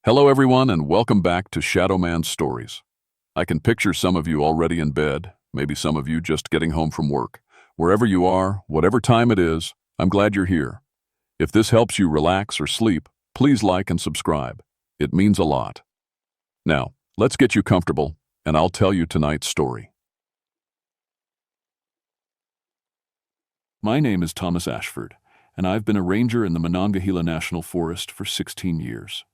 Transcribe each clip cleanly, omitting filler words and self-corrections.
Hello everyone and welcome back to Shadow Man's Stories. I can picture some of you already in bed, maybe some of you just getting home from work. Wherever you are, whatever time it is, I'm glad you're here. If this helps you relax or sleep, please like and subscribe. It means a lot. Now, let's get you comfortable, and I'll tell you tonight's story. My name is Thomas Ashford, and I've been a ranger in the Monongahela National Forest for 16 years.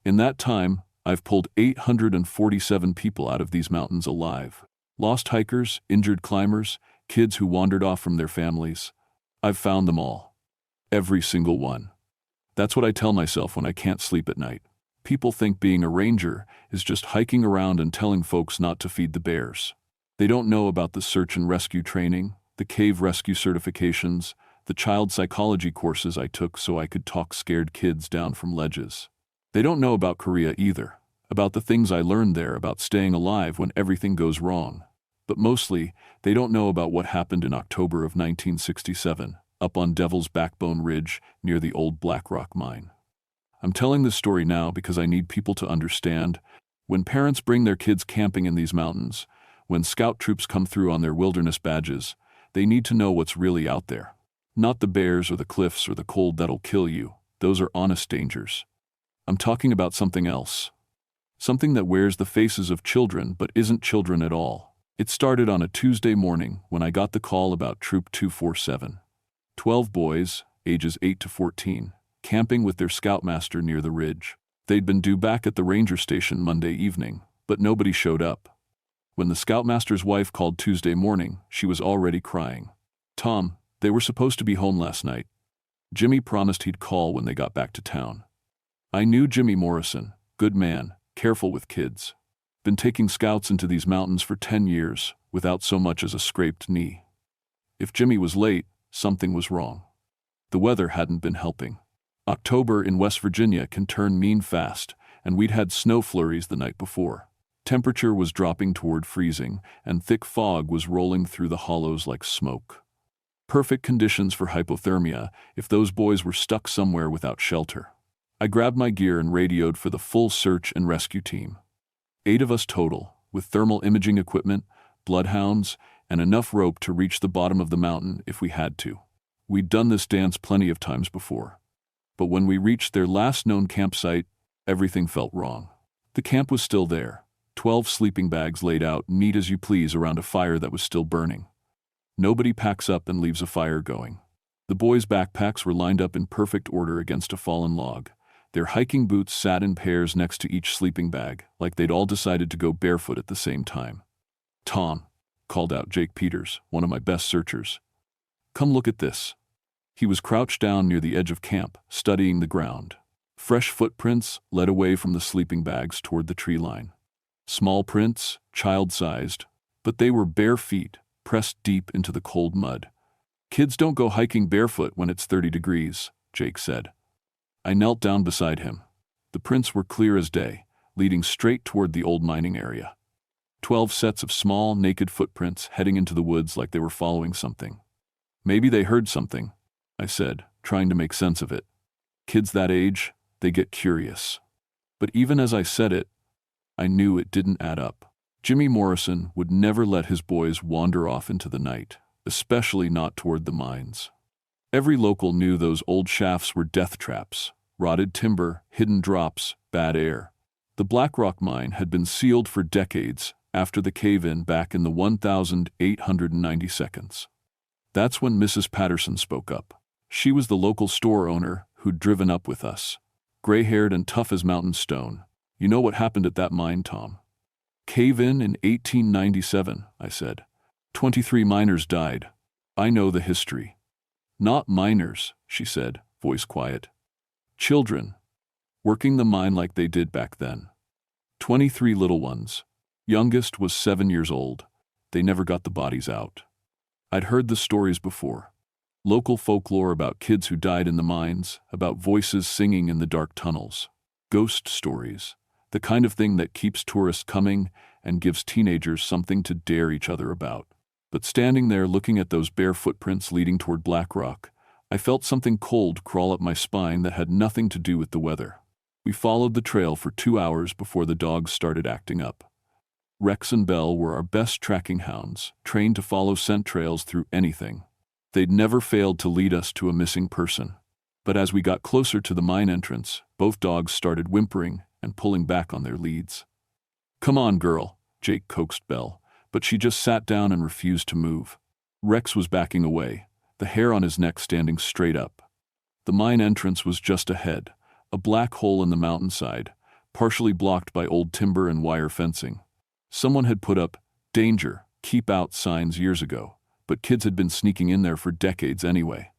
In that time, I've pulled 847 people out of these mountains alive. Lost hikers, injured climbers, kids who wandered off from their families. I've found them all. Every single one. That's what I tell myself when I can't sleep at night. People think being a ranger is just hiking around and telling folks not to feed the bears. They don't know about the search and rescue training, the cave rescue certifications, the child psychology courses I took so I could talk scared kids down from ledges. They don't know about Korea either, about the things I learned there about staying alive when everything goes wrong. But mostly, they don't know about what happened in October of 1967, up on Devil's Backbone Ridge near the old Black Rock mine. I'm telling this story now because I need people to understand, when parents bring their kids camping in these mountains, when scout troops come through on their wilderness badges, they need to know what's really out there. Not the bears or the cliffs or the cold that'll kill you. Those are honest dangers. I'm talking about something else. Something that wears the faces of children but isn't children at all. It started on a Tuesday morning when I got the call about Troop 247. 12 boys, ages 8 to 14, camping with their scoutmaster near the ridge. They'd been due back at the ranger station Monday evening, but nobody showed up. When the scoutmaster's wife called Tuesday morning, she was already crying. "Tom, they were supposed to be home last night. Jimmy promised he'd call when they got back to town." I knew Jimmy Morrison, good man, careful with kids. Been taking scouts into these mountains for 10 years, without so much as a scraped knee. If Jimmy was late, something was wrong. The weather hadn't been helping. October in West Virginia can turn mean fast, and we'd had snow flurries the night before. Temperature was dropping toward freezing, and thick fog was rolling through the hollows like smoke. Perfect conditions for hypothermia if those boys were stuck somewhere without shelter. I grabbed my gear and radioed for the full search and rescue team. 8 of us total, with thermal imaging equipment, bloodhounds, and enough rope to reach the bottom of the mountain if we had to. We'd done this dance plenty of times before. But when we reached their last known campsite, everything felt wrong. The camp was still there, 12 sleeping bags laid out neat as you please around a fire that was still burning. Nobody packs up and leaves a fire going. The boys' backpacks were lined up in perfect order against a fallen log. Their hiking boots sat in pairs next to each sleeping bag, like they'd all decided to go barefoot at the same time. "Tom," called out Jake Peters, one of my best searchers. "Come look at this." He was crouched down near the edge of camp, studying the ground. Fresh footprints led away from the sleeping bags toward the tree line. Small prints, child-sized, but they were bare feet, pressed deep into the cold mud. "Kids don't go hiking barefoot when it's 30 degrees, Jake said. I knelt down beside him. The prints were clear as day, leading straight toward the old mining area. 12 sets of small, naked footprints heading into the woods like they were following something. "Maybe they heard something," I said, trying to make sense of it. Kids that age, they get curious. But even as I said it, I knew it didn't add up. Jimmy Morrison would never let his boys wander off into the night, especially not toward the mines. Every local knew those old shafts were death traps, rotted timber, hidden drops, bad air. The Black Rock mine had been sealed for decades after the cave-in back in the 1890 seconds. That's when Mrs. Patterson spoke up. She was the local store owner who'd driven up with us. Gray-haired and tough as mountain stone. "You know what happened at that mine, Tom?" "Cave-in in 1897, I said. 23 miners died. I know the history." "Not miners," she said, voice quiet. "Children. Working the mine like they did back then. 23 little ones. Youngest was 7 years old. They never got the bodies out." I'd heard the stories before. Local folklore about kids who died in the mines, about voices singing in the dark tunnels. Ghost stories. The kind of thing that keeps tourists coming and gives teenagers something to dare each other about. But standing there looking at those bare footprints leading toward Black Rock, I felt something cold crawl up my spine that had nothing to do with the weather. We followed the trail for 2 hours before the dogs started acting up. Rex and Belle were our best tracking hounds, trained to follow scent trails through anything. They'd never failed to lead us to a missing person. But as we got closer to the mine entrance, both dogs started whimpering and pulling back on their leads. "Come on, girl," Jake coaxed Belle, but she just sat down and refused to move. Rex was backing away, the hair on his neck standing straight up. The mine entrance was just ahead, a black hole in the mountainside, partially blocked by old timber and wire fencing. Someone had put up "Danger, keep out" signs years ago, but kids had been sneaking in there for decades anyway.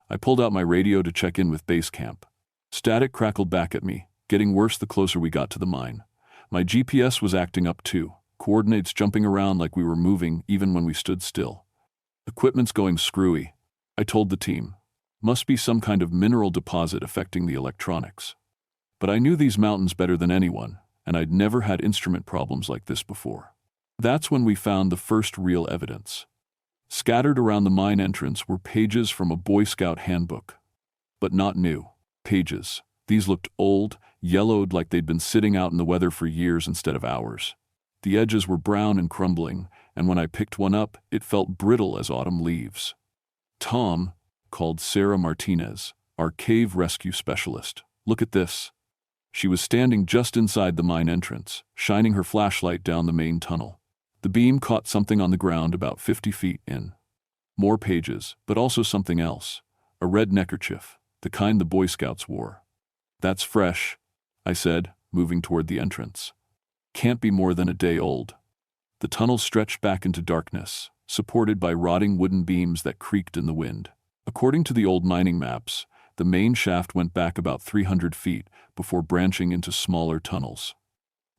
I pulled out my radio to check in with base camp. Static crackled back at me, getting worse the closer we got to the mine. My GPS was acting up too, coordinates jumping around like we were moving even when we stood still. "Equipment's going screwy," I told the team. "Must be some kind of mineral deposit affecting the electronics." But I knew these mountains better than anyone, and I'd never had instrument problems like this before. That's when we found the first real evidence. Scattered around the mine entrance were pages from a Boy Scout handbook. But not new pages. These looked old, yellowed like they'd been sitting out in the weather for years instead of hours. The edges were brown and crumbling, and when I picked one up, it felt brittle as autumn leaves. "Tom," called Sarah Martinez, our cave rescue specialist. "Look at this." She was standing just inside the mine entrance, shining her flashlight down the main tunnel. The beam caught something on the ground about 50 feet in. More pages, but also something else. A red neckerchief, the kind the Boy Scouts wore. "That's fresh," I said, moving toward the entrance. "Can't be more than a day old." The tunnel stretched back into darkness, supported by rotting wooden beams that creaked in the wind. According to the old mining maps, the main shaft went back about 300 feet before branching into smaller tunnels.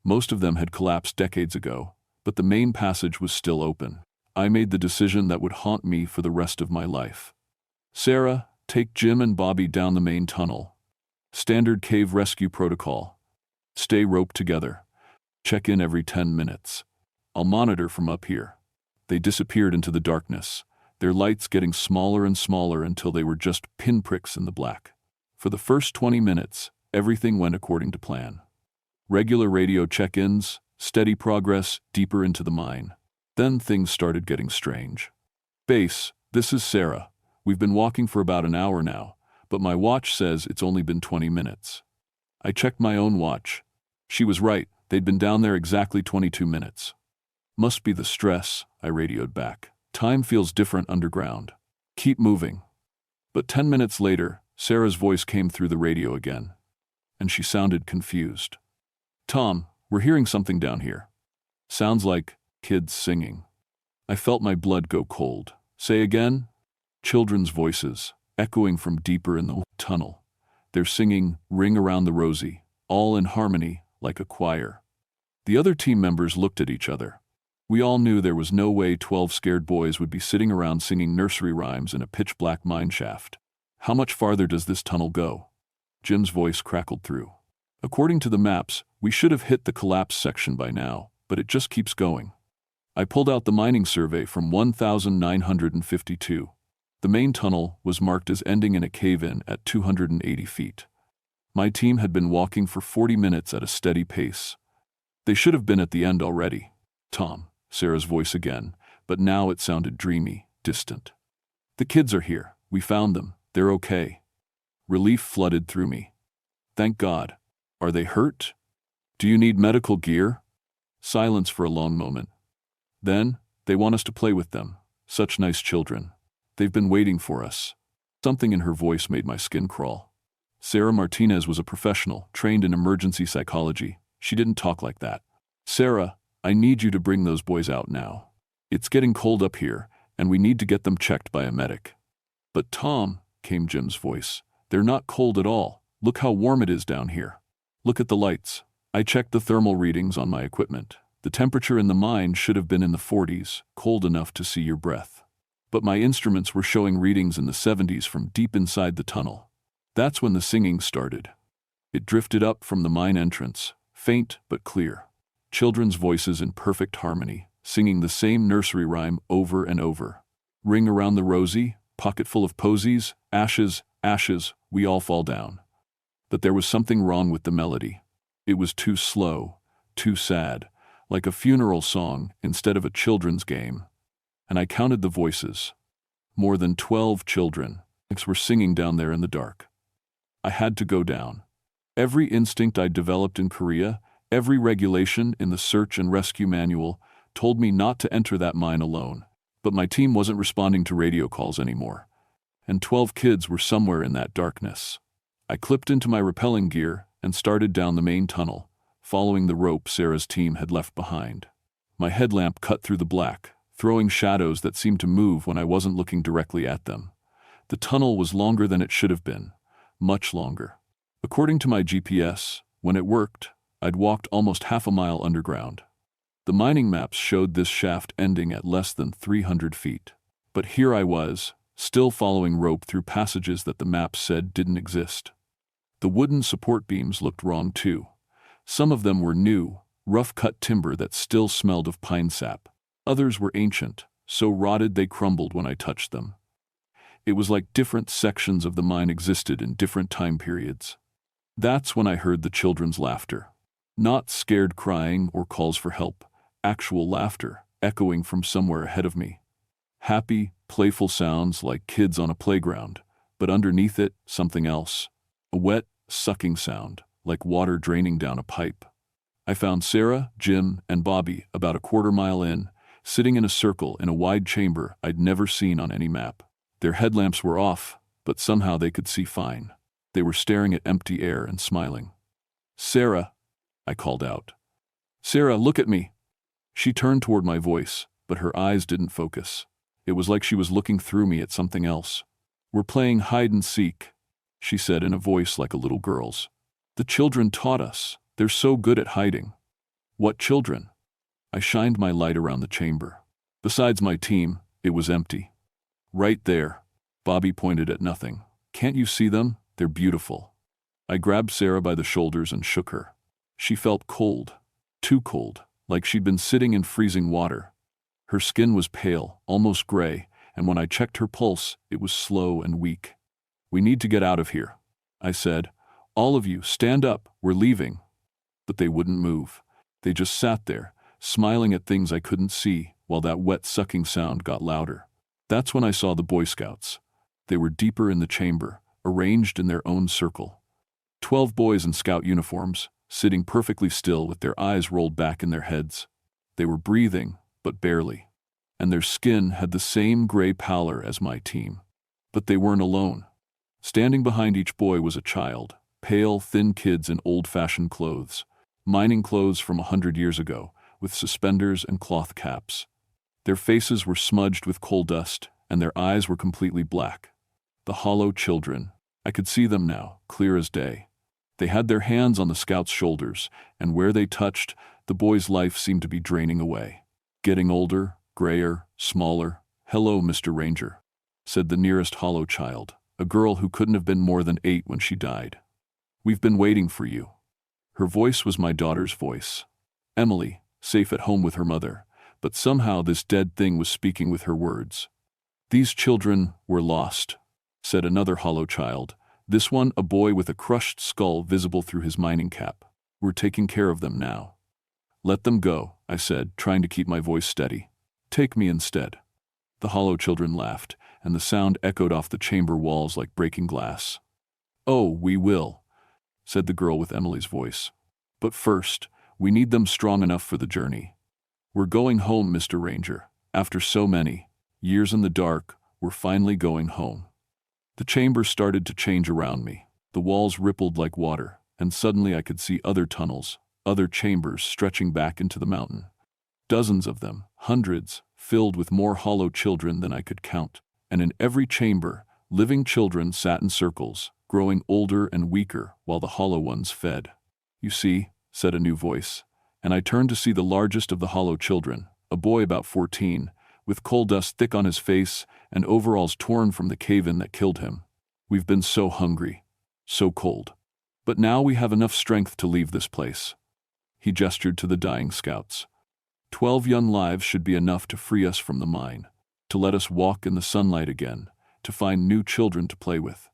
Most of them had collapsed decades ago, but the main passage was still open. I made the decision that would haunt me for the rest of my life. "Sarah, take Jim and Bobby down the main tunnel. Standard cave rescue protocol. Stay roped together. Check in every 10 minutes. I'll monitor from up here." They disappeared into the darkness, their lights getting smaller and smaller until they were just pinpricks in the black. For the first 20 minutes, everything went according to plan. Regular radio check-ins, steady progress deeper into the mine. Then things started getting strange. "Base, this is Sarah. We've been walking for about an hour now, but my watch says it's only been 20 minutes. I checked my own watch. She was right, they'd been down there exactly 22 minutes. "Must be the stress," I radioed back. "Time feels different underground. Keep moving." But 10 minutes later, Sarah's voice came through the radio again, and she sounded confused. "Tom, we're hearing something down here. Sounds like kids singing." I felt my blood go cold. "Say again?" Children's voices, echoing from deeper in the tunnel. They're singing "Ring Around the Rosie," all in harmony, like a choir. The other team members looked at each other. We all knew there was no way 12 scared boys would be sitting around singing nursery rhymes in a pitch-black mine shaft. "How much farther does this tunnel go?" Jim's voice crackled through. "According to the maps, we should have hit the collapse section by now, but it just keeps going." I pulled out the mining survey from 1952. The main tunnel was marked as ending in a cave-in at 280 feet. My team had been walking for 40 minutes at a steady pace. They should have been at the end already. "Tom," Sarah's voice again, but now it sounded dreamy, distant. "The kids are here. We found them. They're okay." Relief flooded through me. "Thank God. Are they hurt? Do you need medical gear?" Silence for a long moment. Then, "They want us to play with them. Such nice children. They've been waiting for us." Something in her voice made my skin crawl. Sarah Martinez was a professional, trained in emergency psychology. She didn't talk like that. "Sarah, I need you to bring those boys out now. It's getting cold up here, and we need to get them checked by a medic." "But Tom," came Jim's voice, "they're not cold at all. Look how warm it is down here. Look at the lights." I checked the thermal readings on my equipment. The temperature in the mine should have been in the 40s, cold enough to see your breath. But my instruments were showing readings in the 70s from deep inside the tunnel. That's when the singing started. It drifted up from the mine entrance, faint but clear. Children's voices in perfect harmony, singing the same nursery rhyme over and over. "Ring around the rosy, pocket full of posies, ashes, ashes, we all fall down." But there was something wrong with the melody. It was too slow, too sad, like a funeral song instead of a children's game. And I counted the voices. More than 12 children were singing down there in the dark. I had to go down. Every instinct I'd developed in Korea, every regulation in the search and rescue manual, told me not to enter that mine alone. But my team wasn't responding to radio calls anymore. And 12 kids were somewhere in that darkness. I clipped into my rappelling gear and started down the main tunnel, following the rope Sarah's team had left behind. My headlamp cut through the black, throwing shadows that seemed to move when I wasn't looking directly at them. The tunnel was longer than it should have been, much longer. According to my GPS, when it worked, I'd walked almost half a mile underground. The mining maps showed this shaft ending at less than 300 feet. But here I was, still following rope through passages that the maps said didn't exist. The wooden support beams looked wrong too. Some of them were new, rough-cut timber that still smelled of pine sap. Others were ancient, so rotted they crumbled when I touched them. It was like different sections of the mine existed in different time periods. That's when I heard the children's laughter. Not scared crying or calls for help, actual laughter, echoing from somewhere ahead of me. Happy, playful sounds like kids on a playground, but underneath it, something else. A wet, sucking sound, like water draining down a pipe. I found Sarah, Jim, and Bobby about a quarter mile in, sitting in a circle in a wide chamber I'd never seen on any map. Their headlamps were off, but somehow they could see fine. They were staring at empty air and smiling. "Sarah," I called out. "Sarah, look at me." She turned toward my voice, but her eyes didn't focus. It was like she was looking through me at something else. "We're playing hide and seek," she said in a voice like a little girl's. "The children taught us. They're so good at hiding." "What children?" I shined my light around the chamber. Besides my team, it was empty. "Right there." Bobby pointed at nothing. "Can't you see them? They're beautiful." I grabbed Sarah by the shoulders and shook her. She felt cold, too cold, like she'd been sitting in freezing water. Her skin was pale, almost gray, and when I checked her pulse, it was slow and weak. "We need to get out of here," I said. "All of you, stand up, we're leaving." But they wouldn't move. They just sat there, smiling at things I couldn't see, while that wet sucking sound got louder. That's when I saw the Boy Scouts. They were deeper in the chamber, arranged in their own circle. 12 boys in scout uniforms, sitting perfectly still with their eyes rolled back in their heads. They were breathing, but barely. And their skin had the same gray pallor as my team. But they weren't alone. Standing behind each boy was a child, pale, thin kids in old-fashioned clothes, mining clothes from 100 years ago, with suspenders and cloth caps. Their faces were smudged with coal dust, and their eyes were completely black. The hollow children. I could see them now, clear as day. They had their hands on the scouts' shoulders, and where they touched, the boy's life seemed to be draining away. Getting older, grayer, smaller. "Hello, Mr. Ranger," said the nearest hollow child, a girl who couldn't have been more than 8 when she died. "We've been waiting for you." Her voice was my daughter's voice. Emily, safe at home with her mother, but somehow this dead thing was speaking with her words. "These children were lost," said another hollow child, this one a boy with a crushed skull visible through his mining cap. "We're taking care of them now." "Let them go," I said, trying to keep my voice steady. "Take me instead." The hollow children laughed, and the sound echoed off the chamber walls like breaking glass. "Oh, we will," said the girl with Emily's voice. "But first, we need them strong enough for the journey. We're going home, Mr. Ranger. After so many years in the dark, we're finally going home." The chamber started to change around me. The walls rippled like water, and suddenly I could see other tunnels, other chambers stretching back into the mountain. Dozens of them, hundreds, filled with more hollow children than I could count. And in every chamber, living children sat in circles, growing older and weaker while the hollow ones fed. "You see," said a new voice, and I turned to see the largest of the hollow children, a boy about 14, with coal dust thick on his face and overalls torn from the cave-in that killed him. "We've been so hungry, so cold. But now we have enough strength to leave this place." He gestured to the dying scouts. 12 young lives should be enough to free us from the mine, to let us walk in the sunlight again, to find new children to play with.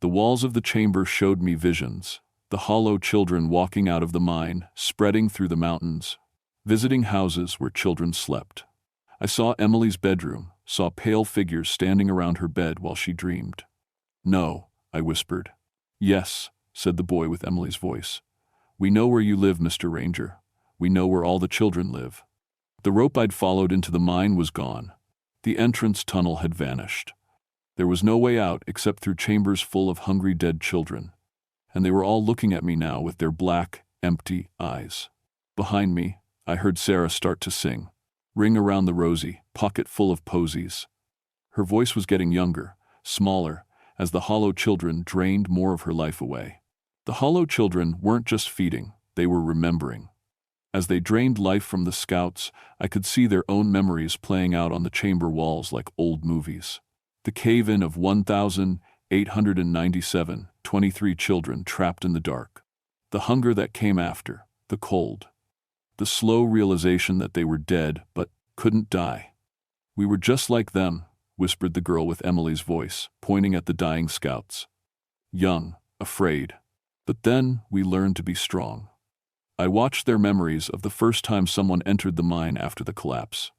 The walls of the chamber showed me visions. The hollow children walking out of the mine, spreading through the mountains, visiting houses where children slept. I saw Emily's bedroom, saw pale figures standing around her bed while she dreamed. "No," I whispered. "Yes," said the boy with Emily's voice. "We know where you live, Mr. Ranger. We know where all the children live." The rope I'd followed into the mine was gone. The entrance tunnel had vanished. There was no way out except through chambers full of hungry dead children, and they were all looking at me now with their black, empty eyes. Behind me, I heard Sarah start to sing, "Ring Around the Rosie, Pocket Full of Posies." Her voice was getting younger, smaller, as the hollow children drained more of her life away. The hollow children weren't just feeding, they were remembering. As they drained life from the scouts, I could see their own memories playing out on the chamber walls like old movies. The cave-in of 1,897, 23 children trapped in the dark. The hunger that came after, the cold. The slow realization that they were dead but couldn't die. "We were just like them," whispered the girl with Emily's voice, pointing at the dying scouts. "Young, afraid. But then we learned to be strong." I watched their memories of the first time someone entered the mine after the collapse.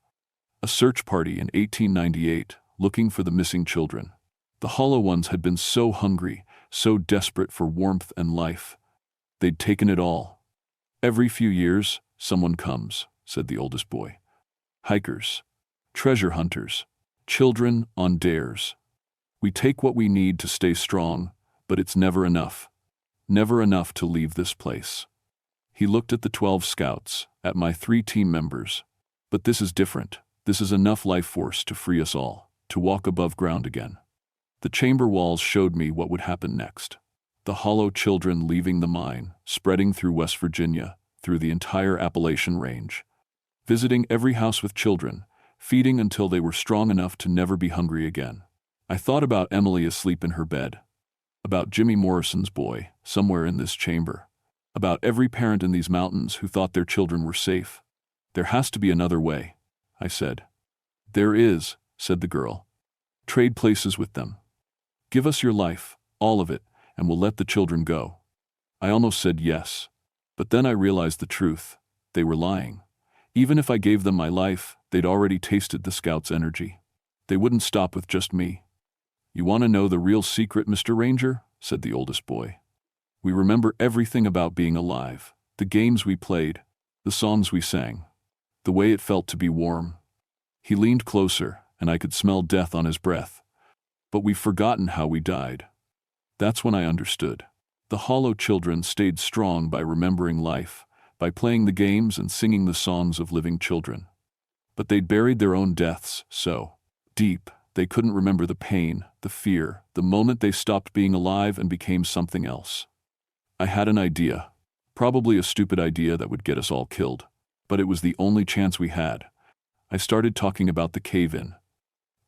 A search party in 1898, looking for the missing children. The hollow ones had been so hungry, so desperate for warmth and life. They'd taken it all. "Every few years, someone comes," said the oldest boy. "Hikers, treasure hunters, children on dares. We take what we need to stay strong, but it's never enough. Never enough to leave this place." He looked at the 12 scouts, at my 3 team members. "But this is different. This is enough life force to free us all, to walk above ground again." The chamber walls showed me what would happen next. The hollow children leaving the mine, spreading through West Virginia, through the entire Appalachian range. Visiting every house with children, feeding until they were strong enough to never be hungry again. I thought about Emily asleep in her bed. About Jimmy Morrison's boy, somewhere in this chamber. About every parent in these mountains who thought their children were safe. "There has to be another way," I said. "There is," said the girl. "Trade places with them. Give us your life, all of it, and we'll let the children go." I almost said yes, but then I realized the truth. They were lying. Even if I gave them my life, they'd already tasted the scouts' energy. They wouldn't stop with just me. "You want to know the real secret, Mr. Ranger?" said the oldest boy. "We remember everything about being alive, the games we played, the songs we sang, the way it felt to be warm." He leaned closer, and I could smell death on his breath. "But we've forgotten how we died." That's when I understood. The hollow children stayed strong by remembering life, by playing the games and singing the songs of living children. But they'd buried their own deaths so deep they couldn't remember the pain, the fear, the moment they stopped being alive and became something else. I had an idea, probably a stupid idea that would get us all killed, but it was the only chance we had. I started talking about the cave-in.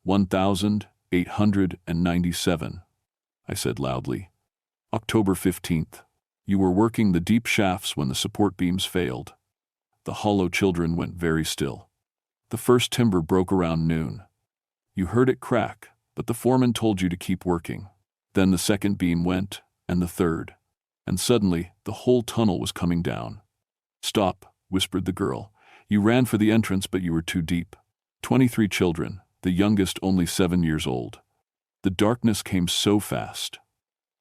1,897, I said loudly. "October 15th. You were working the deep shafts when the support beams failed." The hollow children went very still. "The first timber broke around noon. You heard it crack, but the foreman told you to keep working. Then the second beam went, and the third. And suddenly, the whole tunnel was coming down." "Stop," whispered the girl. "You ran for the entrance, but you were too deep." 23 children, the youngest only 7 years old. The darkness came so fast.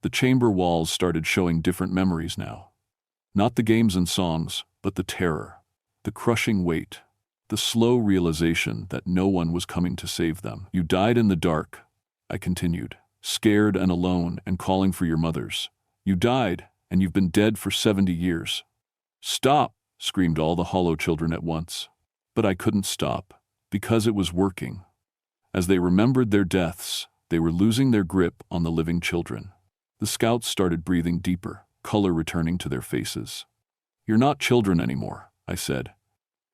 The chamber walls started showing different memories now. Not the games and songs, but the terror, the crushing weight, the slow realization that no one was coming to save them. "You died in the dark," I continued, "scared and alone and calling for your mothers. You died, and you've been dead for 70 years. "Stop!" screamed all the hollow children at once. But I couldn't stop, because it was working. As they remembered their deaths, they were losing their grip on the living children. The scouts started breathing deeper, color returning to their faces. "You're not children anymore," I said.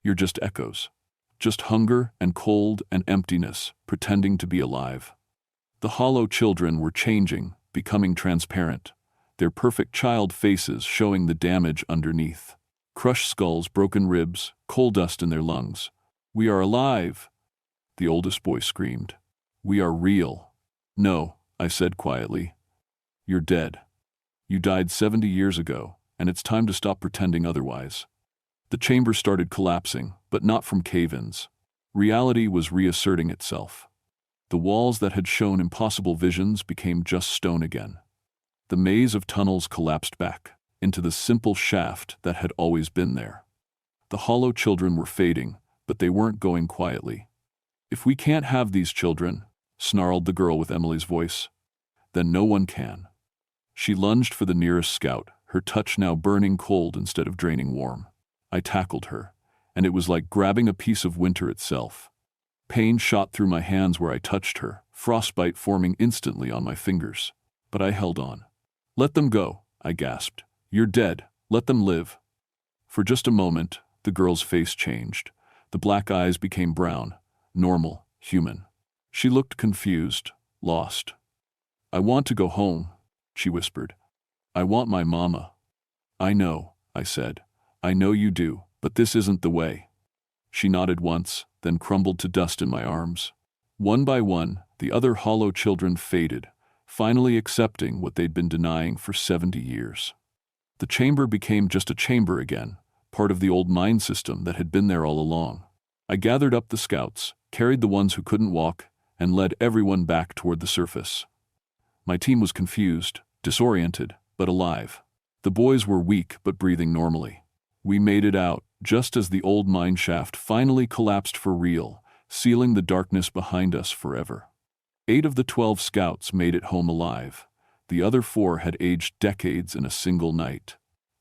"You're just echoes. Just hunger and cold and emptiness, pretending to be alive." The hollow children were changing, becoming transparent, their perfect child faces showing the damage underneath. Crushed skulls, broken ribs, coal dust in their lungs. "We are alive!" the oldest boy screamed. "We are real." "No," I said quietly. You're dead. You died 70 years ago, and it's time to stop pretending otherwise. The chamber started collapsing, but not from cave-ins. Reality was reasserting itself. The walls that had shown impossible visions became just stone again. The maze of tunnels collapsed back into the simple shaft that had always been there. The hollow children were fading, but they weren't going quietly. "If we can't have these children," snarled the girl with Emily's voice, "then no one can." She lunged for the nearest scout, her touch now burning cold instead of draining warm. I tackled her, and it was like grabbing a piece of winter itself. Pain shot through my hands where I touched her, frostbite forming instantly on my fingers. But I held on. "Let them go," I gasped. "You're dead. Let them live." For just a moment, the girl's face changed. The black eyes became brown, normal, human. She looked confused, lost. "I want to go home," she whispered. "I want my mama." "I know," I said. "I know you do, but this isn't the way." She nodded once, then crumbled to dust in my arms. One by one, the other hollow children faded, finally accepting what they'd been denying for 70 years. The chamber became just a chamber again, part of the old mine system that had been there all along. I gathered up the scouts, carried the ones who couldn't walk, and led everyone back toward the surface. My team was confused, disoriented, but alive. The boys were weak but breathing normally. We made it out, just as the old mine shaft finally collapsed for real, sealing the darkness behind us forever. 8 of the 12 scouts made it home alive. The other 4 had aged decades in a single night.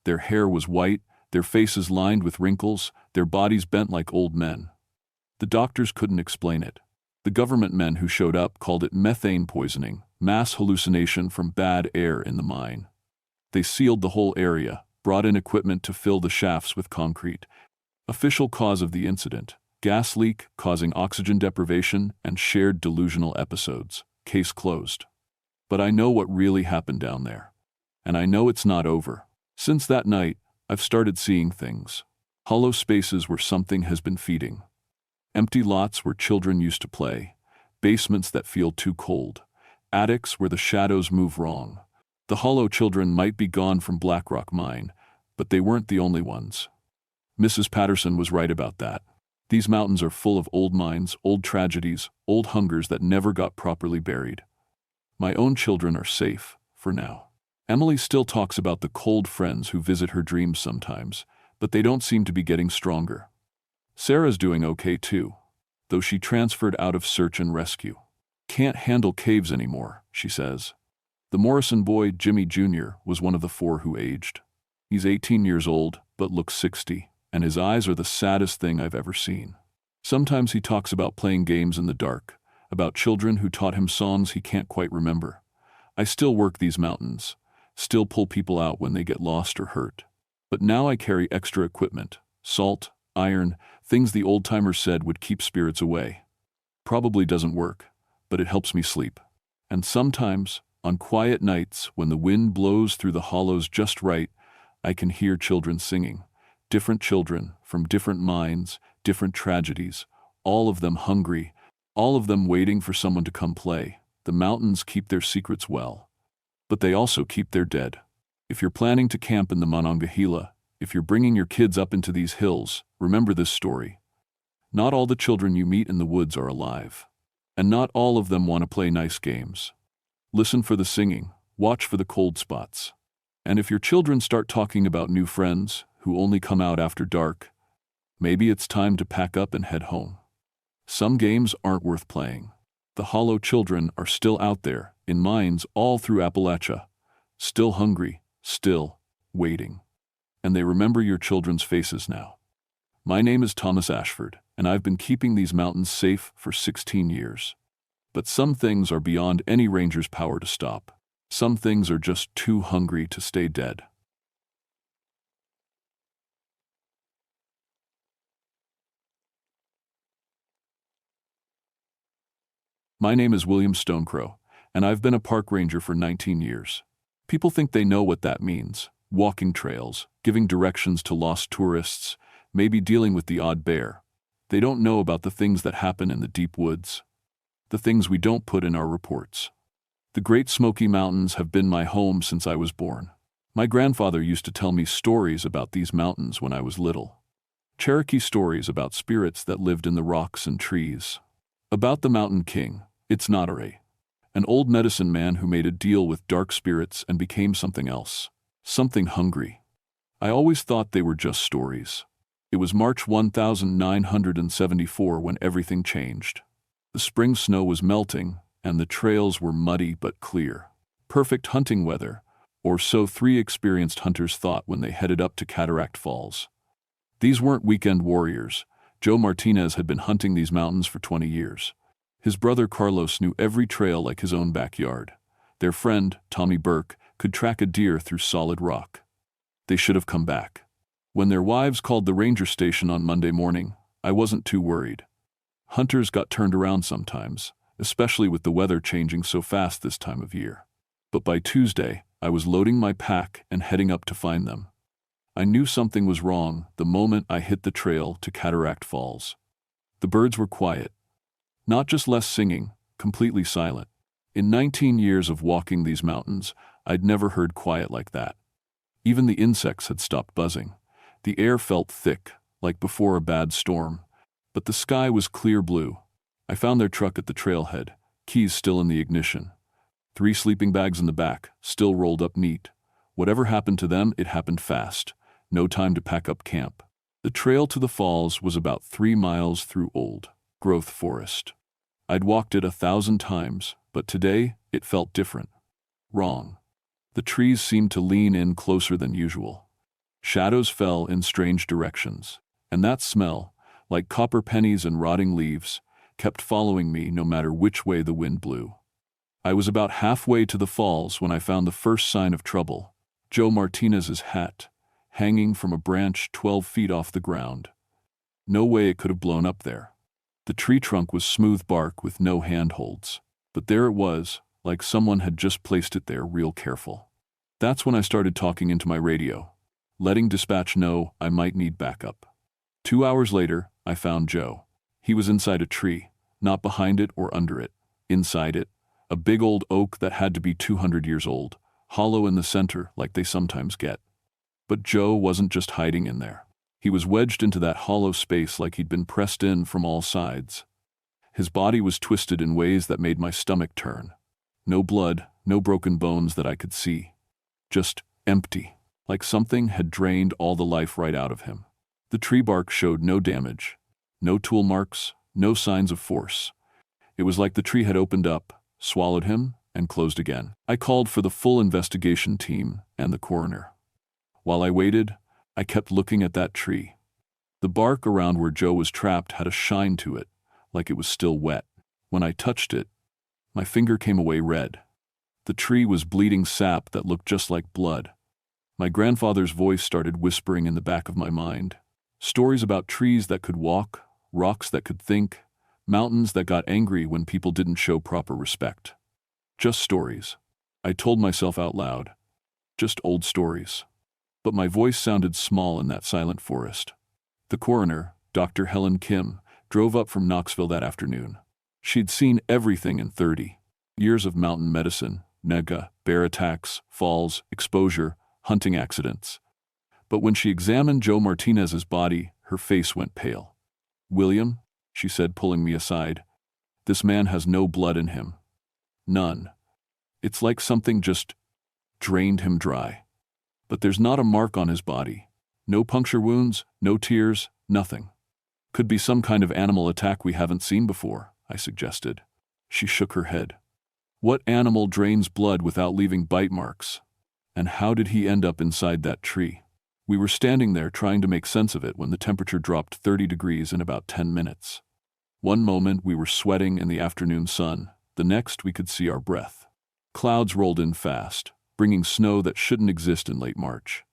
Their hair was white, their faces lined with wrinkles, their bodies bent like old men. The doctors couldn't explain it. The government men who showed up called it methane poisoning, mass hallucination from bad air in the mine. They sealed the whole area, brought in equipment to fill the shafts with concrete. Official cause of the incident: gas leak causing oxygen deprivation and shared delusional episodes. Case closed. But I know what really happened down there. And I know it's not over. Since that night, I've started seeing things. Hollow spaces where something has been feeding. Empty lots where children used to play. Basements that feel too cold. Attics where the shadows move wrong. The hollow children might be gone from Blackrock Mine, but they weren't the only ones. Mrs. Patterson was right about that. These mountains are full of old mines, old tragedies, old hungers that never got properly buried. My own children are safe, for now. Emily still talks about the cold friends who visit her dreams sometimes, but they don't seem to be getting stronger. Sarah's doing okay too, though she transferred out of search and rescue. "Can't handle caves anymore," she says. The Morrison boy, Jimmy Jr., was one of the 4 who aged. He's 18 years old, but looks 60, and his eyes are the saddest thing I've ever seen. Sometimes he talks about playing games in the dark, about children who taught him songs he can't quite remember. I still work these mountains, still pull people out when they get lost or hurt. But now I carry extra equipment: salt, iron, things the old-timers said would keep spirits away. Probably doesn't work, but it helps me sleep. And sometimes, on quiet nights when the wind blows through the hollows just right, I can hear children singing. Different children, from different mines, different tragedies, all of them hungry, all of them waiting for someone to come play. The mountains keep their secrets well. But they also keep their dead. If you're planning to camp in the Monongahela, if you're bringing your kids up into these hills, remember this story. Not all the children you meet in the woods are alive. And not all of them want to play nice games. Listen for the singing, watch for the cold spots. And if your children start talking about new friends who only come out after dark, maybe it's time to pack up and head home. Some games aren't worth playing. The hollow children are still out there, in mines all through Appalachia, still hungry, still waiting. And they remember your children's faces now. My name is Thomas Ashford, and I've been keeping these mountains safe for 16 years. But some things are beyond any ranger's power to stop. Some things are just too hungry to stay dead. My name is William Stonecrow, and I've been a park ranger for 19 years. People think they know what that means: walking trails, giving directions to lost tourists, maybe dealing with the odd bear. They don't know about the things that happen in the deep woods, the things we don't put in our reports. The Great Smoky Mountains have been my home since I was born. My grandfather used to tell me stories about these mountains when I was little. Cherokee stories about spirits that lived in the rocks and trees. About the Mountain King, Itznotere, an old medicine man who made a deal with dark spirits and became something else, something hungry. I always thought they were just stories. It was March 1974 when everything changed. The spring snow was melting, and the trails were muddy but clear. Perfect hunting weather, or so 3 experienced hunters thought when they headed up to Cataract Falls. These weren't weekend warriors. Joe Martinez had been hunting these mountains for 20 years. His brother Carlos knew every trail like his own backyard. Their friend, Tommy Burke, could track a deer through solid rock. They should have come back. When their wives called the ranger station on Monday morning, I wasn't too worried. Hunters got turned around sometimes, especially with the weather changing so fast this time of year. But by Tuesday, I was loading my pack and heading up to find them. I knew something was wrong the moment I hit the trail to Cataract Falls. The birds were quiet. Not just less singing, completely silent. In 19 years of walking these mountains, I'd never heard quiet like that. Even the insects had stopped buzzing. The air felt thick, like before a bad storm, but the sky was clear blue. I found their truck at the trailhead, keys still in the ignition. 3 sleeping bags in the back, still rolled up neat. Whatever happened to them, it happened fast. No time to pack up camp. The trail to the falls was about 3 miles through old-growth forest. I'd walked it 1,000 times, but today it felt different. Wrong. The trees seemed to lean in closer than usual. Shadows fell in strange directions, and that smell, like copper pennies and rotting leaves, kept following me no matter which way the wind blew. I was about halfway to the falls when I found the first sign of trouble: Joe Martinez's hat, hanging from a branch 12 feet off the ground. No way it could have blown up there. The tree trunk was smooth bark with no handholds, but there it was, like someone had just placed it there real careful. That's when I started talking into my radio, letting dispatch know I might need backup. 2 hours later, I found Joe. He was inside a tree, not behind it or under it. Inside it, a big old oak that had to be 200 years old, hollow in the center like they sometimes get. But Joe wasn't just hiding in there. He was wedged into that hollow space like he'd been pressed in from all sides. His body was twisted in ways that made my stomach turn. No blood, no broken bones that I could see. Just empty, like something had drained all the life right out of him. The tree bark showed no damage, no tool marks, no signs of force. It was like the tree had opened up, swallowed him, and closed again. I called for the full investigation team and the coroner. While I waited, I kept looking at that tree. The bark around where Joe was trapped had a shine to it, like it was still wet. When I touched it, my finger came away red. The tree was bleeding sap that looked just like blood. My grandfather's voice started whispering in the back of my mind. Stories about trees that could walk, rocks that could think, mountains that got angry when people didn't show proper respect. Just stories. I told myself out loud. Just old stories. But my voice sounded small in that silent forest. The coroner, Dr. Helen Kim, drove up from Knoxville that afternoon. She'd seen everything in 30 years of mountain medicine: nega, bear attacks, falls, exposure, hunting accidents. But when she examined Joe Martinez's body, her face went pale. "William," she said, pulling me aside, "this man has no blood in him. None. It's like something just drained him dry. But there's not a mark on his body. No puncture wounds, no tears, nothing. Could be some kind of animal attack we haven't seen before," I suggested. She shook her head. "What animal drains blood without leaving bite marks? And how did he end up inside that tree?" We were standing there trying to make sense of it when the temperature dropped 30 degrees in about 10 minutes. One moment we were sweating in the afternoon sun, the next we could see our breath. Clouds rolled in fast, bringing snow that shouldn't exist in late March.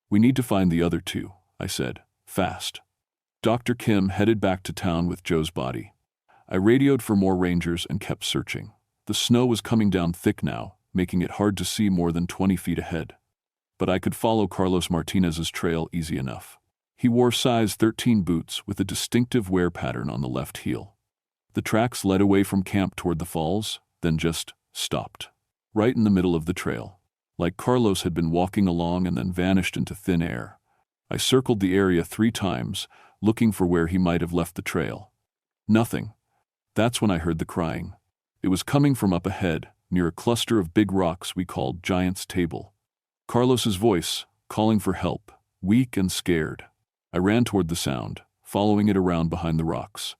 "We need to find the other 2, I said, fast. Dr. Kim headed back to town with Joe's body. I radioed for more rangers and kept searching. The snow was coming down thick now, making it hard to see more than 20 feet ahead. But I could follow Carlos Martinez's trail easy enough. He wore size 13 boots with a distinctive wear pattern on the left heel. The tracks led away from camp toward the falls, then just stopped. right in the middle of the trail. Like Carlos had been walking along and then vanished into thin air. I circled the area 3 times, looking for where he might have left the trail. Nothing. That's when I heard the crying. It was coming from up ahead, near a cluster of big rocks we called Giant's Table. Carlos's voice, calling for help, weak and scared. I ran toward the sound, following it around behind the rocks.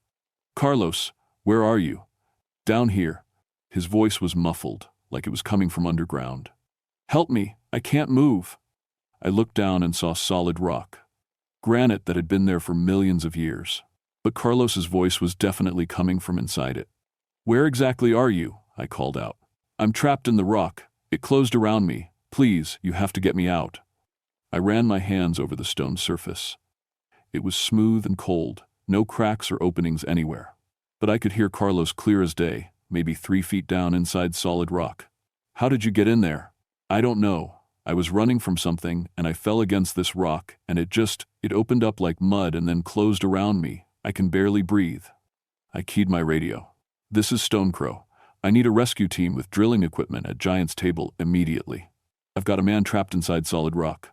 "Carlos, where are you?" "Down here." His voice was muffled, like it was coming from underground. "Help me, I can't move." I looked down and saw solid rock. Granite that had been there for millions of years. But Carlos's voice was definitely coming from inside it. "Where exactly are you?" I called out. "I'm trapped in the rock. It closed around me. Please, you have to get me out." I ran my hands over the stone surface. It was smooth and cold, no cracks or openings anywhere. But I could hear Carlos clear as day, maybe 3 feet down inside solid rock. "How did you get in there?" "I don't know. I was running from something and I fell against this rock and it opened up like mud and then closed around me. I can barely breathe." I keyed my radio. "This is Stonecrow. I need a rescue team with drilling equipment at Giant's Table immediately. I've got a man trapped inside solid rock."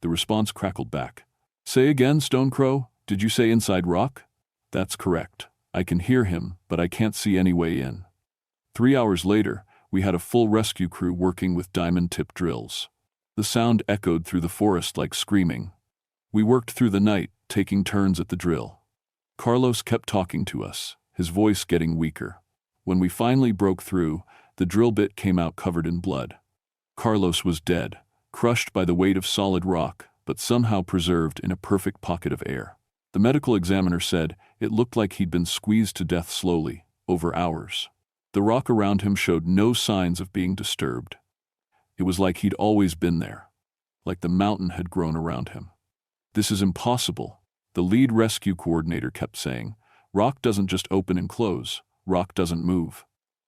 The response crackled back. "Say again, Stonecrow. Did you say inside rock?" "That's correct. I can hear him, but I can't see any way in." 3 hours later, we had a full rescue crew working with diamond-tipped drills. The sound echoed through the forest like screaming. We worked through the night, taking turns at the drill. Carlos kept talking to us, his voice getting weaker. When we finally broke through, the drill bit came out covered in blood. Carlos was dead, crushed by the weight of solid rock, but somehow preserved in a perfect pocket of air. The medical examiner said it looked like he'd been squeezed to death slowly, over hours. The rock around him showed no signs of being disturbed. It was like he'd always been there, like the mountain had grown around him. "This is impossible," the lead rescue coordinator kept saying. "Rock doesn't just open and close. Rock doesn't move."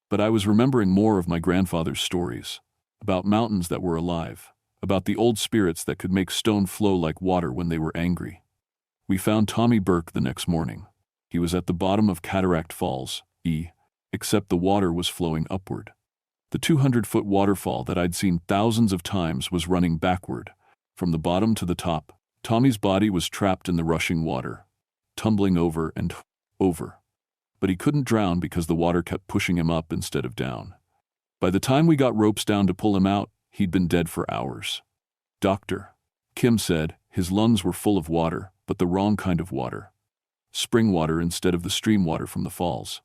But I was remembering more of my grandfather's stories, about mountains that were alive, about the old spirits that could make stone flow like water when they were angry. We found Tommy Burke the next morning. He was at the bottom of Cataract Falls, except the water was flowing upward. The 200-foot waterfall that I'd seen thousands of times was running backward, from the bottom to the top. Tommy's body was trapped in the rushing water, tumbling over and over. But he couldn't drown because the water kept pushing him up instead of down. By the time we got ropes down to pull him out, he'd been dead for hours. "Doctor," Kim said, his lungs were full of water, but the wrong kind of water. Spring water instead of the stream water from the falls.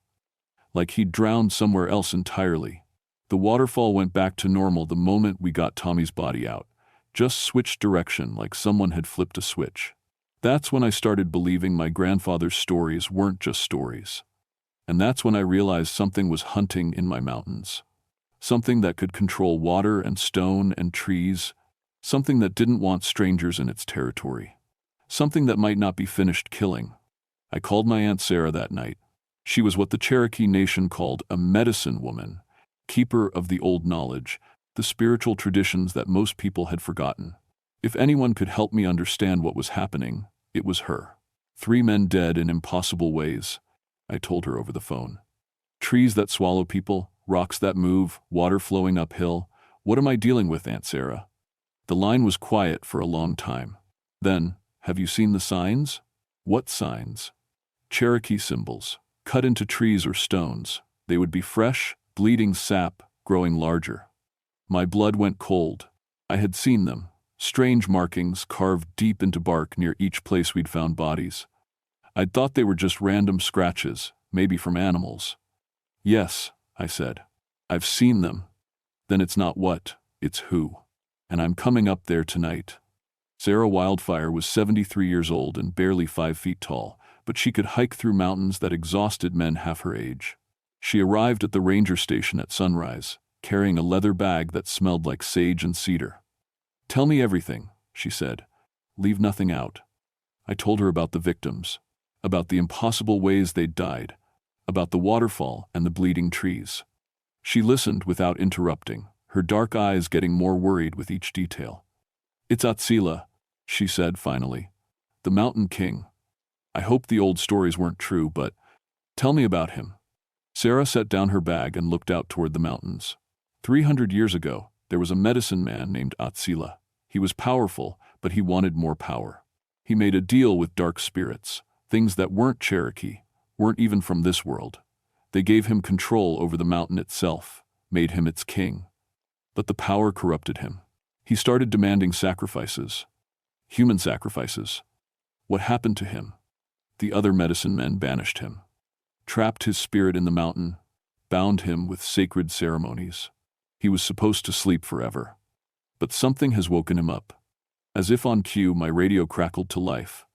Like he'd drowned somewhere else entirely. The waterfall went back to normal the moment we got Tommy's body out. Just switched direction like someone had flipped a switch. That's when I started believing my grandfather's stories weren't just stories. And that's when I realized something was hunting in my mountains. Something that could control water and stone and trees. Something that didn't want strangers in its territory. Something that might not be finished killing. I called my Aunt Sarah that night. She was what the Cherokee Nation called a medicine woman, keeper of the old knowledge, the spiritual traditions that most people had forgotten. If anyone could help me understand what was happening, it was her. 3 men dead in impossible ways, I told her over the phone. Trees that swallow people, rocks that move, water flowing uphill. What am I dealing with, Aunt Sarah? The line was quiet for a long time. Then, have you seen the signs? What signs? Cherokee symbols, cut into trees or stones. They would be fresh, bleeding sap, growing larger. My blood went cold. I had seen them, strange markings carved deep into bark near each place we'd found bodies. I'd thought they were just random scratches, maybe from animals. "Yes," I said. "I've seen them." "Then it's not what, it's who. And I'm coming up there tonight." Sarah Wildfire was 73 years old and barely 5 feet tall, but she could hike through mountains that exhausted men half her age. She arrived at the ranger station at sunrise, carrying a leather bag that smelled like sage and cedar. "Tell me everything," she said. "Leave nothing out." I told her about the victims, about the impossible ways they'd died, about the waterfall and the bleeding trees. She listened without interrupting, her dark eyes getting more worried with each detail. "It's Atsila," she said finally. "The Mountain King. I hope the old stories weren't true, but tell me about him." Sarah set down her bag and looked out toward the mountains. 300 years ago, there was a medicine man named Atsila. He was powerful, but he wanted more power. He made a deal with dark spirits, things that weren't Cherokee, weren't even from this world. They gave him control over the mountain itself, made him its king. But the power corrupted him. He started demanding sacrifices. Human sacrifices. What happened to him? The other medicine men banished him, trapped his spirit in the mountain, bound him with sacred ceremonies. He was supposed to sleep forever. But something has woken him up. As if on cue, my radio crackled to life.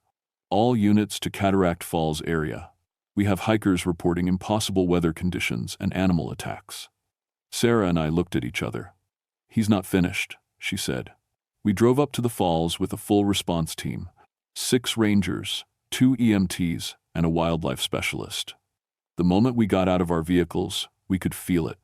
All units to Cataract Falls area. We have hikers reporting impossible weather conditions and animal attacks. Sarah and I looked at each other. He's not finished, she said. We drove up to the falls with a full response team, 6 rangers, 2 EMTs, and a wildlife specialist. The moment we got out of our vehicles, we could feel it.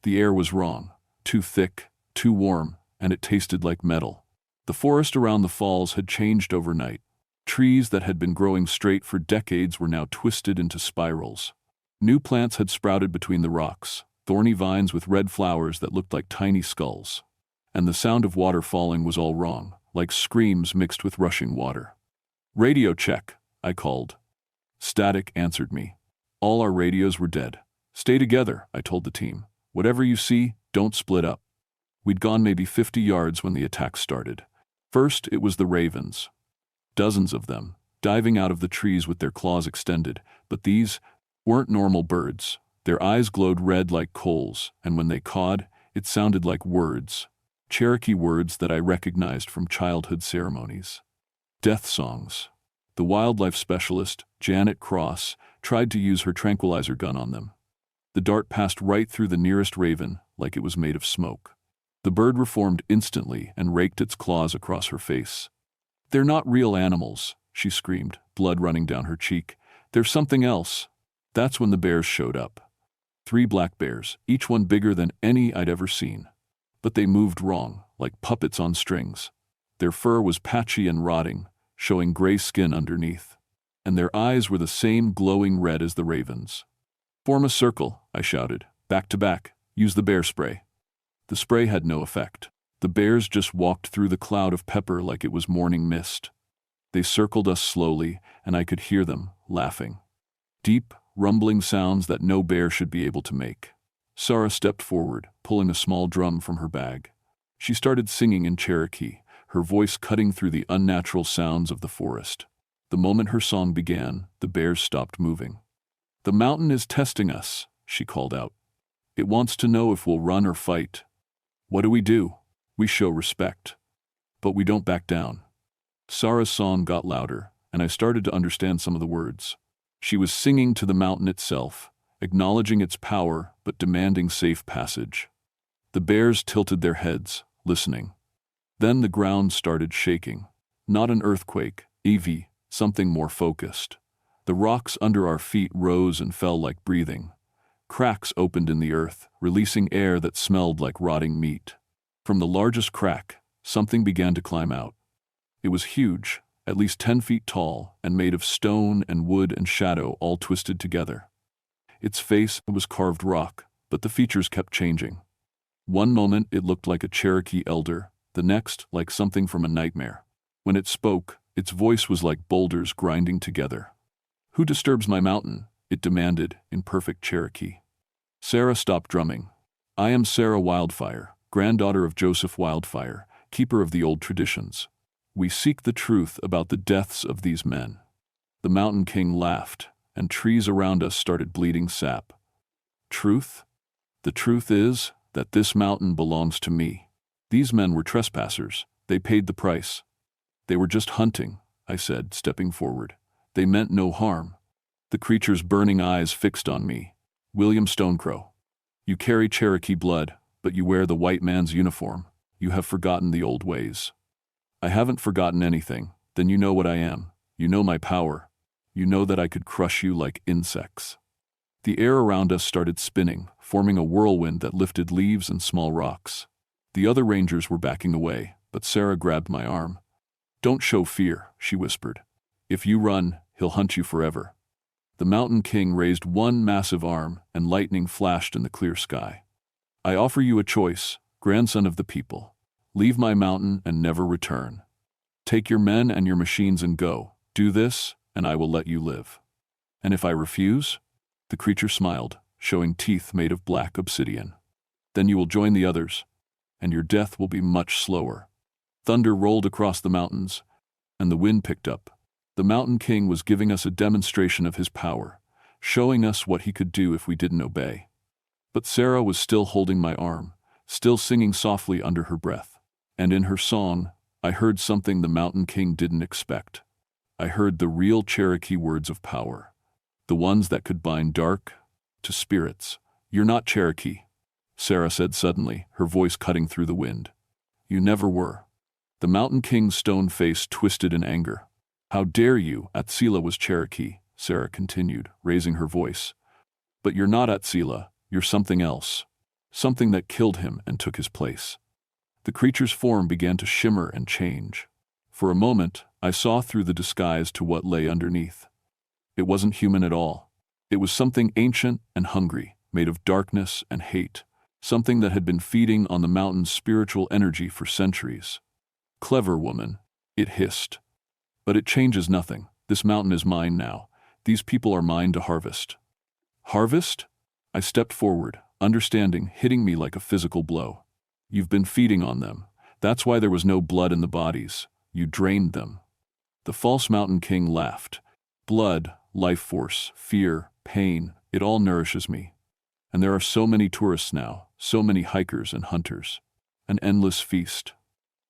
The air was wrong, too thick, too warm, and it tasted like metal. The forest around the falls had changed overnight. Trees that had been growing straight for decades were now twisted into spirals. New plants had sprouted between the rocks, thorny vines with red flowers that looked like tiny skulls. And the sound of water falling was all wrong, like screams mixed with rushing water. "Radio check," I called. Static answered me. All our radios were dead. "Stay together," I told the team. "Whatever you see, don't split up." We'd gone maybe 50 yards when the attack started. First, it was the ravens. Dozens of them, diving out of the trees with their claws extended, but these weren't normal birds. Their eyes glowed red like coals, and when they cawed, it sounded like words. Cherokee words that I recognized from childhood ceremonies. Death songs. The wildlife specialist, Janet Cross, tried to use her tranquilizer gun on them. The dart passed right through the nearest raven like it was made of smoke. The bird reformed instantly and raked its claws across her face. "They're not real animals," she screamed, blood running down her cheek. "There's something else." That's when the bears showed up. 3 black bears, each one bigger than any I'd ever seen. But they moved wrong, like puppets on strings. Their fur was patchy and rotting, showing gray skin underneath. And their eyes were the same glowing red as the ravens. "Form a circle," I shouted. "Back to back. Use the bear spray." The spray had no effect. The bears just walked through the cloud of pepper like it was morning mist. They circled us slowly, and I could hear them, laughing. Deep, rumbling sounds that no bear should be able to make. Sarah stepped forward, pulling a small drum from her bag. She started singing in Cherokee, her voice cutting through the unnatural sounds of the forest. The moment her song began, the bears stopped moving. "The mountain is testing us," she called out. "It wants to know if we'll run or fight. What do? We show respect. But we don't back down." Sarah's song got louder, and I started to understand some of the words. She was singing to the mountain itself, acknowledging its power but demanding safe passage. The bears tilted their heads, listening. Then the ground started shaking. Not an earthquake, Evie, something more focused. The rocks under our feet rose and fell like breathing. Cracks opened in the earth, releasing air that smelled like rotting meat. From the largest crack, something began to climb out. It was huge, at least 10 feet tall, and made of stone and wood and shadow all twisted together. Its face was carved rock, but the features kept changing. One moment it looked like a Cherokee elder, the next like something from a nightmare. When it spoke, its voice was like boulders grinding together. "Who disturbs my mountain?" it demanded in perfect Cherokee. Sarah stopped drumming. "I am Sarah Wildfire, granddaughter of Joseph Wildfire, keeper of the old traditions. We seek the truth about the deaths of these men." The Mountain King laughed, and trees around us started bleeding sap. "Truth? The truth is that this mountain belongs to me. These men were trespassers. They paid the price." "They were just hunting," I said, stepping forward. "They meant no harm." The creature's burning eyes fixed on me. "William Stonecrow, you carry Cherokee blood, but you wear the white man's uniform. You have forgotten the old ways." "I haven't forgotten anything. Then you know what I am. You know my power. You know that I could crush you like insects." The air around us started spinning, forming a whirlwind that lifted leaves and small rocks. The other rangers were backing away, but Sarah grabbed my arm. "Don't show fear," she whispered. "If you run, he'll hunt you forever." The Mountain King raised one massive arm, and lightning flashed in the clear sky. I offer you a choice, grandson of the people. Leave my mountain and never return. Take your men and your machines and go. Do this, and I will let you live. And if I refuse? The creature smiled, showing teeth made of black obsidian. Then you will join the others, and your death will be much slower. Thunder rolled across the mountains, and the wind picked up. The Mountain King was giving us a demonstration of his power, showing us what he could do if we didn't obey. But Sarah was still holding my arm, still singing softly under her breath. And in her song, I heard something the Mountain King didn't expect. I heard the real Cherokee words of power, the ones that could bind dark to spirits. You're not Cherokee, Sarah said suddenly, her voice cutting through the wind. You never were. The Mountain King's stone face twisted in anger. How dare you? Atsila was Cherokee, Sarah continued, raising her voice. But you're not Atsila, you're something else. Something that killed him and took his place. The creature's form began to shimmer and change. For a moment, I saw through the disguise to what lay underneath. It wasn't human at all. It was something ancient and hungry, made of darkness and hate, something that had been feeding on the mountain's spiritual energy for centuries. Clever woman, it hissed. But it changes nothing. This mountain is mine now. These people are mine to harvest. Harvest? I stepped forward, understanding hitting me like a physical blow. You've been feeding on them. That's why there was no blood in the bodies. You drained them. The false Mountain King laughed. Blood, life force, fear, pain, it all nourishes me. And there are so many tourists now, so many hikers and hunters. An endless feast.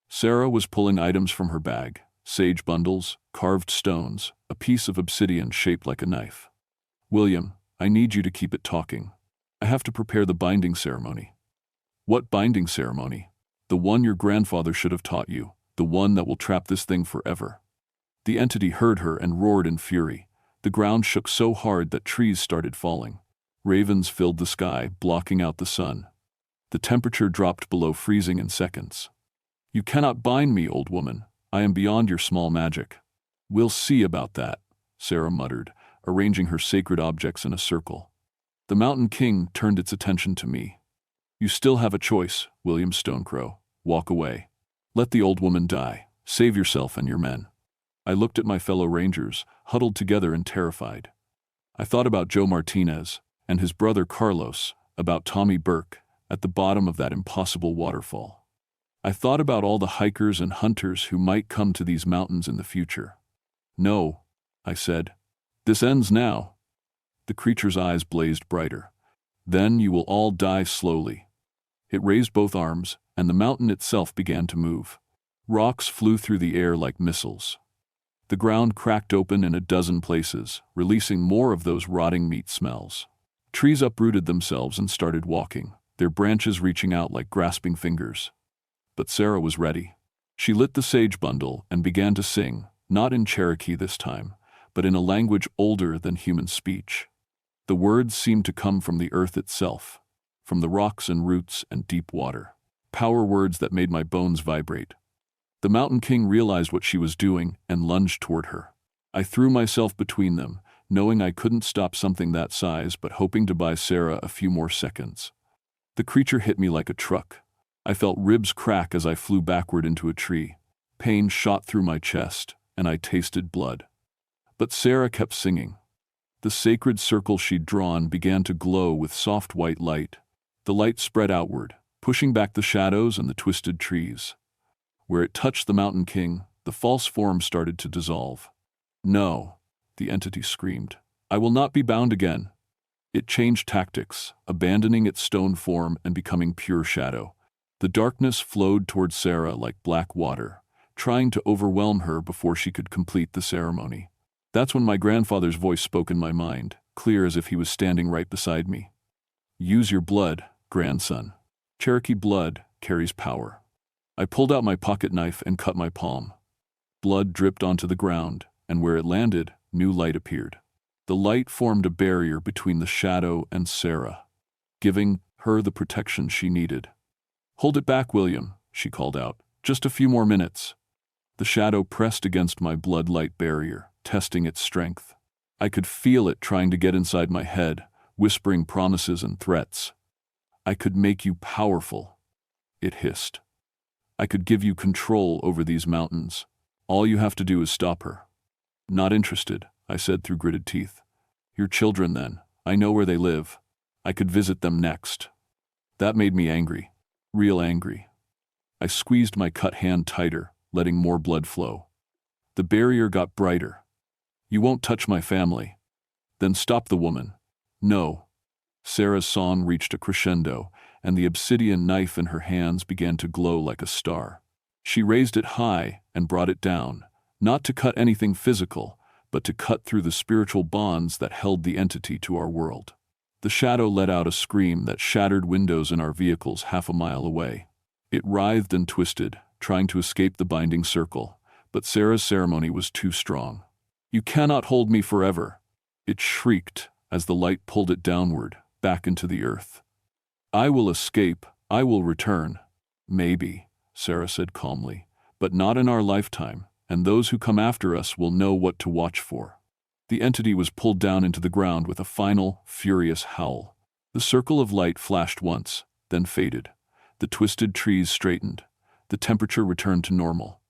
Sarah was pulling items from her bag, sage bundles, carved stones, a piece of obsidian shaped like a knife. William, I need you to keep it talking. I have to prepare the binding ceremony. What binding ceremony? The one your grandfather should have taught you, the one that will trap this thing forever. The entity heard her and roared in fury. The ground shook so hard that trees started falling. Ravens filled the sky, blocking out the sun. The temperature dropped below freezing in seconds. You cannot bind me, old woman. I am beyond your small magic. We'll see about that, Sarah muttered, arranging her sacred objects in a circle. The Mountain King turned its attention to me. You still have a choice, William Stonecrow. Walk away. Let the old woman die. Save yourself and your men. I looked at my fellow rangers, huddled together and terrified. I thought about Joe Martinez and his brother Carlos, about Tommy Burke, at the bottom of that impossible waterfall. I thought about all the hikers and hunters who might come to these mountains in the future. No, I said. This ends now. The creature's eyes blazed brighter. Then you will all die slowly. It raised both arms, and the mountain itself began to move. Rocks flew through the air like missiles. The ground cracked open in a dozen places, releasing more of those rotting meat smells. Trees uprooted themselves and started walking, their branches reaching out like grasping fingers. But Sarah was ready. She lit the sage bundle and began to sing, not in Cherokee this time, but in a language older than human speech. The words seemed to come from the earth itself, from the rocks and roots and deep water. Power words that made my bones vibrate. The Mountain King realized what she was doing and lunged toward her. I threw myself between them, knowing I couldn't stop something that size but hoping to buy Sarah a few more seconds. The creature hit me like a truck. I felt ribs crack as I flew backward into a tree. Pain shot through my chest, and I tasted blood. But Sarah kept singing. The sacred circle she'd drawn began to glow with soft white light. The light spread outward, pushing back the shadows and the twisted trees. Where it touched the Mountain King, the false form started to dissolve. No, the entity screamed. I will not be bound again. It changed tactics, abandoning its stone form and becoming pure shadow. The darkness flowed toward Sarah like black water, trying to overwhelm her before she could complete the ceremony. That's when my grandfather's voice spoke in my mind, clear as if he was standing right beside me. Use your blood, grandson. Cherokee blood carries power. I pulled out my pocket knife and cut my palm. Blood dripped onto the ground, and where it landed, new light appeared. The light formed a barrier between the shadow and Sarah, giving her the protection she needed. Hold it back, William, she called out. Just a few more minutes. The shadow pressed against my blood-light barrier, testing its strength. I could feel it trying to get inside my head, whispering promises and threats. I could make you powerful, it hissed. I could give you control over these mountains. All you have to do is stop her. Not interested, I said through gritted teeth. Your children, then. I know where they live. I could visit them next. That made me angry. Real angry. I squeezed my cut hand tighter, letting more blood flow. The barrier got brighter. You won't touch my family. Then stop the woman. No. Sarah's song reached a crescendo, and the obsidian knife in her hands began to glow like a star. She raised it high and brought it down, not to cut anything physical, but to cut through the spiritual bonds that held the entity to our world. The shadow let out a scream that shattered windows in our vehicles half a mile away. It writhed and twisted, trying to escape the binding circle, but Sarah's ceremony was too strong. You cannot hold me forever, it shrieked as the light pulled it downward, back into the earth. I will escape, I will return. Maybe, Sarah said calmly, but not in our lifetime, and those who come after us will know what to watch for. The entity was pulled down into the ground with a final, furious howl. The circle of light flashed once, then faded. The twisted trees straightened. The temperature returned to normal.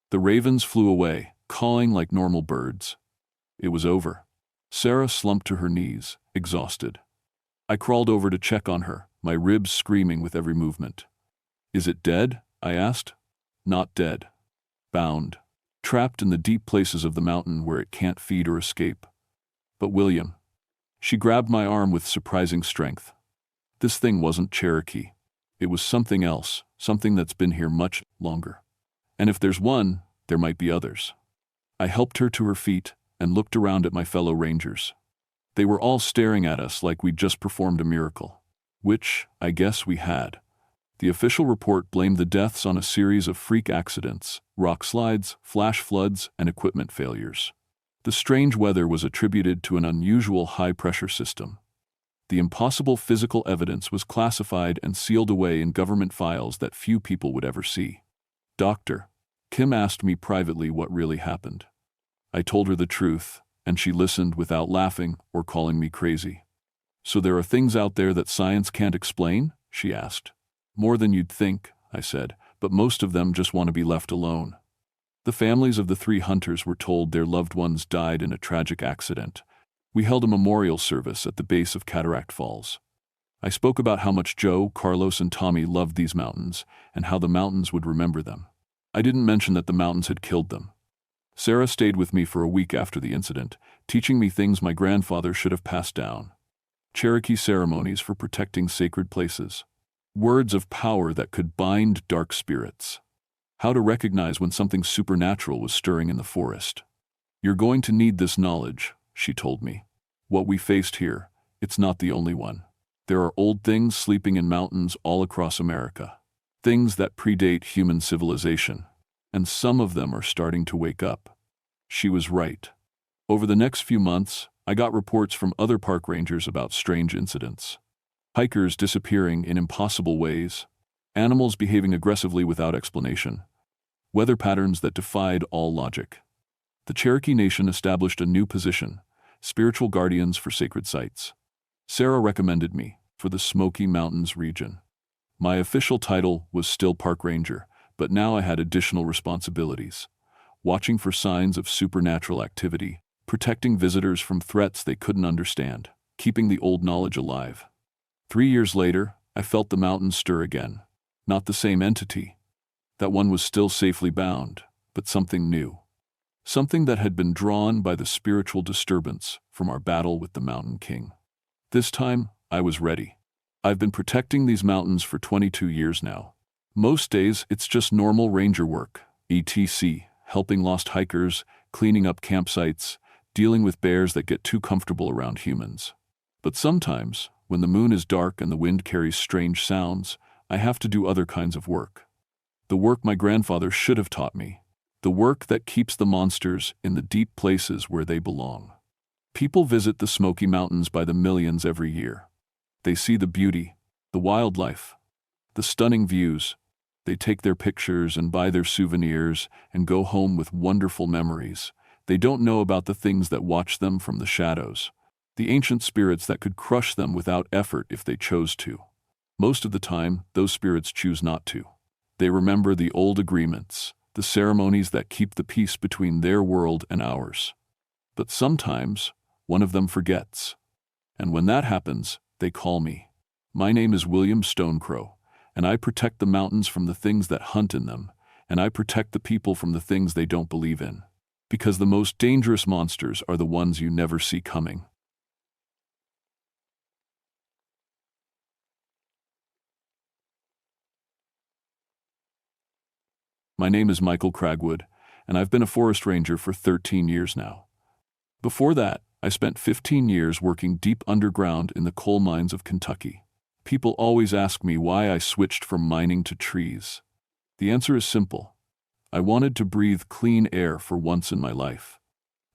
The ravens flew away, cawing like normal birds. It was over. Sarah slumped to her knees, exhausted. I crawled over to check on her, my ribs screaming with every movement. Is it dead? I asked. Not dead. Bound. Trapped in the deep places of the mountain where it can't feed or escape. But William. She grabbed my arm with surprising strength. This thing wasn't Cherokee. It was something else, something that's been here much longer. And if there's one, there might be others. I helped her to her feet and looked around at my fellow rangers. They were all staring at us like we'd just performed a miracle. Which, I guess, we had. The official report blamed the deaths on a series of freak accidents, rock slides, flash floods, and equipment failures. The strange weather was attributed to an unusual high-pressure system. The impossible physical evidence was classified and sealed away in government files that few people would ever see. Doctor, Kim asked me privately what really happened. I told her the truth, and she listened without laughing or calling me crazy. So there are things out there that science can't explain? She asked. More than you'd think, I said, but most of them just want to be left alone. The families of the 3 hunters were told their loved ones died in a tragic accident. We held a memorial service at the base of Cataract Falls. I spoke about how much Joe, Carlos, and Tommy loved these mountains, and how the mountains would remember them. I didn't mention that the mountains had killed them. Sarah stayed with me for a week after the incident, teaching me things my grandfather should have passed down. Cherokee ceremonies for protecting sacred places. Words of power that could bind dark spirits. How to recognize when something supernatural was stirring in the forest. You're going to need this knowledge, she told me. What we faced here, it's not the only one. There are old things sleeping in mountains all across America. Things that predate human civilization. And some of them are starting to wake up. She was right. Over the next few months, I got reports from other park rangers about strange incidents. Hikers disappearing in impossible ways, animals behaving aggressively without explanation, weather patterns that defied all logic. The Cherokee Nation established a new position, spiritual guardians for sacred sites. Sarah recommended me for the Smoky Mountains region. My official title was still park ranger, but now I had additional responsibilities, watching for signs of supernatural activity, protecting visitors from threats they couldn't understand, keeping the old knowledge alive. 3 years later, I felt the mountains stir again. Not the same entity. That one was still safely bound, but something new. Something that had been drawn by the spiritual disturbance from our battle with the Mountain King. This time, I was ready. I've been protecting these mountains for 22 years now. Most days, it's just normal ranger work, etc., helping lost hikers, cleaning up campsites, dealing with bears that get too comfortable around humans. But sometimes, when the moon is dark and the wind carries strange sounds, I have to do other kinds of work. The work my grandfather should have taught me. The work that keeps the monsters in the deep places where they belong. People visit the Smoky Mountains by the millions every year. They see the beauty, the wildlife, the stunning views. They take their pictures and buy their souvenirs and go home with wonderful memories. They don't know about the things that watch them from the shadows. The ancient spirits that could crush them without effort if they chose to. Most of the time, those spirits choose not to. They remember the old agreements, the ceremonies that keep the peace between their world and ours. But sometimes, one of them forgets. And when that happens, they call me. My name is William Stonecrow, and I protect the mountains from the things that hunt in them, and I protect the people from the things they don't believe in. Because the most dangerous monsters are the ones you never see coming. My name is Michael Cragwood, and I've been a forest ranger for 13 years now. Before that, I spent 15 years working deep underground in the coal mines of Kentucky. People always ask me why I switched from mining to trees. The answer is simple. I wanted to breathe clean air for once in my life.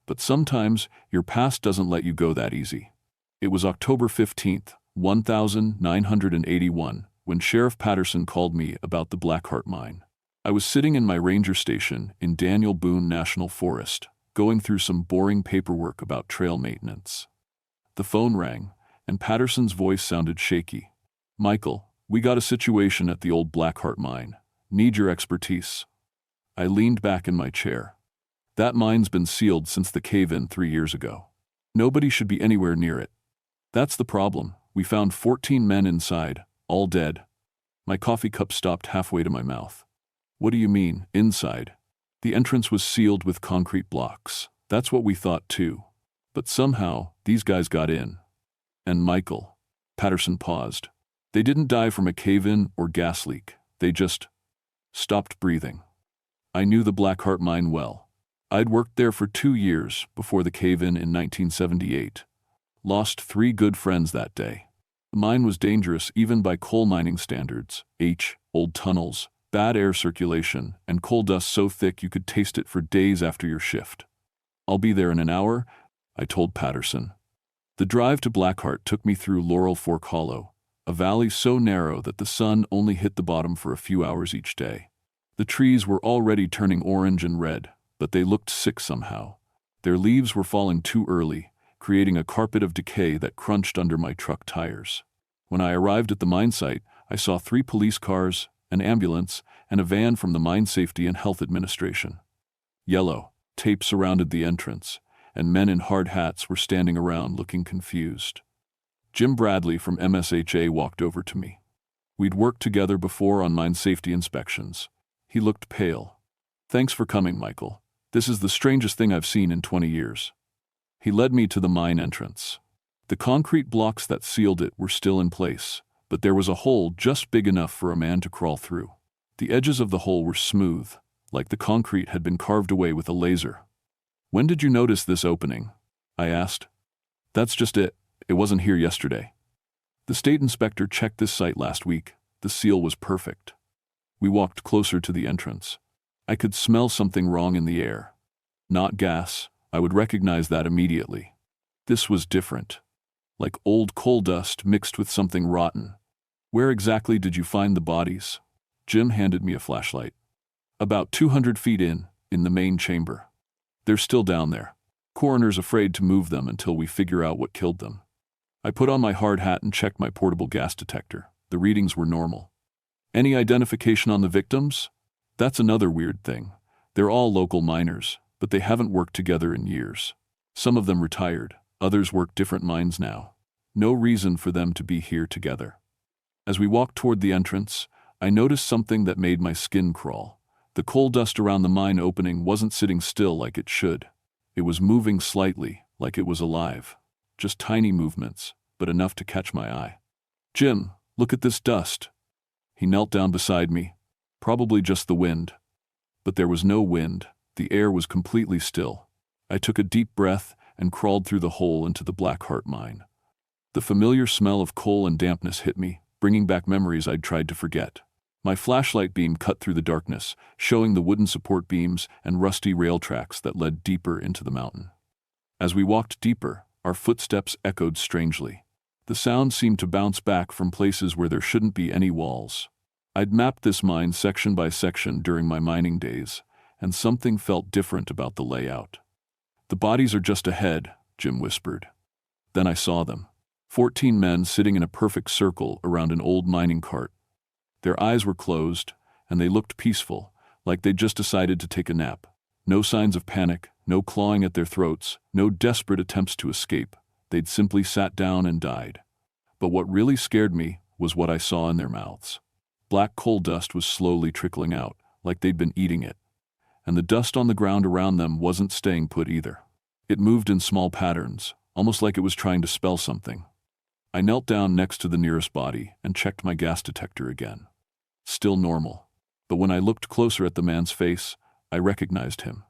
But sometimes, your past doesn't let you go that easy. It was October 15th, 1981, when Sheriff Patterson called me about the Blackheart mine. I was sitting in my ranger station in Daniel Boone National Forest, going through some boring paperwork about trail maintenance. The phone rang, and Patterson's voice sounded shaky. "Michael, we got a situation at the old Blackheart mine. Need your expertise." I leaned back in my chair. That mine's been sealed since the cave-in 3 years ago. Nobody should be anywhere near it. That's the problem. We found 14 men inside, all dead. My coffee cup stopped halfway to my mouth. "What do you mean, inside?" "The entrance was sealed with concrete blocks. That's what we thought too. But somehow, these guys got in." "And Michael," Patterson paused. "They didn't die from a cave-in or gas leak. They just stopped breathing." I knew the Blackheart mine well. I'd worked there for 2 years before the cave-in in 1978. Lost 3 good friends that day. The mine was dangerous even by coal mining standards. Old tunnels, bad air circulation, and coal dust so thick you could taste it for days after your shift. "I'll be there in an hour," I told Patterson. The drive to Blackheart took me through Laurel Fork Hollow, a valley so narrow that the sun only hit the bottom for a few hours each day. The trees were already turning orange and red, but they looked sick somehow. Their leaves were falling too early, creating a carpet of decay that crunched under my truck tires. When I arrived at the mine site, I saw 3 police cars, an ambulance, and a van from the Mine Safety and Health Administration. Yellow tape surrounded the entrance, and men in hard hats were standing around looking confused. Jim Bradley from MSHA walked over to me. We'd worked together before on mine safety inspections. He looked pale. "Thanks for coming, Michael. This is the strangest thing I've seen in 20 years. He led me to the mine entrance. The concrete blocks that sealed it were still in place, but there was a hole just big enough for a man to crawl through. The edges of the hole were smooth, like the concrete had been carved away with a laser. "When did you notice this opening?" I asked. "That's just it. It wasn't here yesterday. The state inspector checked this site last week. The seal was perfect." We walked closer to the entrance. I could smell something wrong in the air. Not gas. I would recognize that immediately. This was different. Like old coal dust mixed with something rotten. "Where exactly did you find the bodies?" Jim handed me a flashlight. "About 200 feet in the main chamber. They're still down there. Coroner's afraid to move them until we figure out what killed them." I put on my hard hat and checked my portable gas detector. The readings were normal. "Any identification on the victims?" "That's another weird thing. They're all local miners, but they haven't worked together in years. Some of them retired, others work different mines now. No reason for them to be here together." As we walked toward the entrance, I noticed something that made my skin crawl. The coal dust around the mine opening wasn't sitting still like it should. It was moving slightly, like it was alive. Just tiny movements, but enough to catch my eye. "Jim, look at this dust." He knelt down beside me. Probably just the wind. But there was no wind. The air was completely still. I took a deep breath and crawled through the hole into the Blackheart mine. The familiar smell of coal and dampness hit me, bringing back memories I'd tried to forget. My flashlight beam cut through the darkness, showing the wooden support beams and rusty rail tracks that led deeper into the mountain. As we walked deeper, our footsteps echoed strangely. The sound seemed to bounce back from places where there shouldn't be any walls. I'd mapped this mine section by section during my mining days, and something felt different about the layout. "The bodies are just ahead," Jim whispered. Then I saw them. 14 men sitting in a perfect circle around an old mining cart. Their eyes were closed, and they looked peaceful, like they'd just decided to take a nap. No signs of panic, no clawing at their throats, no desperate attempts to escape. They'd simply sat down and died. But what really scared me was what I saw in their mouths. Black coal dust was slowly trickling out, like they'd been eating it. And the dust on the ground around them wasn't staying put either. It moved in small patterns, almost like it was trying to spell something. I knelt down next to the nearest body and checked my gas detector again. Still normal. But when I looked closer at the man's face, I recognized him.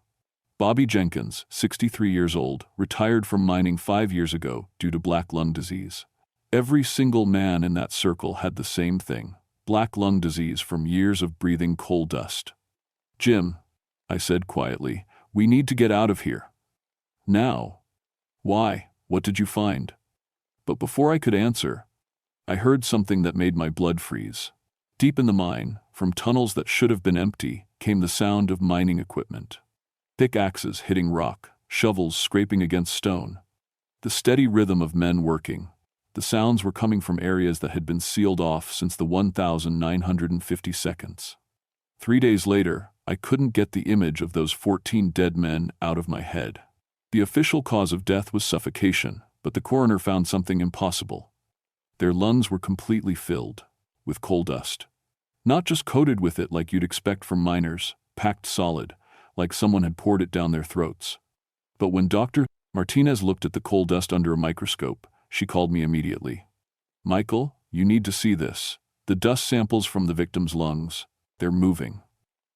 Bobby Jenkins, 63 years old, retired from mining 5 years ago due to black lung disease. Every single man in that circle had the same thing, black lung disease from years of breathing coal dust. "Jim," I said quietly, "we need to get out of here." "Now." "Why? What did you find?" But before I could answer, I heard something that made my blood freeze. Deep in the mine, from tunnels that should have been empty, came the sound of mining equipment. Thick axes hitting rock, shovels scraping against stone. The steady rhythm of men working. The sounds were coming from areas that had been sealed off since the 1950 seconds. 3 days later, I couldn't get the image of those 14 dead men out of my head. The official cause of death was suffocation, but the coroner found something impossible. Their lungs were completely filled with coal dust. Not just coated with it like you'd expect from miners, packed solid, like someone had poured it down their throats. But when Dr. Martinez looked at the coal dust under a microscope, she called me immediately. "Michael, you need to see this. The dust samples from the victim's lungs. They're moving."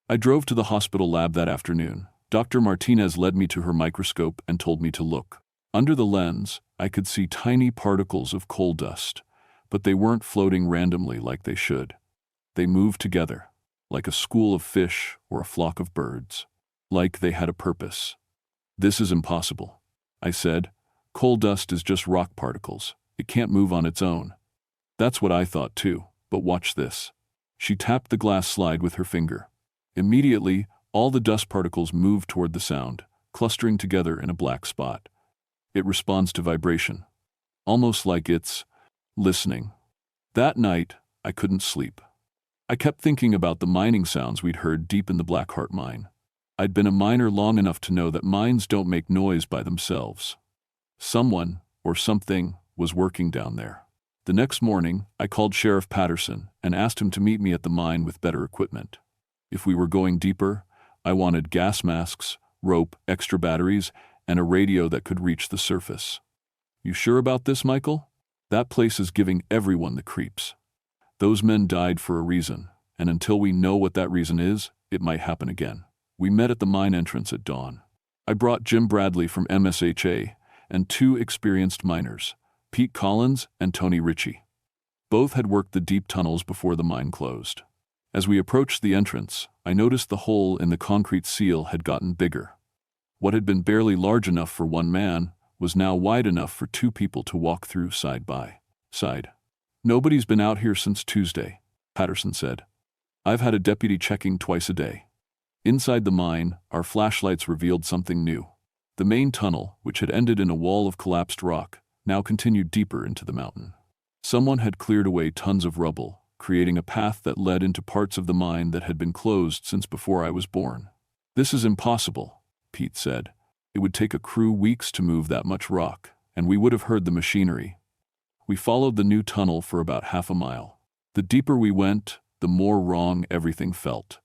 I drove to the hospital lab that afternoon. Dr. Martinez led me to her microscope and told me to look. Under the lens, I could see tiny particles of coal dust, but they weren't floating randomly like they should. They moved together, like a school of fish or a flock of birds, like they had a purpose. "This is impossible," I said. "Coal dust is just rock particles. It can't move on its own." That's what I thought too, but watch this. She tapped the glass slide with her finger. Immediately, all the dust particles moved toward the sound, clustering together in a black spot. It responds to vibration, almost like it's listening. That night, I couldn't sleep. I kept thinking about the mining sounds we'd heard deep in the Blackheart mine. I'd been a miner long enough to know that mines don't make noise by themselves. Someone, or something, was working down there. The next morning, I called Sheriff Patterson and asked him to meet me at the mine with better equipment. If we were going deeper, I wanted gas masks, rope, extra batteries, and a radio that could reach the surface. "You sure about this, Michael? That place is giving everyone the creeps. Those men died for a reason, and until we know what that reason is, it might happen again." We met at the mine entrance at dawn. I brought Jim Bradley from MSHA and 2 experienced miners, Pete Collins and Tony Ritchie. Both had worked the deep tunnels before the mine closed. As we approached the entrance, I noticed the hole in the concrete seal had gotten bigger. What had been barely large enough for one man was now wide enough for 2 people to walk through side by side. "Nobody's been out here since Tuesday," Patterson said. "I've had a deputy checking twice a day." Inside the mine, our flashlights revealed something new. The main tunnel, which had ended in a wall of collapsed rock, now continued deeper into the mountain. Someone had cleared away tons of rubble, creating a path that led into parts of the mine that had been closed since before I was born. "This is impossible," Pete said. "It would take a crew weeks to move that much rock, and we would have heard the machinery." We followed the new tunnel for about half a mile. The deeper we went, the more wrong everything felt.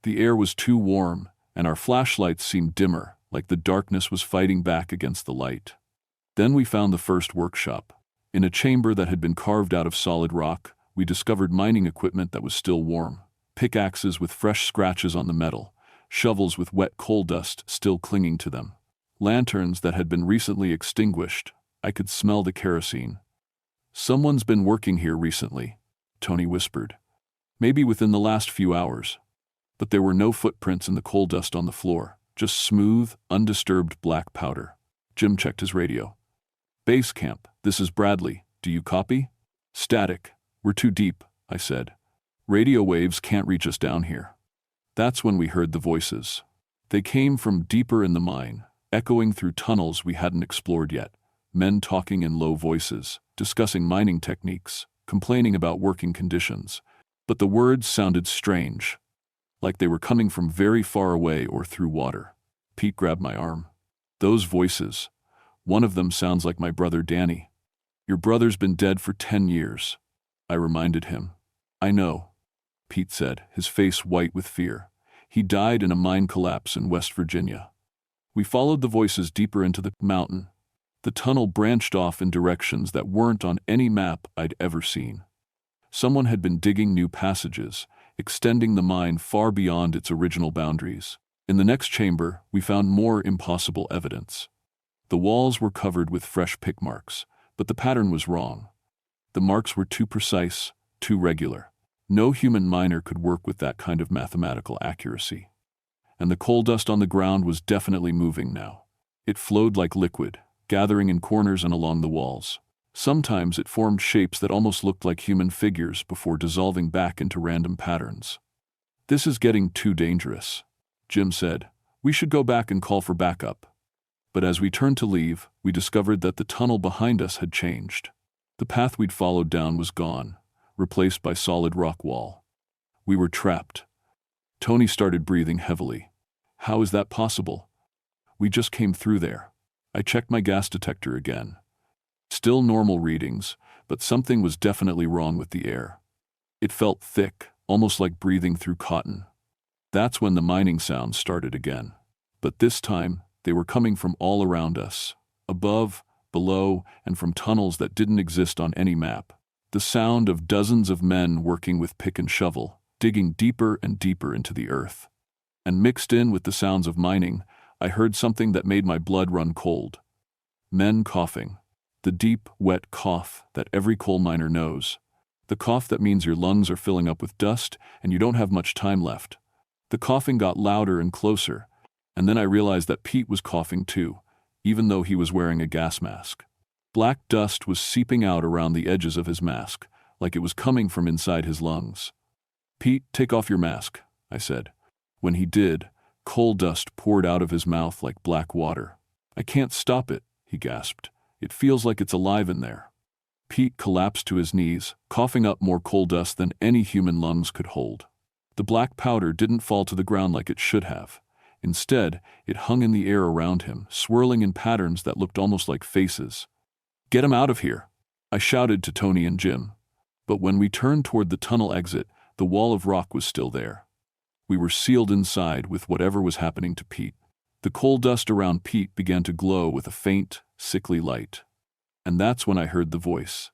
The air was too warm, and our flashlights seemed dimmer, like the darkness was fighting back against the light. Then we found the first workshop. In a chamber that had been carved out of solid rock, we discovered mining equipment that was still warm. Pickaxes with fresh scratches on the metal, shovels with wet coal dust still clinging to them. Lanterns that had been recently extinguished. I could smell the kerosene. "Someone's been working here recently," Tony whispered. "Maybe within the last few hours." But there were no footprints in the coal dust on the floor, just smooth, undisturbed black powder. Jim checked his radio. "Base camp, this is Bradley. Do you copy?" "Static. We're too deep," I said. "Radio waves can't reach us down here." That's when we heard the voices. They came from deeper in the mine, echoing through tunnels we hadn't explored yet. men talking in low voices, discussing mining techniques, complaining about working conditions. But the words sounded strange, like they were coming from very far away or through water. Pete grabbed my arm. Those voices. One of them sounds like my brother Danny. Your brother's been dead for 10 years. I reminded him. I know, Pete said, his face white with fear. He died in a mine collapse in West Virginia. We followed the voices deeper into the mountain. The tunnel branched off in directions that weren't on any map I'd ever seen. Someone had been digging new passages, extending the mine far beyond its original boundaries. In the next chamber, we found more impossible evidence. The walls were covered with fresh pick marks, but the pattern was wrong. The marks were too precise, too regular. No human miner could work with that kind of mathematical accuracy. And the coal dust on the ground was definitely moving now. It flowed like liquid, gathering in corners and along the walls. Sometimes it formed shapes that almost looked like human figures before dissolving back into random patterns. This is getting too dangerous, Jim said. We should go back and call for backup. But as we turned to leave, we discovered that the tunnel behind us had changed. The path we'd followed down was gone, replaced by solid rock wall. We were trapped. Tony started breathing heavily. How is that possible? We just came through there. I checked my gas detector again. Still normal readings, but something was definitely wrong with the air. It felt thick, almost like breathing through cotton. That's when the mining sounds started again. But this time, they were coming from all around us, above, below, and from tunnels that didn't exist on any map. The sound of dozens of men working with pick and shovel, digging deeper and deeper into the earth. And mixed in with the sounds of mining, I heard something that made my blood run cold. Men coughing. The deep, wet cough that every coal miner knows. The cough that means your lungs are filling up with dust and you don't have much time left. The coughing got louder and closer, and then I realized that Pete was coughing too, even though he was wearing a gas mask. Black dust was seeping out around the edges of his mask, like it was coming from inside his lungs. Pete, take off your mask, I said. When he did, coal dust poured out of his mouth like black water. I can't stop it, he gasped. It feels like it's alive in there. Pete collapsed to his knees, coughing up more coal dust than any human lungs could hold. The black powder didn't fall to the ground like it should have. Instead, it hung in the air around him, swirling in patterns that looked almost like faces. Get him out of here, I shouted to Tony and Jim. But when we turned toward the tunnel exit, the wall of rock was still there. We were sealed inside with whatever was happening to Pete. The coal dust around Pete began to glow with a faint, sickly light. And that's when I heard the voice.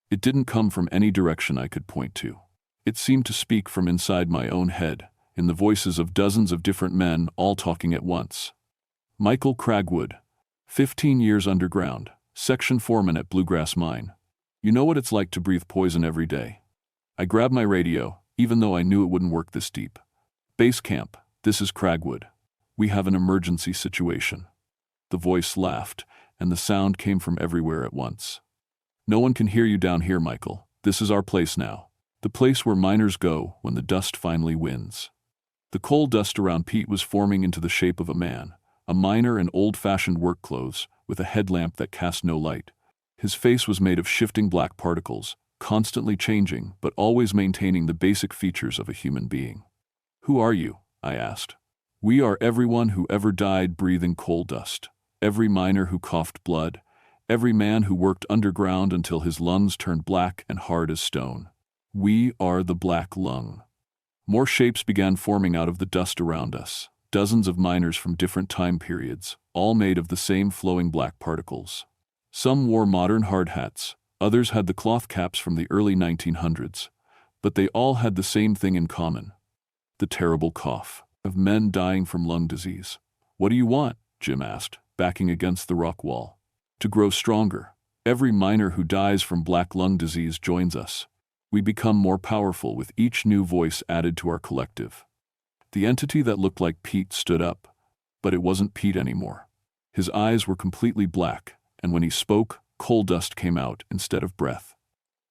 It didn't come from any direction I could point to. It seemed to speak from inside my own head, in the voices of dozens of different men all talking at once. Michael Cragwood, 15 years underground, section foreman at Bluegrass Mine. You know what it's like to breathe poison every day. I grabbed my radio, even though I knew it wouldn't work this deep. Base camp, this is Cragwood. We have an emergency situation. The voice laughed, and the sound came from everywhere at once. No one can hear you down here, Michael. This is our place now. The place where miners go when the dust finally wins. The coal dust around Pete was forming into the shape of a man, a miner in old-fashioned work clothes, with a headlamp that cast no light. His face was made of shifting black particles, constantly changing, but always maintaining the basic features of a human being. Who are you? I asked. We are everyone who ever died breathing coal dust. Every miner who coughed blood, every man who worked underground until his lungs turned black and hard as stone. We are the Black Lung. More shapes began forming out of the dust around us, dozens of miners from different time periods, all made of the same flowing black particles. Some wore modern hard hats, others had the cloth caps from the early 1900s, but they all had the same thing in common: the terrible cough of men dying from lung disease. What do you want? Jim asked, backing against the rock wall. To grow stronger. Every miner who dies from black lung disease joins us. We become more powerful with each new voice added to our collective. The entity that looked like Pete stood up, but it wasn't Pete anymore. His eyes were completely black, and when he spoke, coal dust came out instead of breath.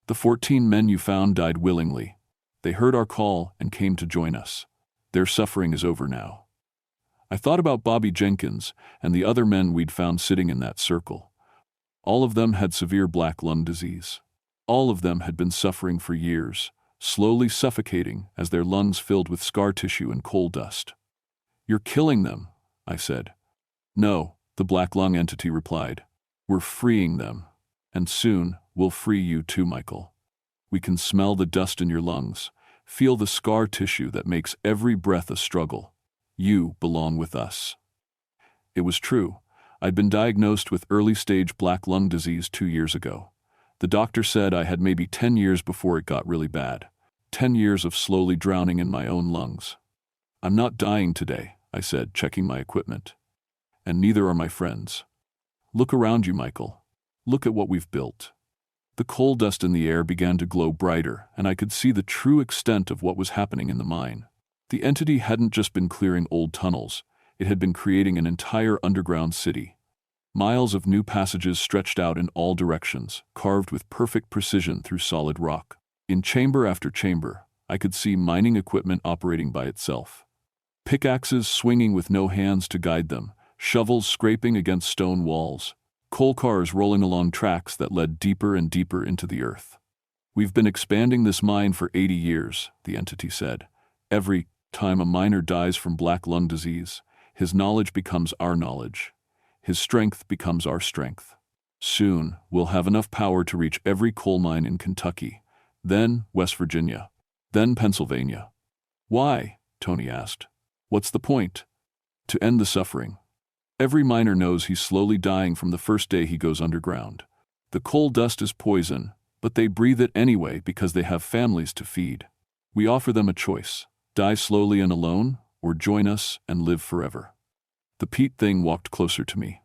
The 14 men you found died willingly. They heard our call and came to join us. Their suffering is over now. I thought about Bobby Jenkins and the other men we'd found sitting in that circle. All of them had severe black lung disease. All of them had been suffering for years, slowly suffocating as their lungs filled with scar tissue and coal dust. "You're killing them," I said. "No," the black lung entity replied. "We're freeing them. And soon, we'll free you too, Michael. We can smell the dust in your lungs, feel the scar tissue that makes every breath a struggle. You belong with us." It was true. I'd been diagnosed with early-stage black lung disease 2 years ago. The doctor said I had maybe 10 years before it got really bad. 10 years of slowly drowning in my own lungs. "I'm not dying today," I said, checking my equipment. "And neither are my friends. Look around you, Michael. Look at what we've built." The coal dust in the air began to glow brighter, and I could see the true extent of what was happening in the mine. The entity hadn't just been clearing old tunnels, it had been creating an entire underground city. Miles of new passages stretched out in all directions, carved with perfect precision through solid rock. In chamber after chamber, I could see mining equipment operating by itself. Pickaxes swinging with no hands to guide them, shovels scraping against stone walls, coal cars rolling along tracks that led deeper and deeper into the earth. "We've been expanding this mine for 80 years, the entity said. "Every time a miner dies from black lung disease, his knowledge becomes our knowledge. His strength becomes our strength. Soon, we'll have enough power to reach every coal mine in Kentucky, then West Virginia, then Pennsylvania." "Why?" Tony asked. "What's the point?" "To end the suffering. Every miner knows he's slowly dying from the first day he goes underground. The coal dust is poison, but they breathe it anyway because they have families to feed. We offer them a choice: die slowly and alone, or join us and live forever." The peat thing walked closer to me.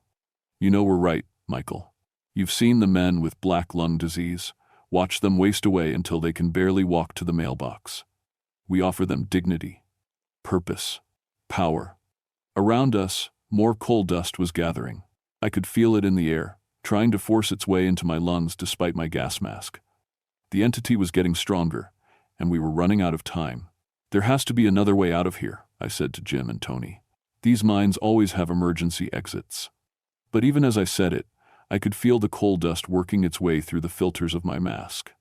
"You know we're right, Michael. You've seen the men with black lung disease. Watch them waste away until they can barely walk to the mailbox. We offer them dignity, purpose, power." Around us, more coal dust was gathering. I could feel it in the air, trying to force its way into my lungs despite my gas mask. The entity was getting stronger, and we were running out of time. "There has to be another way out of here," I said to Jim and Tony. "These mines always have emergency exits." But even as I said it, I could feel the coal dust working its way through the filters of my mask.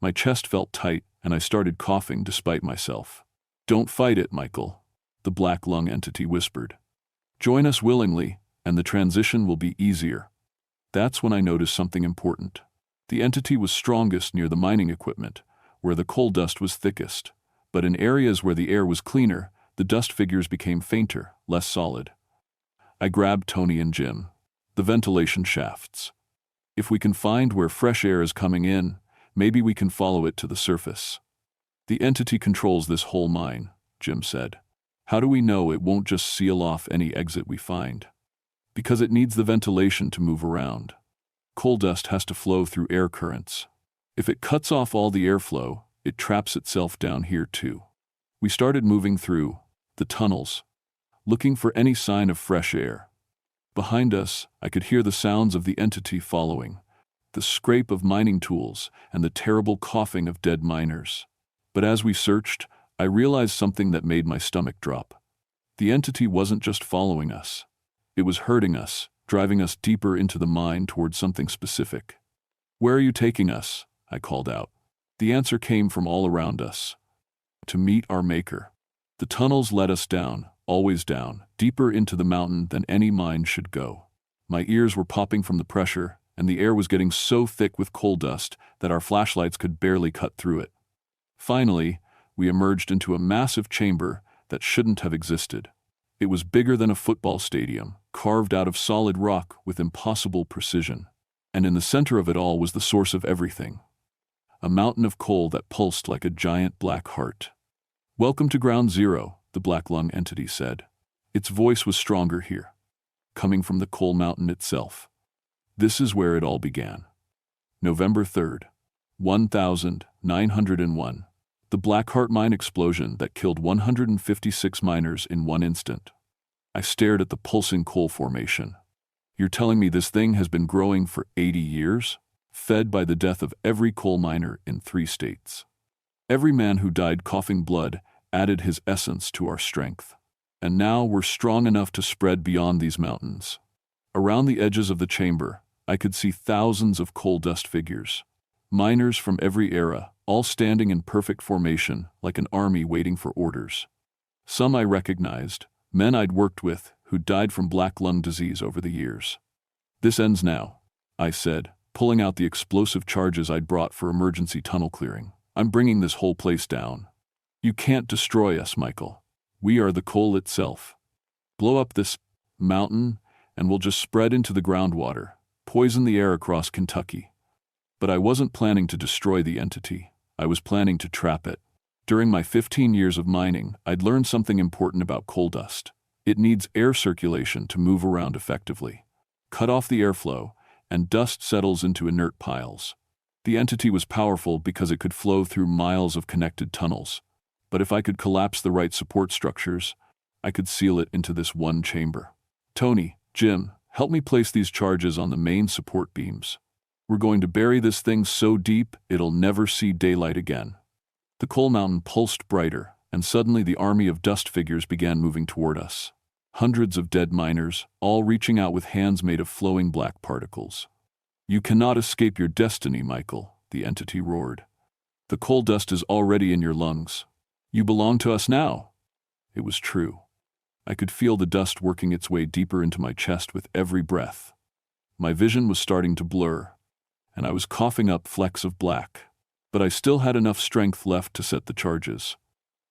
My chest felt tight, and I started coughing despite myself. "Don't fight it, Michael," the black lung entity whispered. "Join us willingly, and the transition will be easier." That's when I noticed something important. The entity was strongest near the mining equipment, where the coal dust was thickest. But in areas where the air was cleaner, the dust figures became fainter, less solid. I grabbed Tony and Jim. "The ventilation shafts. If we can find where fresh air is coming in, maybe we can follow it to the surface." "The entity controls this whole mine," Jim said. "How do we know it won't just seal off any exit we find?" "Because it needs the ventilation to move around. Coal dust has to flow through air currents. If it cuts off all the airflow, it traps itself down here too." We started moving through the tunnels, looking for any sign of fresh air. Behind us, I could hear the sounds of the entity following, the scrape of mining tools and the terrible coughing of dead miners. But as we searched, I realized something that made my stomach drop. The entity wasn't just following us. It was hurting us, driving us deeper into the mine toward something specific. "Where are you taking us?" I called out. The answer came from all around us. "To meet our maker." The tunnels led us down, always down, deeper into the mountain than any mine should go. My ears were popping from the pressure, and the air was getting so thick with coal dust that our flashlights could barely cut through it. Finally, we emerged into a massive chamber that shouldn't have existed. It was bigger than a football stadium, carved out of solid rock with impossible precision. And in the center of it all was the source of everything. A mountain of coal that pulsed like a giant black heart. "Welcome to Ground Zero," the black lung entity said. Its voice was stronger here, coming from the coal mountain itself. This is where it all began. November 3rd, 1901. The Blackheart mine explosion that killed 156 miners in one instant. I stared at the pulsing coal formation. "You're telling me this thing has been growing for 80 years? Fed by the death of every coal miner in 3 states. Every man who died coughing blood added his essence to our strength. And now we're strong enough to spread beyond these mountains." Around the edges of the chamber, I could see thousands of coal dust figures. Miners from every era, all standing in perfect formation, like an army waiting for orders. Some I recognized, men I'd worked with, who died from black lung disease over the years. "This ends now," I said, pulling out the explosive charges I'd brought for emergency tunnel clearing. "I'm bringing this whole place down. You can't destroy us, Michael. We are the coal itself. Blow up this mountain, and we'll just spread into the groundwater, poison the air across Kentucky." But I wasn't planning to destroy the entity. I was planning to trap it. During my 15 years of mining, I'd learned something important about coal dust. It needs air circulation to move around effectively. Cut off the airflow, and dust settles into inert piles. The entity was powerful because it could flow through miles of connected tunnels. But if I could collapse the right support structures, I could seal it into this one chamber. "Tony, Jim, help me place these charges on the main support beams. We're going to bury this thing so deep it'll never see daylight again." The coal mountain pulsed brighter, and suddenly the army of dust figures began moving toward us. Hundreds of dead miners, all reaching out with hands made of flowing black particles. "You cannot escape your destiny, Michael," the entity roared. "The coal dust is already in your lungs. You belong to us now." It was true. I could feel the dust working its way deeper into my chest with every breath. My vision was starting to blur, and I was coughing up flecks of black. But I still had enough strength left to set the charges.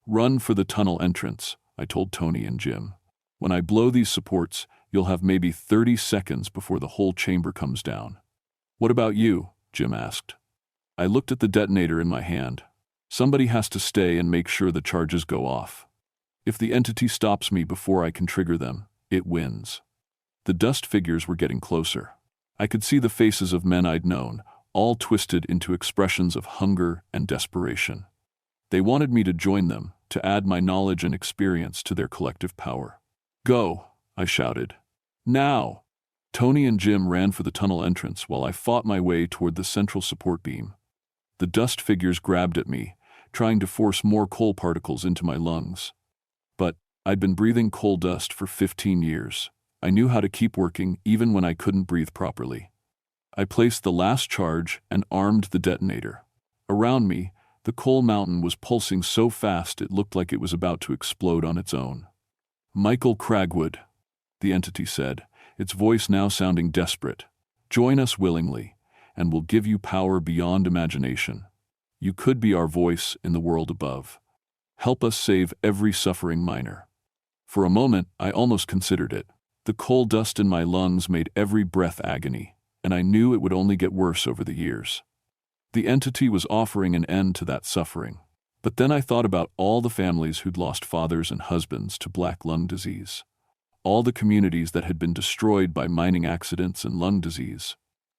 "Run for the tunnel entrance," I told Tony and Jim. "When I blow these supports, you'll have maybe 30 seconds before the whole chamber comes down." "What about you?" Jim asked. I looked at the detonator in my hand. "Somebody has to stay and make sure the charges go off. If the entity stops me before I can trigger them, it wins." The dust figures were getting closer. I could see the faces of men I'd known, all twisted into expressions of hunger and desperation. They wanted me to join them, to add my knowledge and experience to their collective power. "Go," I shouted. "Now!" Tony and Jim ran for the tunnel entrance while I fought my way toward the central support beam. The dust figures grabbed at me, trying to force more coal particles into my lungs. But I'd been breathing coal dust for 15 years. I knew how to keep working even when I couldn't breathe properly. I placed the last charge and armed the detonator. Around me, the coal mountain was pulsing so fast it looked like it was about to explode on its own. "Michael Cragwood," the entity said, its voice now sounding desperate. "Join us willingly, and we'll give you power beyond imagination. You could be our voice in the world above. Help us save every suffering miner." For a moment, I almost considered it. The coal dust in my lungs made every breath agony, and I knew it would only get worse over the years. The entity was offering an end to that suffering. But then I thought about all the families who'd lost fathers and husbands to black lung disease. All the communities that had been destroyed by mining accidents and lung disease.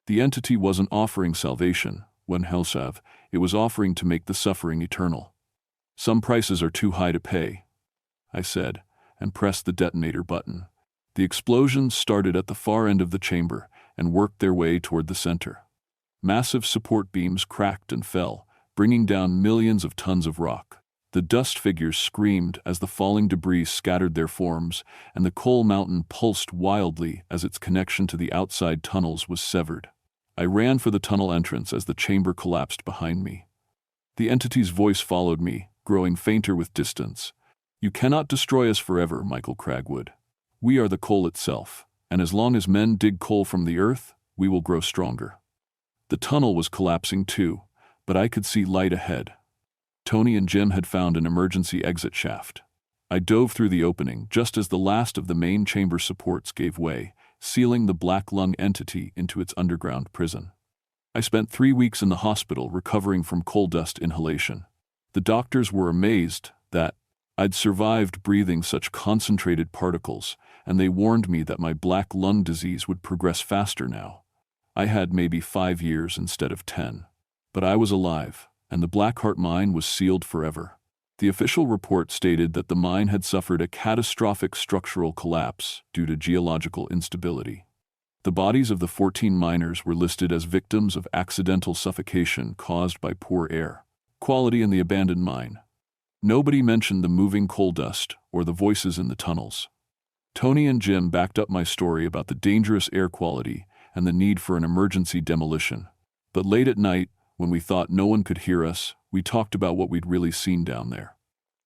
The entity wasn't offering salvation, when Helsav, it was offering to make the suffering eternal. "Some prices are too high to pay," I said, and pressed the detonator button. The explosions started at the far end of the chamber and worked their way toward the center. Massive support beams cracked and fell, bringing down millions of tons of rock. The dust figures screamed as the falling debris scattered their forms, and the coal mountain pulsed wildly as its connection to the outside tunnels was severed. I ran for the tunnel entrance as the chamber collapsed behind me. The entity's voice followed me, growing fainter with distance. "You cannot destroy us forever, Michael Cragwood. We are the coal itself, and as long as men dig coal from the earth, we will grow stronger." The tunnel was collapsing too, but I could see light ahead. Tony and Jim had found an emergency exit shaft. I dove through the opening just as the last of the main chamber supports gave way, sealing the black lung entity into its underground prison. I spent 3 weeks in the hospital recovering from coal dust inhalation. The doctors were amazed that I'd survived breathing such concentrated particles, and they warned me that my black lung disease would progress faster now. I had maybe 5 years instead of 10. But I was alive, and the Blackheart mine was sealed forever. The official report stated that the mine had suffered a catastrophic structural collapse due to geological instability. The bodies of the 14 miners were listed as victims of accidental suffocation caused by poor air quality in the abandoned mine. Nobody mentioned the moving coal dust or the voices in the tunnels. Tony and Jim backed up my story about the dangerous air quality and the need for an emergency demolition. But late at night, when we thought no one could hear us, we talked about what we'd really seen down there.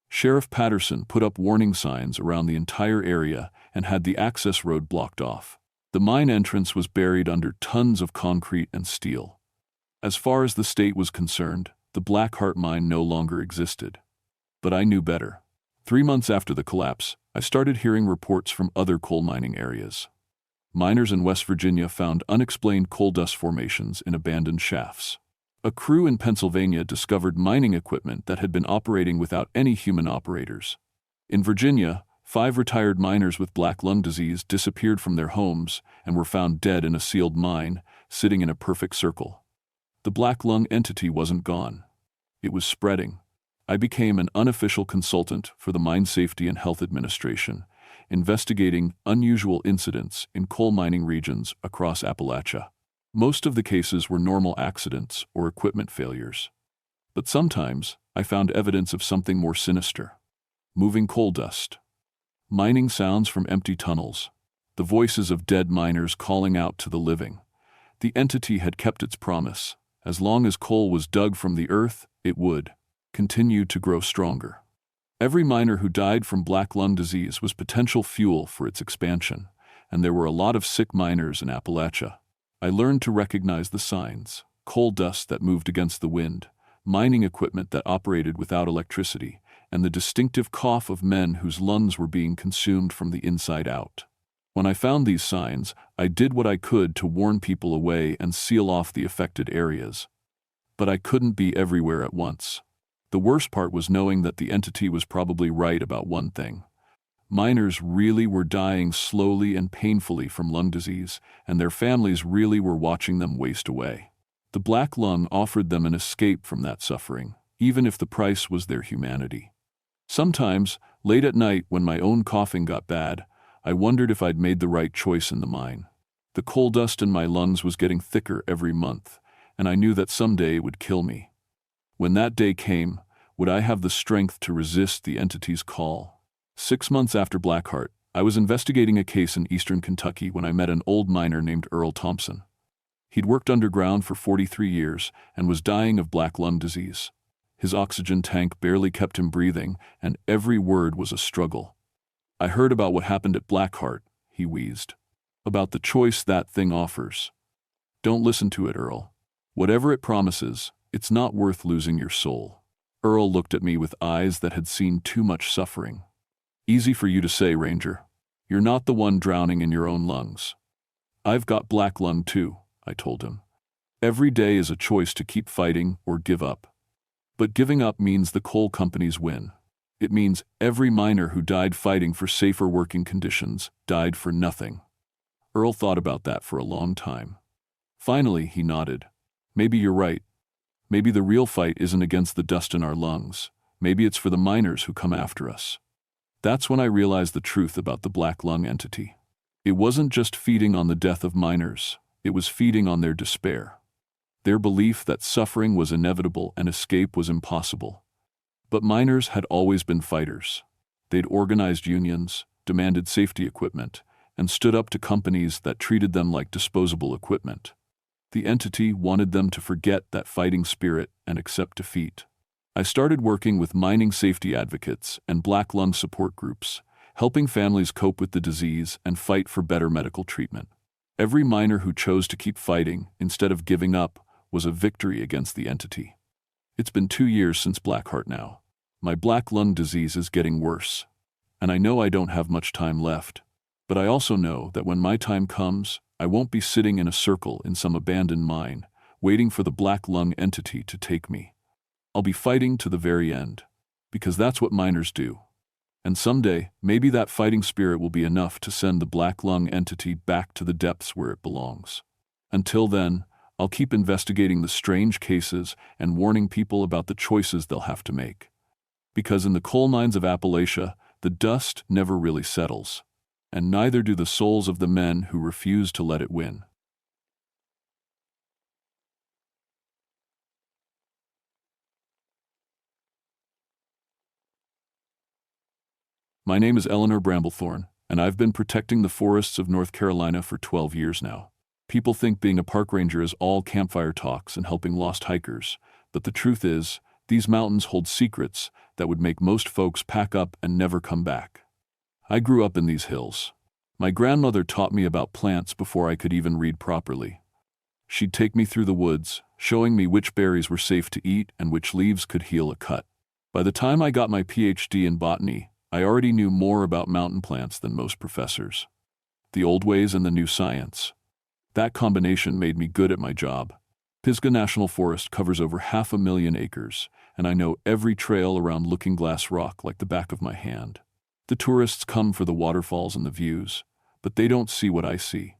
Sheriff Patterson put up warning signs around the entire area and had the access road blocked off. The mine entrance was buried under tons of concrete and steel. As far as the state was concerned, the Blackheart mine no longer existed. But I knew better. 3 months after the collapse, I started hearing reports from other coal mining areas. Miners in West Virginia found unexplained coal dust formations in abandoned shafts. A crew in Pennsylvania discovered mining equipment that had been operating without any human operators. In Virginia, 5 retired miners with black lung disease disappeared from their homes and were found dead in a sealed mine, sitting in a perfect circle. The black lung entity wasn't gone. It was spreading. I became an unofficial consultant for the Mine Safety and Health Administration, investigating unusual incidents in coal mining regions across Appalachia. Most of the cases were normal accidents or equipment failures. But sometimes I found evidence of something more sinister. Moving coal dust. Mining sounds from empty tunnels. The voices of dead miners calling out to the living. The entity had kept its promise. As long as coal was dug from the earth, it would continue to grow stronger. Every miner who died from black lung disease was potential fuel for its expansion, and there were a lot of sick miners in Appalachia. I learned to recognize the signs: coal dust that moved against the wind, mining equipment that operated without electricity, and the distinctive cough of men whose lungs were being consumed from the inside out. When I found these signs, I did what I could to warn people away and seal off the affected areas. But I couldn't be everywhere at once. The worst part was knowing that the entity was probably right about one thing. Miners really were dying slowly and painfully from lung disease, and their families really were watching them waste away. The black lung offered them an escape from that suffering, even if the price was their humanity. Sometimes, late at night when my own coughing got bad, I wondered if I'd made the right choice in the mine. The coal dust in my lungs was getting thicker every month, and I knew that someday it would kill me. When that day came, would I have the strength to resist the entity's call? 6 months after Blackheart, I was investigating a case in eastern Kentucky when I met an old miner named Earl Thompson. He'd worked underground for 43 years and was dying of black lung disease. His oxygen tank barely kept him breathing, and every word was a struggle. "I heard about what happened at Blackheart," he wheezed. "About the choice that thing offers. Don't listen to it, Earl. Whatever it promises, it's not worth losing your soul." Earl looked at me with eyes that had seen too much suffering. "Easy for you to say, Ranger. You're not the one drowning in your own lungs." "I've got black lung too," I told him. "Every day is a choice to keep fighting or give up. But giving up means the coal companies win. It means every miner who died fighting for safer working conditions died for nothing." Earl thought about that for a long time. Finally, he nodded. "Maybe you're right. Maybe the real fight isn't against the dust in our lungs. Maybe it's for the miners who come after us." That's when I realized the truth about the black lung entity. It wasn't just feeding on the death of miners. It was feeding on their despair. Their belief that suffering was inevitable and escape was impossible. But miners had always been fighters. They'd organized unions, demanded safety equipment, and stood up to companies that treated them like disposable equipment. The entity wanted them to forget that fighting spirit and accept defeat. I started working with mining safety advocates and black lung support groups, helping families cope with the disease and fight for better medical treatment. Every miner who chose to keep fighting instead of giving up was a victory against the entity. It's been 2 years since Blackheart now. My black lung disease is getting worse, and I know I don't have much time left, but I also know that when my time comes, I won't be sitting in a circle in some abandoned mine, waiting for the black lung entity to take me. I'll be fighting to the very end, because that's what miners do. And someday, maybe that fighting spirit will be enough to send the black lung entity back to the depths where it belongs. Until then, I'll keep investigating the strange cases and warning people about the choices they'll have to make. Because in the coal mines of Appalachia, the dust never really settles, and neither do the souls of the men who refuse to let it win. My name is Eleanor Bramblethorne, and I've been protecting the forests of North Carolina for 12 years now. People think being a park ranger is all campfire talks and helping lost hikers, but the truth is, these mountains hold secrets that would make most folks pack up and never come back. I grew up in these hills. My grandmother taught me about plants before I could even read properly. She'd take me through the woods, showing me which berries were safe to eat and which leaves could heal a cut. By the time I got my PhD in botany, I already knew more about mountain plants than most professors. The old ways and the new science. That combination made me good at my job. Pisgah National Forest covers over 500,000 acres, and I know every trail around Looking Glass Rock like the back of my hand. The tourists come for the waterfalls and the views, but they don't see what I see.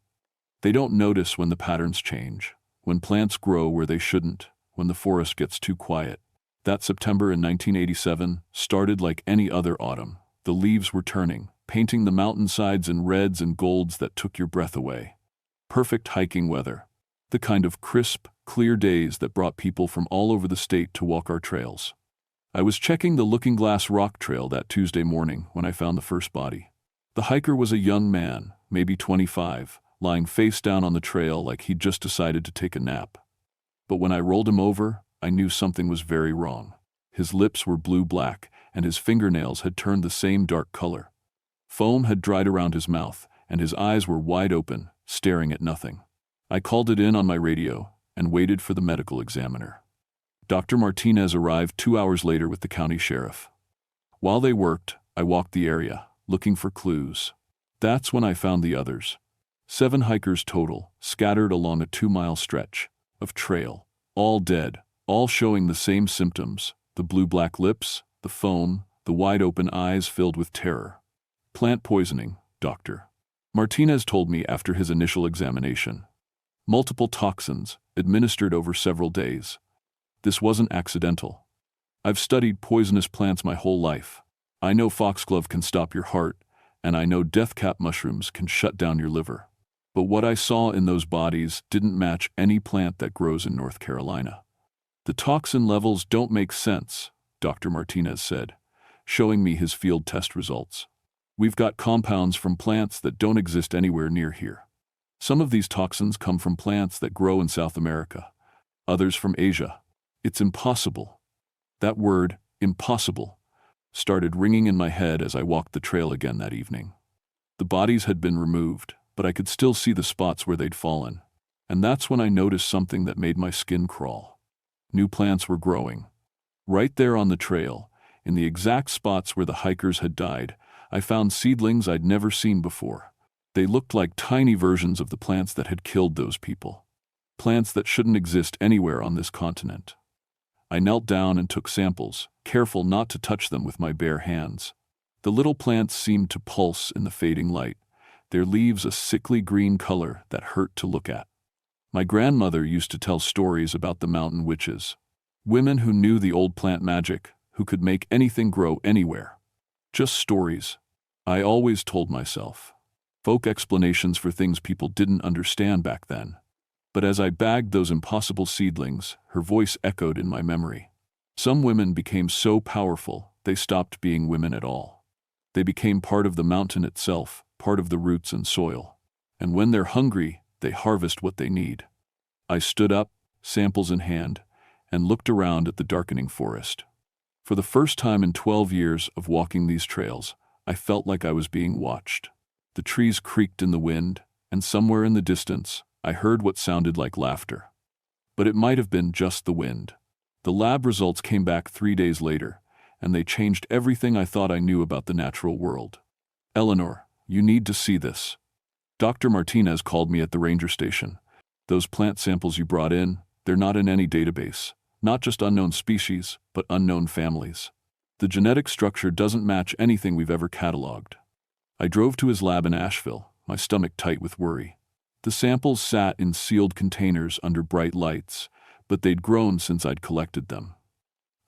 They don't notice when the patterns change, when plants grow where they shouldn't, when the forest gets too quiet. That September in 1987 started like any other autumn. The leaves were turning, painting the mountainsides in reds and golds that took your breath away. Perfect hiking weather. The kind of crisp, clear days that brought people from all over the state to walk our trails. I was checking the Looking Glass Rock Trail that Tuesday morning when I found the first body. The hiker was a young man, maybe 25, lying face down on the trail like he'd just decided to take a nap. But when I rolled him over, I knew something was very wrong. His lips were blue-black, and his fingernails had turned the same dark color. Foam had dried around his mouth, and his eyes were wide open, staring at nothing. I called it in on my radio and waited for the medical examiner. Dr. Martinez arrived 2 hours later with the county sheriff. While they worked, I walked the area, looking for clues. That's when I found the others. 7 hikers total, scattered along a 2-mile stretch of trail, all dead, all showing the same symptoms: the blue-black lips, the foam, the wide-open eyes filled with terror. Plant poisoning, Dr. Martinez told me after his initial examination. Multiple toxins, administered over several days. This wasn't accidental. I've studied poisonous plants my whole life. I know foxglove can stop your heart, and I know deathcap mushrooms can shut down your liver. But what I saw in those bodies didn't match any plant that grows in North Carolina. The toxin levels don't make sense, Dr. Martinez said, showing me his field test results. We've got compounds from plants that don't exist anywhere near here. Some of these toxins come from plants that grow in South America, others from Asia. It's impossible. That word, impossible, started ringing in my head as I walked the trail again that evening. The bodies had been removed, but I could still see the spots where they'd fallen. And that's when I noticed something that made my skin crawl. New plants were growing. Right there on the trail, in the exact spots where the hikers had died, I found seedlings I'd never seen before. They looked like tiny versions of the plants that had killed those people. Plants that shouldn't exist anywhere on this continent. I knelt down and took samples, careful not to touch them with my bare hands. The little plants seemed to pulse in the fading light, their leaves a sickly green color that hurt to look at. My grandmother used to tell stories about the mountain witches. Women who knew the old plant magic, who could make anything grow anywhere. Just stories. I always told myself. Folk explanations for things people didn't understand back then. But as I bagged those impossible seedlings, her voice echoed in my memory. Some women became so powerful, they stopped being women at all. They became part of the mountain itself, part of the roots and soil. And when they're hungry, they harvest what they need. I stood up, samples in hand, and looked around at the darkening forest. For the first time in 12 years of walking these trails, I felt like I was being watched. The trees creaked in the wind, and somewhere in the distance, I heard what sounded like laughter. But it might have been just the wind. The lab results came back 3 days later, and they changed everything I thought I knew about the natural world. Eleanor, you need to see this. Dr. Martinez called me at the ranger station. Those plant samples you brought in, they're not in any database. Not just unknown species, but unknown families. The genetic structure doesn't match anything we've ever cataloged. I drove to his lab in Asheville, my stomach tight with worry. The samples sat in sealed containers under bright lights, but they'd grown since I'd collected them.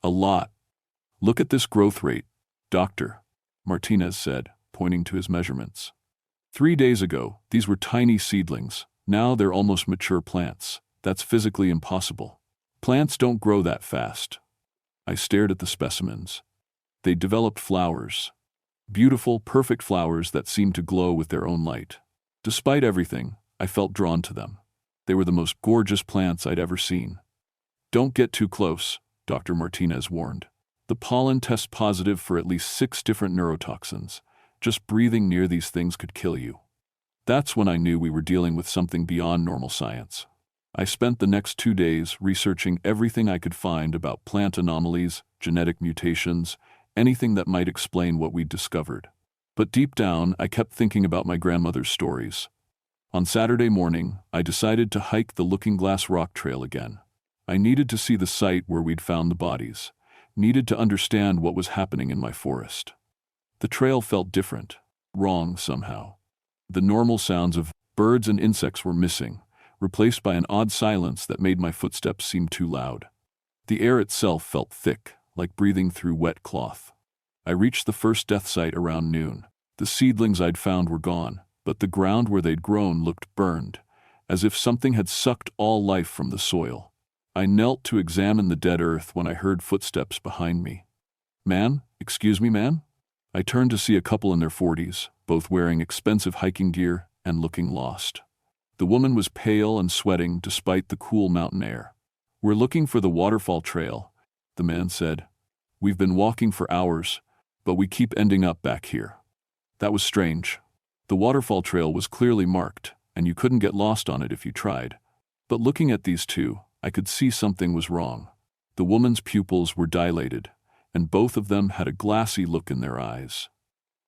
A lot. Look at this growth rate, Doctor, Martinez said, pointing to his measurements. 3 days ago, these were tiny seedlings. Now they're almost mature plants. That's physically impossible. Plants don't grow that fast. I stared at the specimens. They developed flowers. Beautiful, perfect flowers that seemed to glow with their own light. Despite everything, I felt drawn to them. They were the most gorgeous plants I'd ever seen. "Don't get too close," Dr. Martinez warned. "The pollen tests positive for at least 6 different neurotoxins. Just breathing near these things could kill you." That's when I knew we were dealing with something beyond normal science. I spent the next 2 days researching everything I could find about plant anomalies, genetic mutations, anything that might explain what we'd discovered. But deep down, I kept thinking about my grandmother's stories. On Saturday morning, I decided to hike the Looking Glass Rock Trail again. I needed to see the site where we'd found the bodies, needed to understand what was happening in my forest. The trail felt different, wrong somehow. The normal sounds of birds and insects were missing, replaced by an odd silence that made my footsteps seem too loud. The air itself felt thick, like breathing through wet cloth. I reached the first death site around noon. The seedlings I'd found were gone, but the ground where they'd grown looked burned, as if something had sucked all life from the soil. I knelt to examine the dead earth when I heard footsteps behind me. "Man? Excuse me, man?" I turned to see a couple in their 40s, both wearing expensive hiking gear and looking lost. The woman was pale and sweating despite the cool mountain air. "We're looking for the waterfall trail," the man said. "We've been walking for hours, but we keep ending up back here." That was strange. The waterfall trail was clearly marked, and you couldn't get lost on it if you tried. But looking at these two, I could see something was wrong. The woman's pupils were dilated, and both of them had a glassy look in their eyes.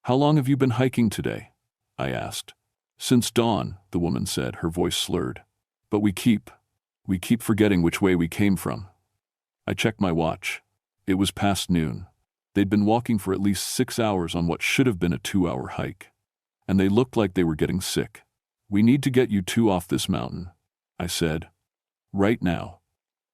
"How long have you been hiking today?" I asked. "Since dawn," the woman said, her voice slurred. "But we keep forgetting which way we came from." I checked my watch. It was past noon. They'd been walking for at least 6 hours on what should have been a 2-hour hike. And they looked like they were getting sick. "We need to get you two off this mountain," I said. "Right now."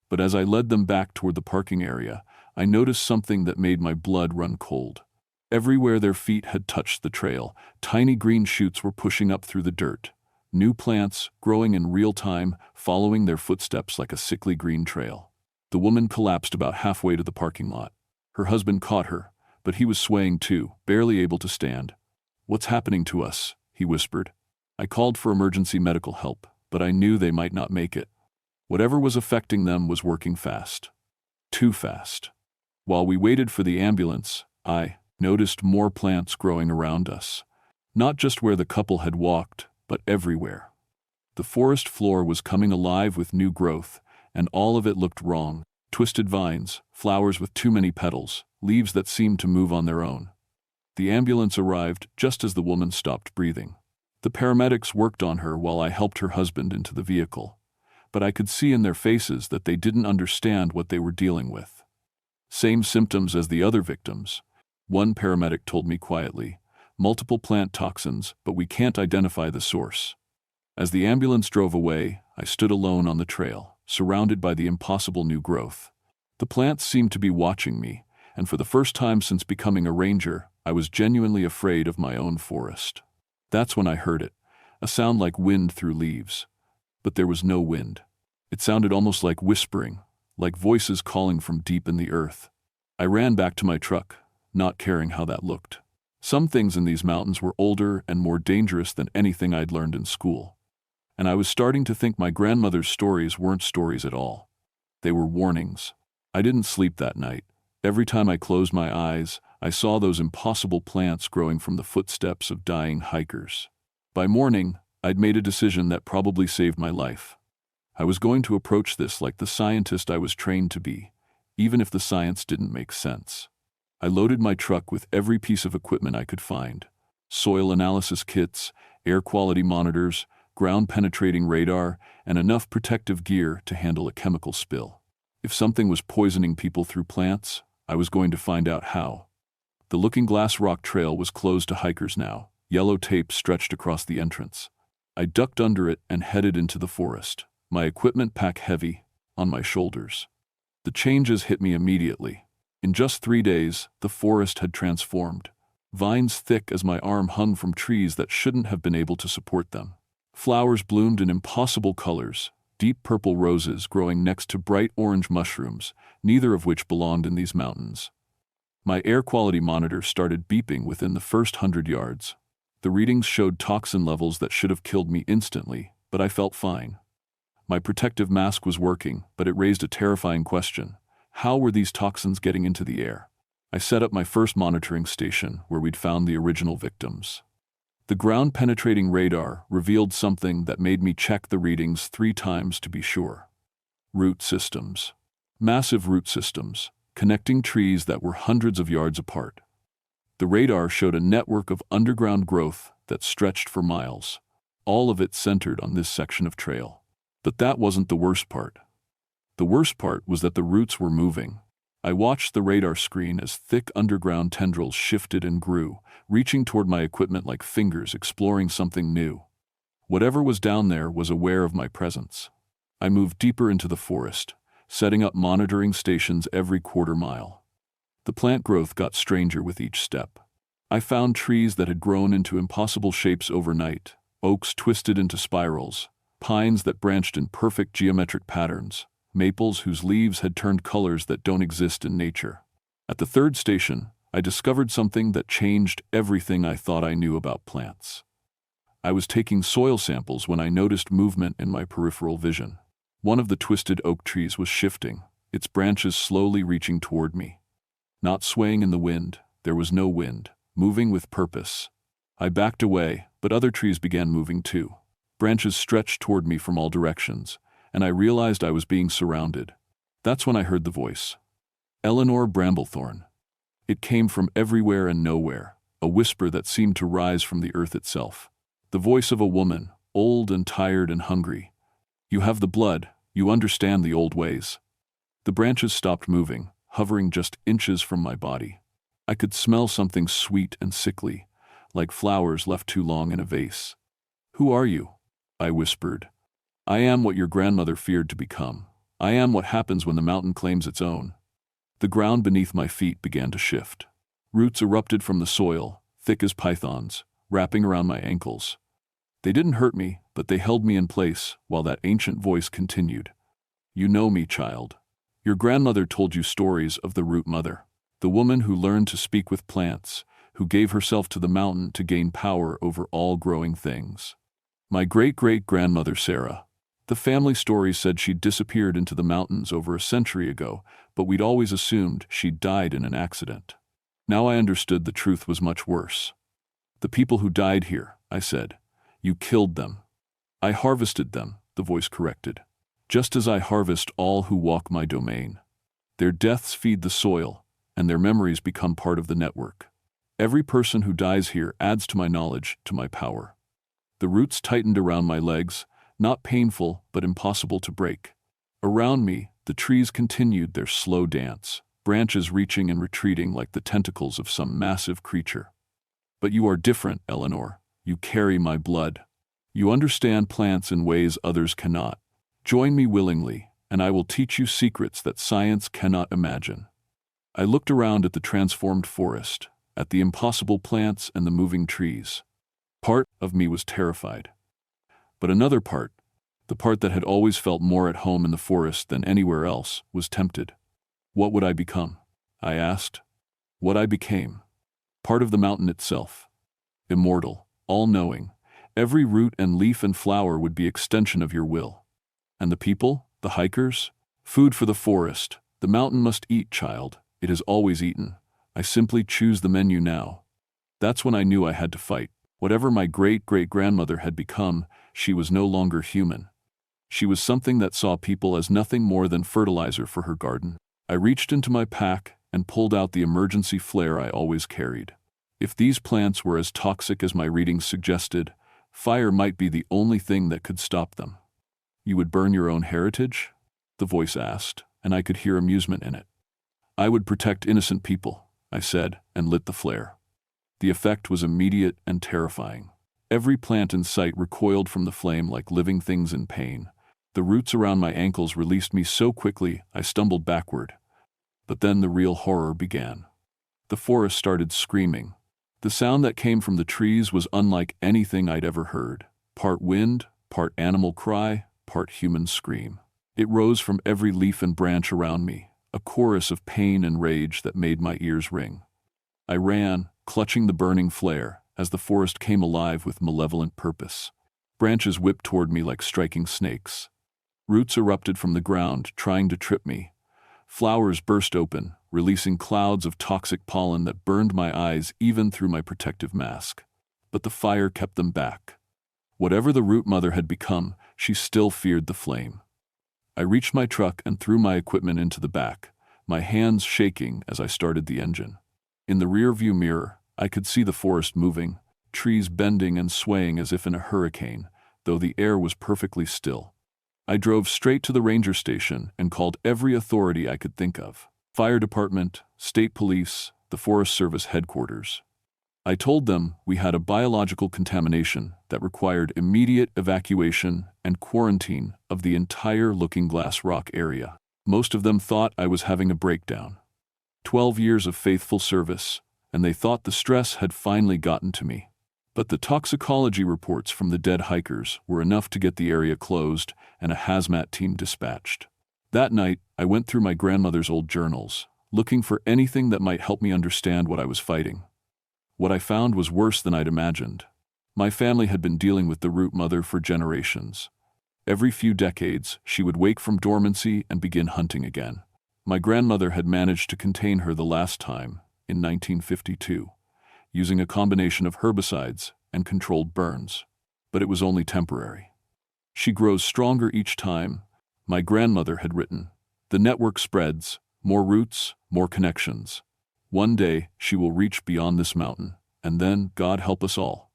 But as I led them back toward the parking area, I noticed something that made my blood run cold. Everywhere their feet had touched the trail, tiny green shoots were pushing up through the dirt. New plants, growing in real time, following their footsteps like a sickly green trail. The woman collapsed about halfway to the parking lot. Her husband caught her, but he was swaying too, barely able to stand. "What's happening to us?" he whispered. I called for emergency medical help, but I knew they might not make it. Whatever was affecting them was working fast. Too fast. While we waited for the ambulance, I noticed more plants growing around us. Not just where the couple had walked, but everywhere. The forest floor was coming alive with new growth, and all of it looked wrong. Twisted vines, flowers with too many petals, leaves that seemed to move on their own. The ambulance arrived just as the woman stopped breathing. The paramedics worked on her while I helped her husband into the vehicle. But I could see in their faces that they didn't understand what they were dealing with. Same symptoms as the other victims. One paramedic told me quietly, "Multiple plant toxins, but we can't identify the source." As the ambulance drove away, I stood alone on the trail, surrounded by the impossible new growth. The plants seemed to be watching me, and for the first time since becoming a ranger, I was genuinely afraid of my own forest. That's when I heard it, a sound like wind through leaves. But there was no wind. It sounded almost like whispering, like voices calling from deep in the earth. I ran back to my truck, not caring how that looked. Some things in these mountains were older and more dangerous than anything I'd learned in school. And I was starting to think my grandmother's stories weren't stories at all. They were warnings. I didn't sleep that night. Every time I closed my eyes, I saw those impossible plants growing from the footsteps of dying hikers. By morning, I'd made a decision that probably saved my life. I was going to approach this like the scientist I was trained to be, even if the science didn't make sense. I loaded my truck with every piece of equipment I could find: soil analysis kits, air quality monitors, ground-penetrating radar, and enough protective gear to handle a chemical spill. If something was poisoning people through plants, I was going to find out how. The Looking Glass Rock Trail was closed to hikers now, yellow tape stretched across the entrance. I ducked under it and headed into the forest, my equipment pack heavy on my shoulders. The changes hit me immediately. In just 3 days, the forest had transformed. Vines thick as my arm hung from trees that shouldn't have been able to support them. Flowers bloomed in impossible colors, deep purple roses growing next to bright orange mushrooms, neither of which belonged in these mountains. My air quality monitor started beeping within the first 100 yards. The readings showed toxin levels that should have killed me instantly, but I felt fine. My protective mask was working, but it raised a terrifying question. How were these toxins getting into the air? I set up my first monitoring station where we'd found the original victims. The ground-penetrating radar revealed something that made me check the readings 3 times to be sure. Root systems. Massive root systems, connecting trees that were hundreds of yards apart. The radar showed a network of underground growth that stretched for miles, all of it centered on this section of trail. But that wasn't the worst part. The worst part was that the roots were moving. I watched the radar screen as thick underground tendrils shifted and grew, reaching toward my equipment like fingers exploring something new. Whatever was down there was aware of my presence. I moved deeper into the forest, setting up monitoring stations every quarter mile. The plant growth got stranger with each step. I found trees that had grown into impossible shapes overnight, oaks twisted into spirals, pines that branched in perfect geometric patterns, maples whose leaves had turned colors that don't exist in nature. At the 3rd station, I discovered something that changed everything I thought I knew about plants. I was taking soil samples when I noticed movement in my peripheral vision. One of the twisted oak trees was shifting, its branches slowly reaching toward me. Not swaying in the wind, there was no wind, moving with purpose. I backed away, but other trees began moving too. Branches stretched toward me from all directions, and I realized I was being surrounded. That's when I heard the voice. Eleanor Bramblethorn. It came from everywhere and nowhere, a whisper that seemed to rise from the earth itself. The voice of a woman, old and tired and hungry. You have the blood, you understand the old ways. The branches stopped moving, hovering just inches from my body. I could smell something sweet and sickly, like flowers left too long in a vase. Who are you? I whispered. I am what your grandmother feared to become. I am what happens when the mountain claims its own. The ground beneath my feet began to shift. Roots erupted from the soil, thick as pythons, wrapping around my ankles. They didn't hurt me, but they held me in place while that ancient voice continued. You know me, child. Your grandmother told you stories of the root mother, the woman who learned to speak with plants, who gave herself to the mountain to gain power over all growing things. My great-great-grandmother Sarah. The family story said she'd disappeared into the mountains over a century ago, but we'd always assumed she'd died in an accident. Now I understood the truth was much worse. The people who died here, I said. You killed them. I harvested them, the voice corrected. Just as I harvest all who walk my domain. Their deaths feed the soil, and their memories become part of the network. Every person who dies here adds to my knowledge, to my power. The roots tightened around my legs, not painful but impossible to break. Around me, the trees continued their slow dance, branches reaching and retreating like the tentacles of some massive creature. But you are different, Eleanor. You carry my blood. You understand plants in ways others cannot. Join me willingly, and I will teach you secrets that science cannot imagine. I looked around at the transformed forest, at the impossible plants and the moving trees. Part of me was terrified. But another part, the part that had always felt more at home in the forest than anywhere else, was tempted. What would I become? I asked. What I became. Part of the mountain itself. Immortal, all-knowing. Every root and leaf and flower would be extension of your will. And the people, the hikers? Food for the forest. The mountain must eat, child. It has always eaten. I simply choose the menu now. That's when I knew I had to fight. Whatever my great-great-grandmother had become, she was no longer human. She was something that saw people as nothing more than fertilizer for her garden. I reached into my pack and pulled out the emergency flare I always carried. If these plants were as toxic as my readings suggested, fire might be the only thing that could stop them. You would burn your own heritage? The voice asked, and I could hear amusement in it. I would protect innocent people, I said, and lit the flare. The effect was immediate and terrifying. Every plant in sight recoiled from the flame like living things in pain. The roots around my ankles released me so quickly I stumbled backward. But then the real horror began. The forest started screaming. The sound that came from the trees was unlike anything I'd ever heard. Part wind, part animal cry, part human scream. It rose from every leaf and branch around me, a chorus of pain and rage that made my ears ring. I ran, clutching the burning flare, as the forest came alive with malevolent purpose. Branches whipped toward me like striking snakes. Roots erupted from the ground, trying to trip me. Flowers burst open, releasing clouds of toxic pollen that burned my eyes even through my protective mask. But the fire kept them back. Whatever the root mother had become, she still feared the flame. I reached my truck and threw my equipment into the back, my hands shaking as I started the engine. In the rearview mirror, I could see the forest moving, trees bending and swaying as if in a hurricane, though the air was perfectly still. I drove straight to the ranger station and called every authority I could think of: fire department, state police, the Forest Service headquarters. I told them we had a biological contamination that required immediate evacuation and quarantine of the entire Looking Glass Rock area. Most of them thought I was having a breakdown. 12 years of faithful service, and they thought the stress had finally gotten to me. But the toxicology reports from the dead hikers were enough to get the area closed and a hazmat team dispatched. That night, I went through my grandmother's old journals, looking for anything that might help me understand what I was fighting. What I found was worse than I'd imagined. My family had been dealing with the root mother for generations. Every few decades, she would wake from dormancy and begin hunting again. My grandmother had managed to contain her the last time, in 1952, using a combination of herbicides and controlled burns. But it was only temporary. She grows stronger each time. My grandmother had written, "The network spreads, more roots, more connections. One day, she will reach beyond this mountain, and then, God help us all."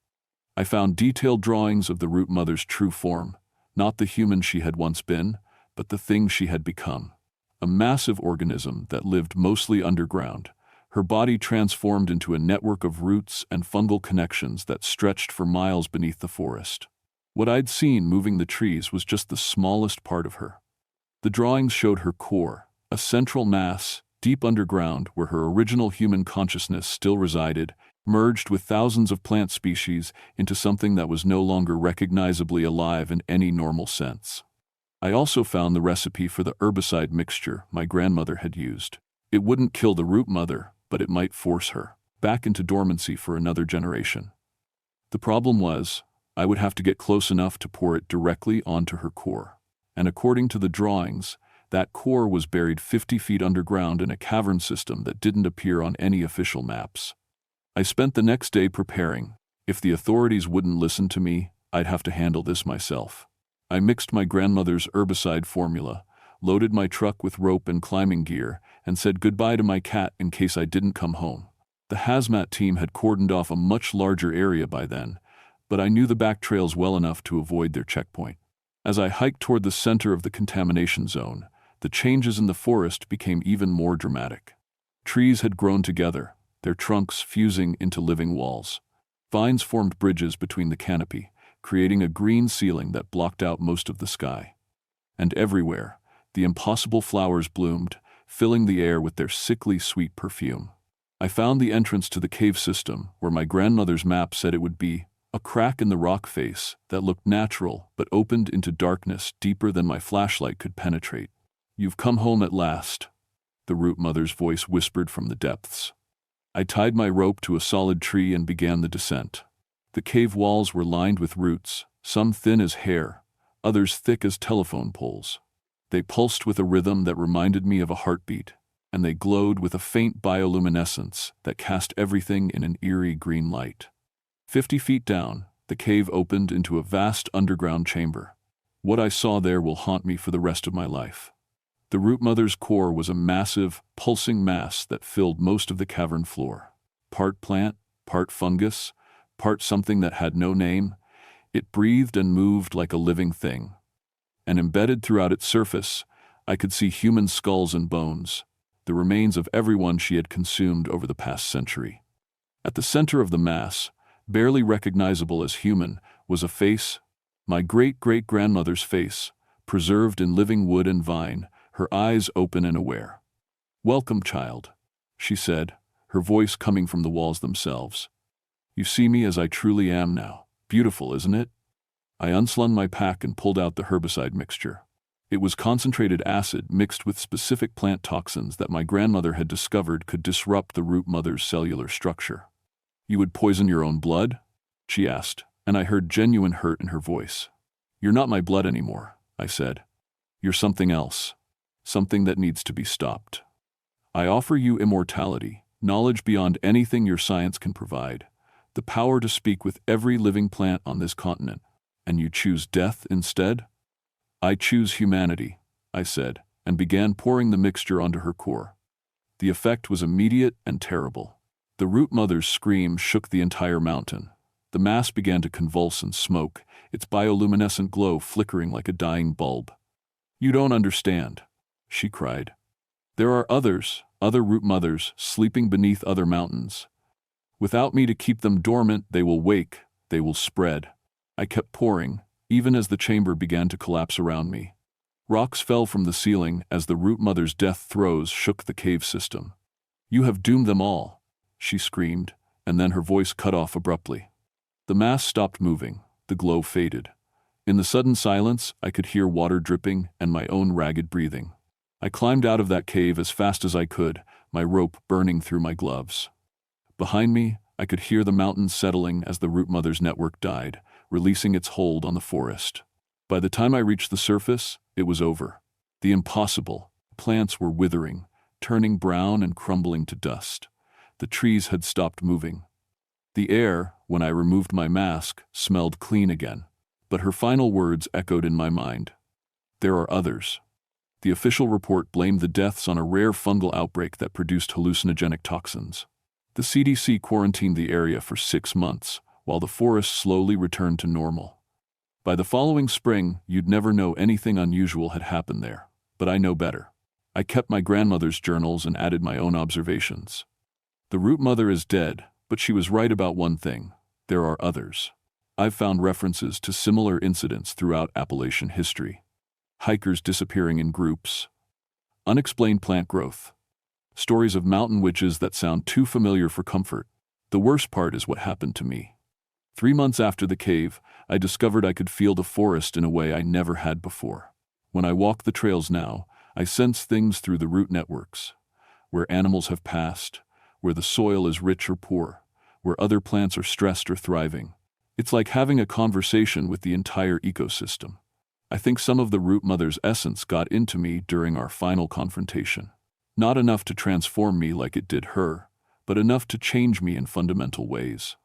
I found detailed drawings of the root mother's true form, not the human she had once been, but the thing she had become. A massive organism that lived mostly underground, her body transformed into a network of roots and fungal connections that stretched for miles beneath the forest. What I'd seen moving the trees was just the smallest part of her. The drawings showed her core, a central mass, deep underground where her original human consciousness still resided, merged with thousands of plant species into something that was no longer recognizably alive in any normal sense. I also found the recipe for the herbicide mixture my grandmother had used. It wouldn't kill the root mother, but it might force her back into dormancy for another generation. The problem was, I would have to get close enough to pour it directly onto her core. And according to the drawings, that core was buried 50 feet underground in a cavern system that didn't appear on any official maps. I spent the next day preparing. If the authorities wouldn't listen to me, I'd have to handle this myself. I mixed my grandmother's herbicide formula, loaded my truck with rope and climbing gear, and said goodbye to my cat in case I didn't come home. The hazmat team had cordoned off a much larger area by then, but I knew the back trails well enough to avoid their checkpoint. As I hiked toward the center of the contamination zone, the changes in the forest became even more dramatic. Trees had grown together, their trunks fusing into living walls. Vines formed bridges between the canopy, creating a green ceiling that blocked out most of the sky. And everywhere, the impossible flowers bloomed, filling the air with their sickly sweet perfume. I found the entrance to the cave system where my grandmother's map said it would be, a crack in the rock face that looked natural but opened into darkness deeper than my flashlight could penetrate. "You've come home at last," the root mother's voice whispered from the depths. I tied my rope to a solid tree and began the descent. The cave walls were lined with roots, some thin as hair, others thick as telephone poles. They pulsed with a rhythm that reminded me of a heartbeat, and they glowed with a faint bioluminescence that cast everything in an eerie green light. 50 feet down, the cave opened into a vast underground chamber. What I saw there will haunt me for the rest of my life. The root mother's core was a massive, pulsing mass that filled most of the cavern floor. Part plant, part fungus, part something that had no name, it breathed and moved like a living thing. And embedded throughout its surface, I could see human skulls and bones, the remains of everyone she had consumed over the past century. At the center of the mass, barely recognizable as human, was a face, my great-great-grandmother's face, preserved in living wood and vine, her eyes open and aware. "Welcome, child," she said, her voice coming from the walls themselves. "You see me as I truly am now. Beautiful, isn't it?" I unslung my pack and pulled out the herbicide mixture. It was concentrated acid mixed with specific plant toxins that my grandmother had discovered could disrupt the root mother's cellular structure. "You would poison your own blood?" she asked, and I heard genuine hurt in her voice. "You're not my blood anymore," I said. You're something else, something that needs to be stopped. I offer you immortality, knowledge beyond anything your science can provide, the power to speak with every living plant on this continent, and you choose death instead? I choose humanity, I said, and began pouring the mixture onto her core. The effect was immediate and terrible. The root mother's scream shook the entire mountain. The mass began to convulse and smoke, its bioluminescent glow flickering like a dying bulb. You don't understand, she cried. There are others, other root mothers, sleeping beneath other mountains. Without me to keep them dormant, they will wake, they will spread. I kept pouring, even as the chamber began to collapse around me. Rocks fell from the ceiling as the root mother's death throes shook the cave system. You have doomed them all, she screamed, and then her voice cut off abruptly. The mass stopped moving, the glow faded. In the sudden silence, I could hear water dripping and my own ragged breathing. I climbed out of that cave as fast as I could, my rope burning through my gloves. Behind me, I could hear the mountains settling as the root mother's network died, releasing its hold on the forest. By the time I reached the surface, it was over. The impossible. Plants were withering, turning brown and crumbling to dust. The trees had stopped moving. The air, when I removed my mask, smelled clean again. But her final words echoed in my mind. There are others. The official report blamed the deaths on a rare fungal outbreak that produced hallucinogenic toxins. The CDC quarantined the area for 6 months, while the forest slowly returned to normal. By the following spring, you'd never know anything unusual had happened there. But I know better. I kept my grandmother's journals and added my own observations. The root mother is dead, but she was right about one thing. There are others. I've found references to similar incidents throughout Appalachian history. Hikers disappearing in groups. Unexplained plant growth. Stories of mountain witches that sound too familiar for comfort. The worst part is what happened to me. 3 months after the cave, I discovered I could feel the forest in a way I never had before. When I walk the trails now, I sense things through the root networks. Where animals have passed, where the soil is rich or poor, where other plants are stressed or thriving. It's like having a conversation with the entire ecosystem. I think some of the root mother's essence got into me during our final confrontation. Not enough to transform me like it did her, but enough to change me in fundamental ways.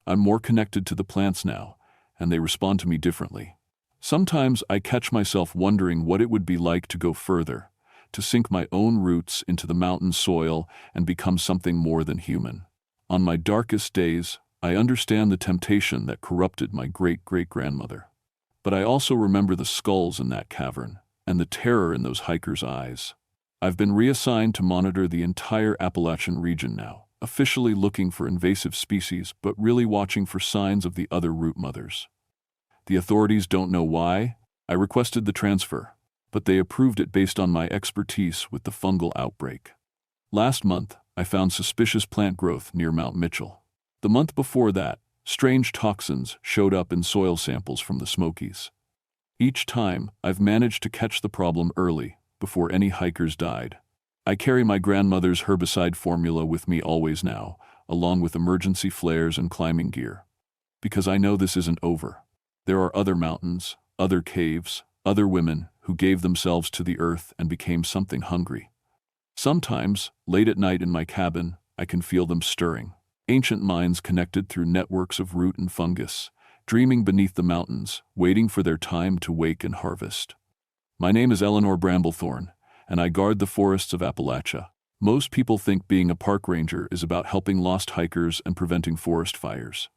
I'm more connected to the plants now, and they respond to me differently. Sometimes I catch myself wondering what it would be like to go further, to sink my own roots into the mountain soil and become something more than human. On my darkest days, I understand the temptation that corrupted my great-great-grandmother. But I also remember the skulls in that cavern, and the terror in those hikers' eyes. I've been reassigned to monitor the entire Appalachian region now, officially looking for invasive species, but really watching for signs of the other root mothers. The authorities don't know why. I requested the transfer, but they approved it based on my expertise with the fungal outbreak. Last month, I found suspicious plant growth near Mount Mitchell. The month before that, strange toxins showed up in soil samples from the Smokies. Each time, I've managed to catch the problem early, before any hikers died. I carry my grandmother's herbicide formula with me always now, along with emergency flares and climbing gear. Because I know this isn't over. There are other mountains, other caves, other women who gave themselves to the earth and became something hungry. Sometimes, late at night in my cabin, I can feel them stirring. Ancient minds connected through networks of root and fungus, dreaming beneath the mountains, waiting for their time to wake and harvest. My name is Eleanor Bramblethorne, and I guard the forests of Appalachia. Most people think being a park ranger is about helping lost hikers and preventing forest fires.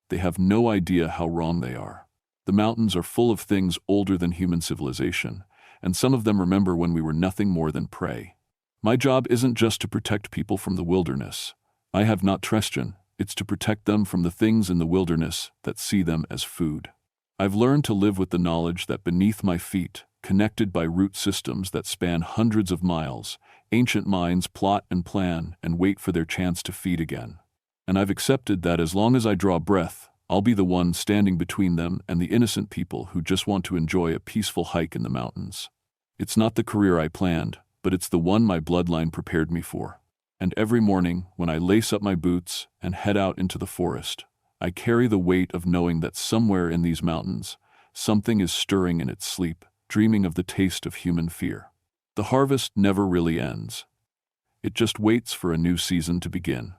They have no idea how wrong they are. The mountains are full of things older than human civilization, and some of them remember when we were nothing more than prey. My job isn't just to protect people from the wilderness. I have not Trestian, it's to protect them from the things in the wilderness that see them as food. I've learned to live with the knowledge that beneath my feet, connected by root systems that span hundreds of miles, ancient minds plot and plan and wait for their chance to feed again. And I've accepted that as long as I draw breath, I'll be the one standing between them and the innocent people who just want to enjoy a peaceful hike in the mountains. It's not the career I planned, but it's the one my bloodline prepared me for. And every morning, when I lace up my boots and head out into the forest, I carry the weight of knowing that somewhere in these mountains, something is stirring in its sleep, dreaming of the taste of human fear. The harvest never really ends. It just waits for a new season to begin.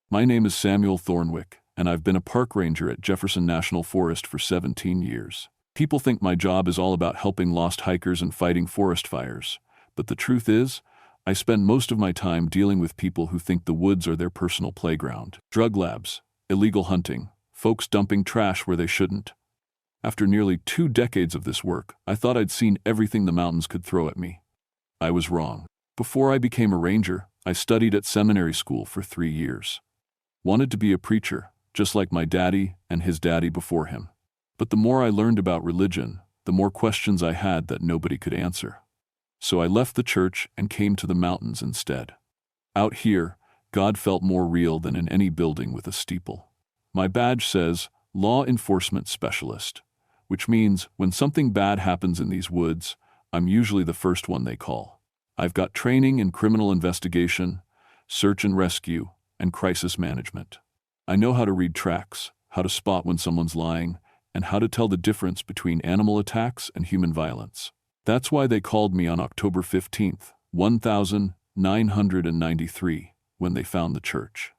My name is Samuel Thornwick, and I've been a park ranger at Jefferson National Forest for 17 years. People think my job is all about helping lost hikers and fighting forest fires, but the truth is, I spend most of my time dealing with people who think the woods are their personal playground. Drug labs, illegal hunting, folks dumping trash where they shouldn't. After nearly 2 decades of this work, I thought I'd seen everything the mountains could throw at me. I was wrong. Before I became a ranger, I studied at seminary school for 3 years. Wanted to be a preacher, just like my daddy and his daddy before him. But the more I learned about religion, the more questions I had that nobody could answer. So I left the church and came to the mountains instead. Out here, God felt more real than in any building with a steeple. My badge says, Law Enforcement Specialist, which means when something bad happens in these woods, I'm usually the first one they call. I've got training in criminal investigation, search and rescue, and crisis management. I know how to read tracks, how to spot when someone's lying, and how to tell the difference between animal attacks and human violence. That's why they called me on October 15th, 1993, when they found the church.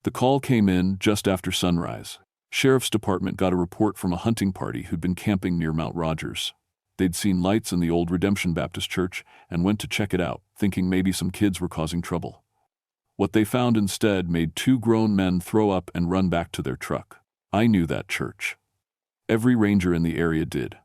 The call came in just after sunrise. Sheriff's Department got a report from a hunting party who'd been camping near Mount Rogers. They'd seen lights in the old Redemption Baptist Church and went to check it out, thinking maybe some kids were causing trouble. What they found instead made 2 grown men throw up and run back to their truck. I knew that church. Every ranger in the area did.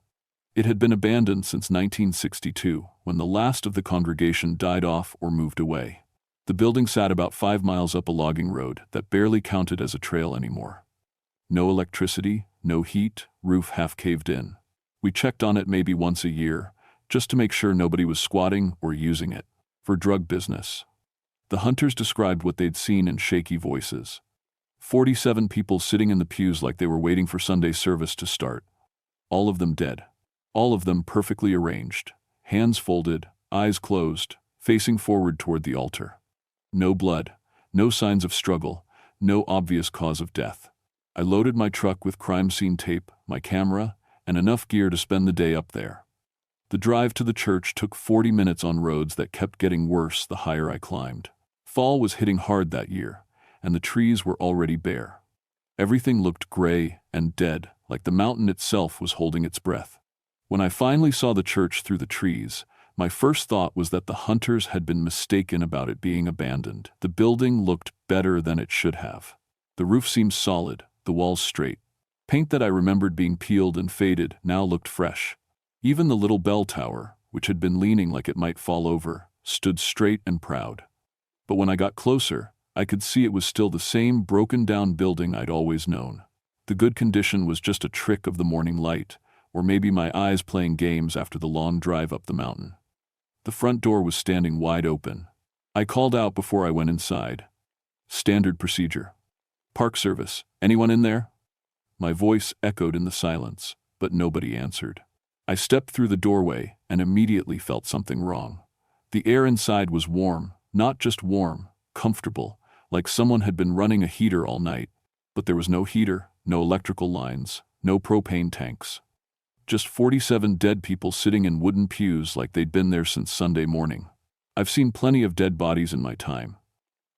It had been abandoned since 1962, when the last of the congregation died off or moved away. The building sat about 5 miles up a logging road that barely counted as a trail anymore. No electricity, no heat, roof half caved in. We checked on it maybe once a year, just to make sure nobody was squatting or using it for drug business. The hunters described what they'd seen in shaky voices. 47 people sitting in the pews like they were waiting for Sunday service to start. All of them dead. All of them perfectly arranged. Hands folded, eyes closed, facing forward toward the altar. No blood, no signs of struggle, no obvious cause of death. I loaded my truck with crime scene tape, my camera, and enough gear to spend the day up there. The drive to the church took 40 minutes on roads that kept getting worse the higher I climbed. Fall was hitting hard that year, and the trees were already bare. Everything looked gray and dead, like the mountain itself was holding its breath. When I finally saw the church through the trees, my first thought was that the hunters had been mistaken about it being abandoned. The building looked better than it should have. The roof seemed solid, the walls straight. Paint that I remembered being peeled and faded now looked fresh. Even the little bell tower, which had been leaning like it might fall over, stood straight and proud. But when I got closer, I could see it was still the same broken-down building I'd always known. The good condition was just a trick of the morning light, or maybe my eyes playing games after the long drive up the mountain. The front door was standing wide open. I called out before I went inside. Standard procedure. Park Service, anyone in there? My voice echoed in the silence, but nobody answered. I stepped through the doorway and immediately felt something wrong. The air inside was warm, not just warm, comfortable, like someone had been running a heater all night. But there was no heater, no electrical lines, no propane tanks. Just 47 dead people sitting in wooden pews like they'd been there since Sunday morning. I've seen plenty of dead bodies in my time.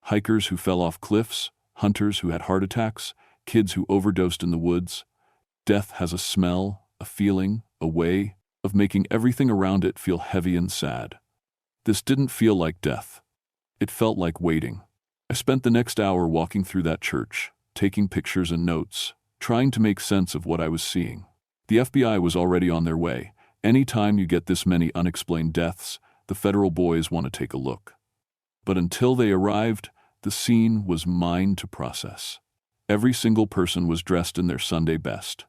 Hikers who fell off cliffs, hunters who had heart attacks, kids who overdosed in the woods. Death has a smell, a feeling, a way of making everything around it feel heavy and sad. This didn't feel like death. It felt like waiting. I spent the next hour walking through that church, taking pictures and notes, trying to make sense of what I was seeing. The FBI was already on their way. Anytime you get this many unexplained deaths, the federal boys want to take a look. But until they arrived, the scene was mine to process. Every single person was dressed in their Sunday best.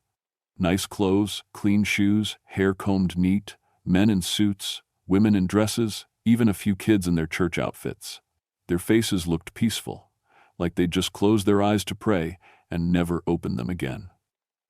Nice clothes, clean shoes, hair combed neat, men in suits, women in dresses, even a few kids in their church outfits. Their faces looked peaceful, like they'd just closed their eyes to pray and never opened them again.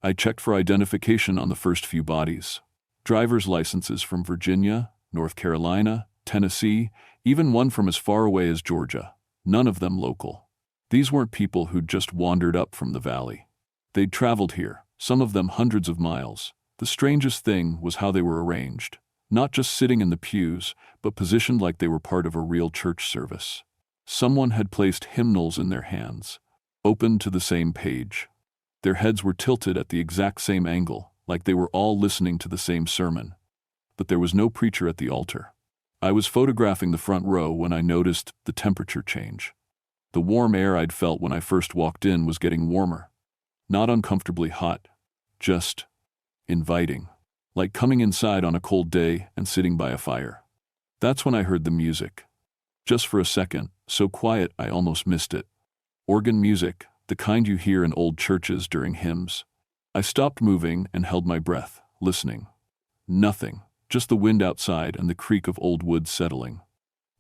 I checked for identification on the first few bodies. Driver's licenses from Virginia, North Carolina, Tennessee, even one from as far away as Georgia. None of them local. These weren't people who'd just wandered up from the valley. They'd traveled here, some of them hundreds of miles. The strangest thing was how they were arranged. Not just sitting in the pews, but positioned like they were part of a real church service. Someone had placed hymnals in their hands, open to the same page. Their heads were tilted at the exact same angle, like they were all listening to the same sermon. But there was no preacher at the altar. I was photographing the front row when I noticed the temperature change. The warm air I'd felt when I first walked in was getting warmer. Not uncomfortably hot, just inviting. Like coming inside on a cold day and sitting by a fire. That's when I heard the music. Just for a second, so quiet I almost missed it. Organ music, the kind you hear in old churches during hymns. I stopped moving and held my breath, listening. Nothing, just the wind outside and the creak of old wood settling.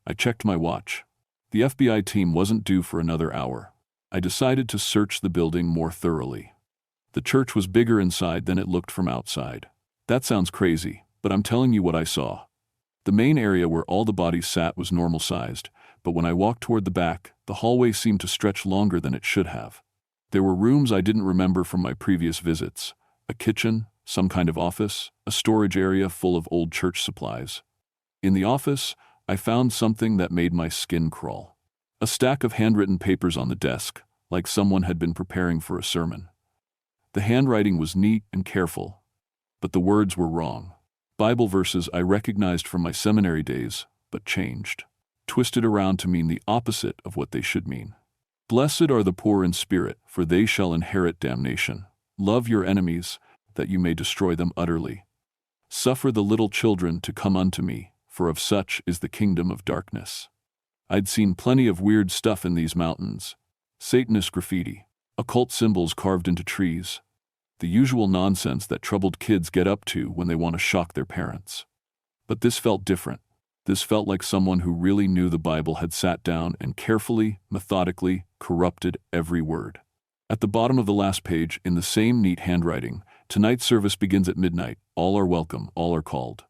I checked my watch. The FBI team wasn't due for another hour. I decided to search the building more thoroughly. The church was bigger inside than it looked from outside. That sounds crazy, but I'm telling you what I saw. The main area where all the bodies sat was normal-sized, but when I walked toward the back, the hallway seemed to stretch longer than it should have. There were rooms I didn't remember from my previous visits. A kitchen, some kind of office, a storage area full of old church supplies. In the office, I found something that made my skin crawl. A stack of handwritten papers on the desk, like someone had been preparing for a sermon. The handwriting was neat and careful, but the words were wrong. Bible verses I recognized from my seminary days, but changed. Twisted around to mean the opposite of what they should mean. Blessed are the poor in spirit, for they shall inherit damnation. Love your enemies, that you may destroy them utterly. Suffer the little children to come unto me, for of such is the kingdom of darkness. I'd seen plenty of weird stuff in these mountains. Satanist graffiti, occult symbols carved into trees, the usual nonsense that troubled kids get up to when they want to shock their parents. But this felt different. This felt like someone who really knew the Bible had sat down and carefully, methodically, corrupted every word. At the bottom of the last page, in the same neat handwriting, tonight's service begins at midnight. All are welcome, all are called.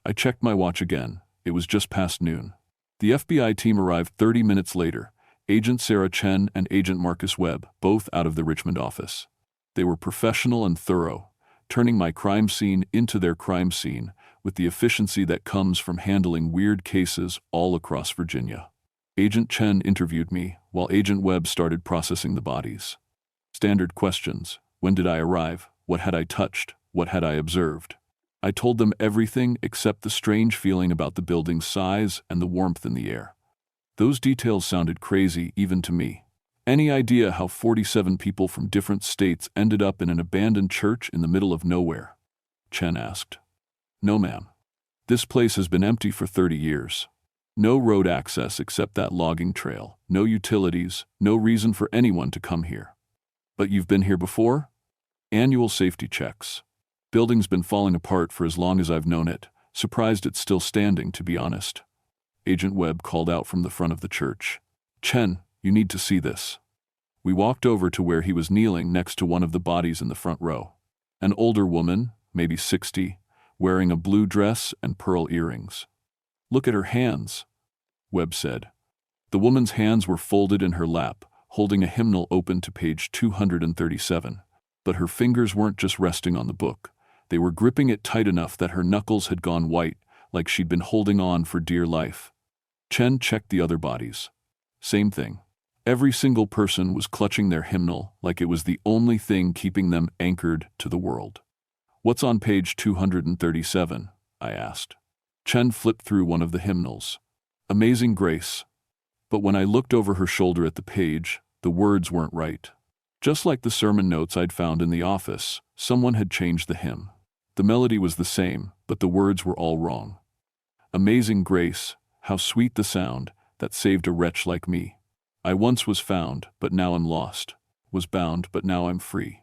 I checked my watch again. It was just past noon. The FBI team arrived 30 minutes later. Agent Sarah Chen and Agent Marcus Webb, both out of the Richmond office. They were professional and thorough, turning my crime scene into their crime scene with the efficiency that comes from handling weird cases all across Virginia. Agent Chen interviewed me, while Agent Webb started processing the bodies. Standard questions. When did I arrive? What had I touched? What had I observed? I told them everything except the strange feeling about the building's size and the warmth in the air. Those details sounded crazy even to me. Any idea how 47 people from different states ended up in an abandoned church in the middle of nowhere? Chen asked. No, ma'am. This place has been empty for 30 years. No road access except that logging trail, no utilities, no reason for anyone to come here. But you've been here before? Annual safety checks. Building's been falling apart for as long as I've known it. Surprised it's still standing, to be honest. Agent Webb called out from the front of the church. Chen, you need to see this. We walked over to where he was kneeling next to one of the bodies in the front row. An older woman, maybe 60, wearing a blue dress and pearl earrings. Look at her hands, Webb said. The woman's hands were folded in her lap, holding a hymnal open to page 237. But her fingers weren't just resting on the book. They were gripping it tight enough that her knuckles had gone white, like she'd been holding on for dear life. Chen checked the other bodies. Same thing. Every single person was clutching their hymnal like it was the only thing keeping them anchored to the world. What's on page 237? I asked. Chen flipped through one of the hymnals. Amazing Grace. But when I looked over her shoulder at the page, the words weren't right. Just like the sermon notes I'd found in the office, someone had changed the hymn. The melody was the same, but the words were all wrong. Amazing Grace, how sweet the sound that saved a wretch like me. I once was found, but now am lost. Was bound, but now I'm free.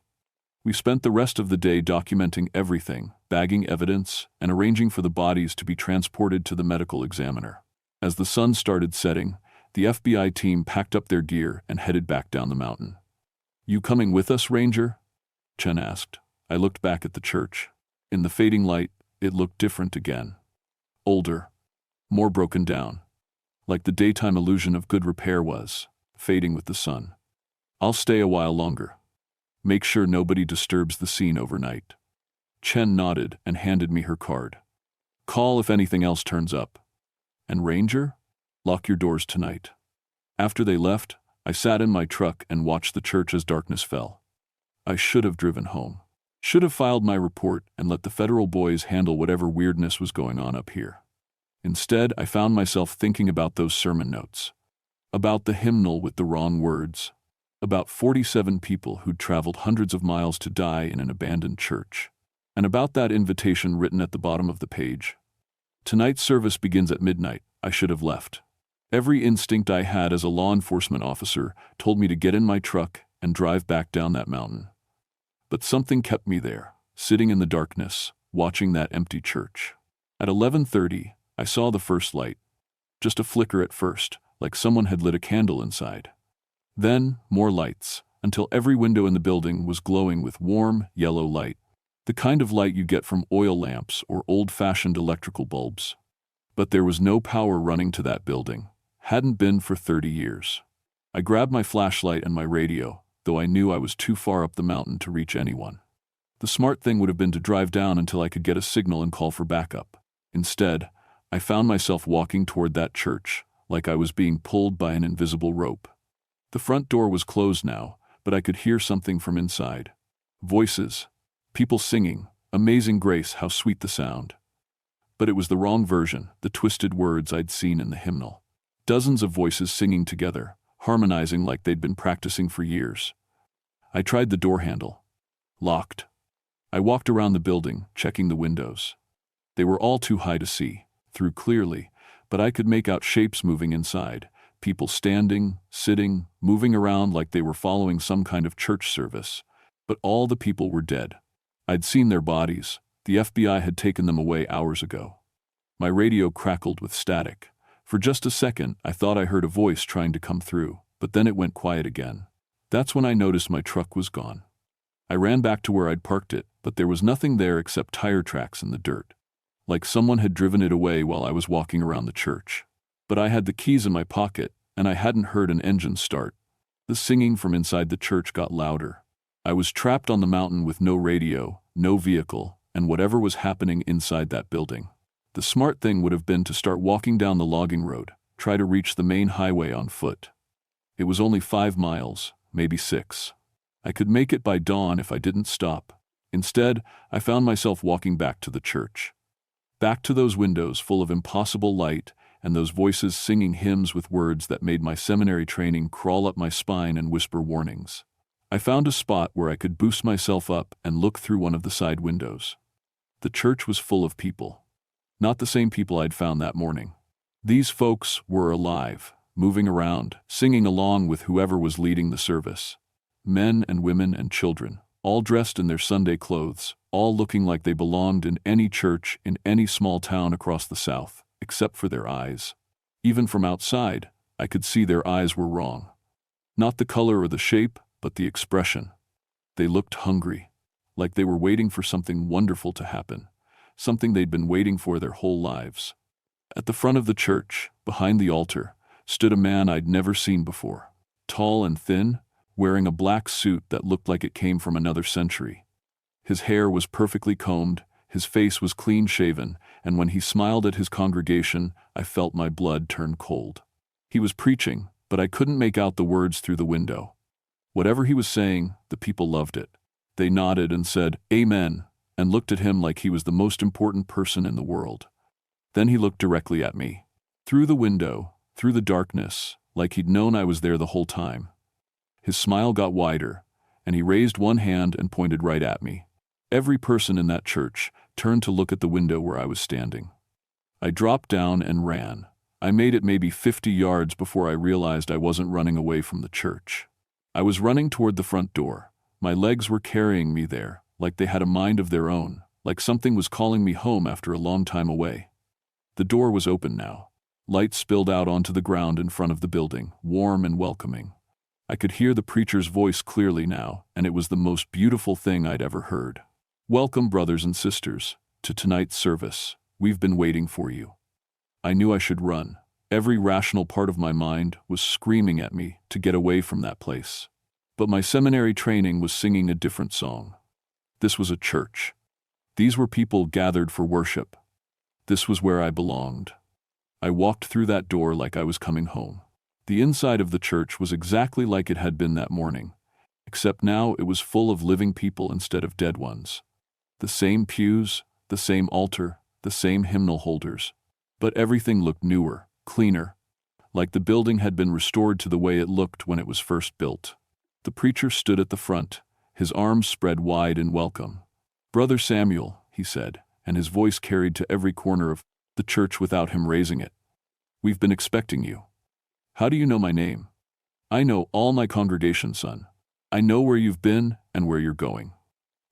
We spent the rest of the day documenting everything, bagging evidence, and arranging for the bodies to be transported to the medical examiner. As the sun started setting, the FBI team packed up their gear and headed back down the mountain. You coming with us, Ranger? Chen asked. I looked back at the church. In the fading light, it looked different again. Older. More broken down. Like the daytime illusion of good repair was. fading with the sun. I'll stay a while longer. Make sure nobody disturbs the scene overnight. Chen nodded and handed me her card. Call if anything else turns up. And Ranger? Lock your doors tonight. After they left, I sat in my truck and watched the church as darkness fell. I should have driven home. Should have filed my report and let the federal boys handle whatever weirdness was going on up here. Instead, I found myself thinking about those sermon notes. About the hymnal with the wrong words. About 47 people who'd traveled hundreds of miles to die in an abandoned church. And about that invitation written at the bottom of the page. Tonight's service begins at midnight. I should have left. Every instinct I had as a law enforcement officer told me to get in my truck and drive back down that mountain. But something kept me there, sitting in the darkness, watching that empty church. At 11:30, I saw the first light. Just a flicker at first, like someone had lit a candle inside. Then, more lights, until every window in the building was glowing with warm, yellow light. The kind of light you get from oil lamps or old-fashioned electrical bulbs. But there was no power running to that building. Hadn't been for 30 years. I grabbed my flashlight and my radio, though I knew I was too far up the mountain to reach anyone. The smart thing would have been to drive down until I could get a signal and call for backup. Instead, I found myself walking toward that church, like I was being pulled by an invisible rope. The front door was closed now, but I could hear something from inside. Voices. People singing. Amazing grace, how sweet the sound. But it was the wrong version, the twisted words I'd seen in the hymnal. Dozens of voices singing together, harmonizing like they'd been practicing for years. I tried the door handle. Locked. I walked around the building, checking the windows. They were all too high to see, through clearly, but I could make out shapes moving inside, people standing, sitting, moving around like they were following some kind of church service. But all the people were dead. I'd seen their bodies. The FBI had taken them away hours ago. My radio crackled with static. For just a second, I thought I heard a voice trying to come through, but then it went quiet again. That's when I noticed my truck was gone. I ran back to where I'd parked it, but there was nothing there except tire tracks in the dirt. Like someone had driven it away while I was walking around the church. But I had the keys in my pocket, and I hadn't heard an engine start. The singing from inside the church got louder. I was trapped on the mountain with no radio, no vehicle, and whatever was happening inside that building. The smart thing would have been to start walking down the logging road, try to reach the main highway on foot. It was only 5 miles, maybe 6. I could make it by dawn if I didn't stop. Instead, I found myself walking back to the church. Back to those windows full of impossible light and those voices singing hymns with words that made my seminary training crawl up my spine and whisper warnings. I found a spot where I could boost myself up and look through one of the side windows. The church was full of people. Not the same people I'd found that morning. These folks were alive, moving around, singing along with whoever was leading the service. Men and women and children, all dressed in their Sunday clothes, all looking like they belonged in any church in any small town across the South, except for their eyes. Even from outside, I could see their eyes were wrong. Not the color or the shape, but the expression. They looked hungry, like they were waiting for something wonderful to happen, something they'd been waiting for their whole lives. At the front of the church, behind the altar, stood a man I'd never seen before. Tall and thin, wearing a black suit that looked like it came from another century. His hair was perfectly combed, his face was clean-shaven, and when he smiled at his congregation, I felt my blood turn cold. He was preaching, but I couldn't make out the words through the window. Whatever he was saying, the people loved it. They nodded and said, "Amen," and looked at him like he was the most important person in the world. Then he looked directly at me. Through the window, through the darkness, like he'd known I was there the whole time. His smile got wider, and he raised one hand and pointed right at me. Every person in that church turned to look at the window where I was standing. I dropped down and ran. I made it maybe 50 yards before I realized I wasn't running away from the church. I was running toward the front door. My legs were carrying me there, like they had a mind of their own, like something was calling me home after a long time away. The door was open now. Light spilled out onto the ground in front of the building, warm and welcoming. I could hear the preacher's voice clearly now, and it was the most beautiful thing I'd ever heard. "Welcome, brothers and sisters, to tonight's service. We've been waiting for you." I knew I should run. Every rational part of my mind was screaming at me to get away from that place. But my seminary training was singing a different song. This was a church. These were people gathered for worship. This was where I belonged. I walked through that door like I was coming home. The inside of the church was exactly like it had been that morning, except now it was full of living people instead of dead ones. The same pews, the same altar, the same hymnal holders. But everything looked newer, cleaner, like the building had been restored to the way it looked when it was first built. The preacher stood at the front, his arms spread wide in welcome. "Brother Samuel," he said, and his voice carried to every corner of the church without him raising it. "We've been expecting you." "How do you know my name?" "I know all my congregation, son. I know where you've been and where you're going.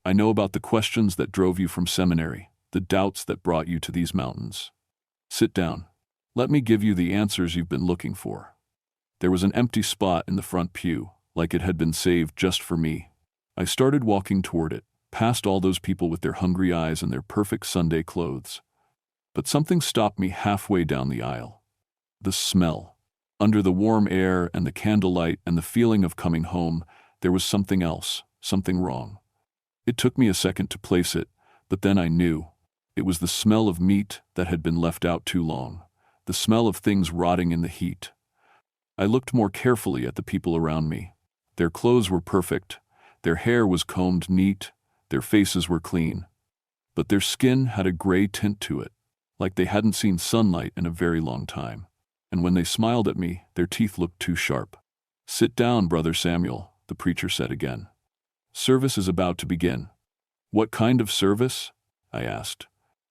I know about the questions that drove you from seminary, the doubts that brought you to these mountains. Sit down. Let me give you the answers you've been looking for." There was an empty spot in the front pew, like it had been saved just for me. I started walking toward it, past all those people with their hungry eyes and their perfect Sunday clothes. But something stopped me halfway down the aisle. The smell. Under the warm air and the candlelight and the feeling of coming home, there was something else, something wrong. It took me a second to place it, but then I knew. It was the smell of meat that had been left out too long, the smell of things rotting in the heat. I looked more carefully at the people around me. Their clothes were perfect, their hair was combed neat, their faces were clean. But their skin had a gray tint to it, like they hadn't seen sunlight in a very long time. And when they smiled at me, their teeth looked too sharp. "Sit down, Brother Samuel," the preacher said again. "Service is about to begin." "What kind of service?" I asked.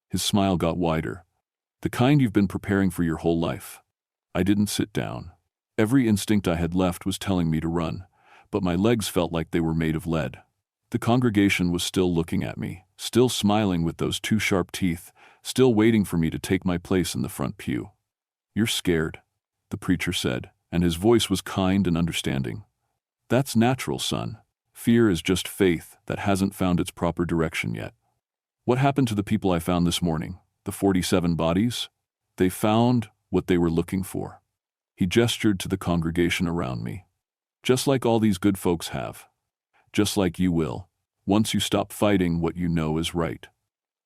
His smile got wider. "The kind you've been preparing for your whole life." I didn't sit down. Every instinct I had left was telling me to run, but my legs felt like they were made of lead. The congregation was still looking at me, still smiling with those two sharp teeth, still waiting for me to take my place in the front pew. "You're scared," the preacher said, and his voice was kind and understanding. "That's natural, son. Fear is just faith that hasn't found its proper direction yet. What happened to the people I found this morning, the 47 bodies? They found what they were looking for." He gestured to the congregation around me. "Just like all these good folks have. Just like you will, once you stop fighting what you know is right."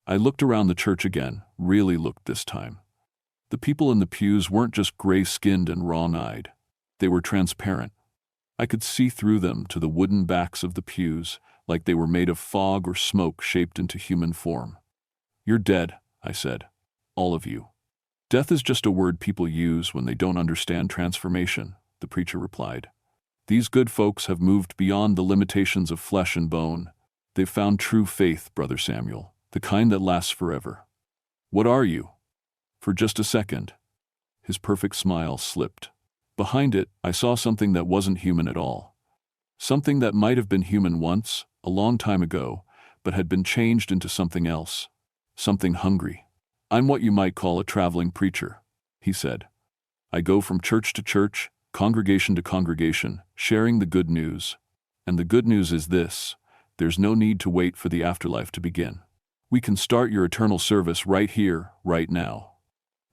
I looked around the church again, really looked this time. The people in the pews weren't just gray-skinned and wrong-eyed. They were transparent. I could see through them to the wooden backs of the pews, like they were made of fog or smoke shaped into human form. "You're dead," I said. "All of you." "Death is just a word people use when they don't understand transformation," the preacher replied. "These good folks have moved beyond the limitations of flesh and bone. They've found true faith, Brother Samuel, the kind that lasts forever." "What are you?" For just a second, his perfect smile slipped. Behind it, I saw something that wasn't human at all. Something that might have been human once, a long time ago, but had been changed into something else. Something hungry. "I'm what you might call a traveling preacher," he said. "I go from church to church, congregation to congregation, sharing the good news. And the good news is this: there's no need to wait for the afterlife to begin. We can start your eternal service right here, right now."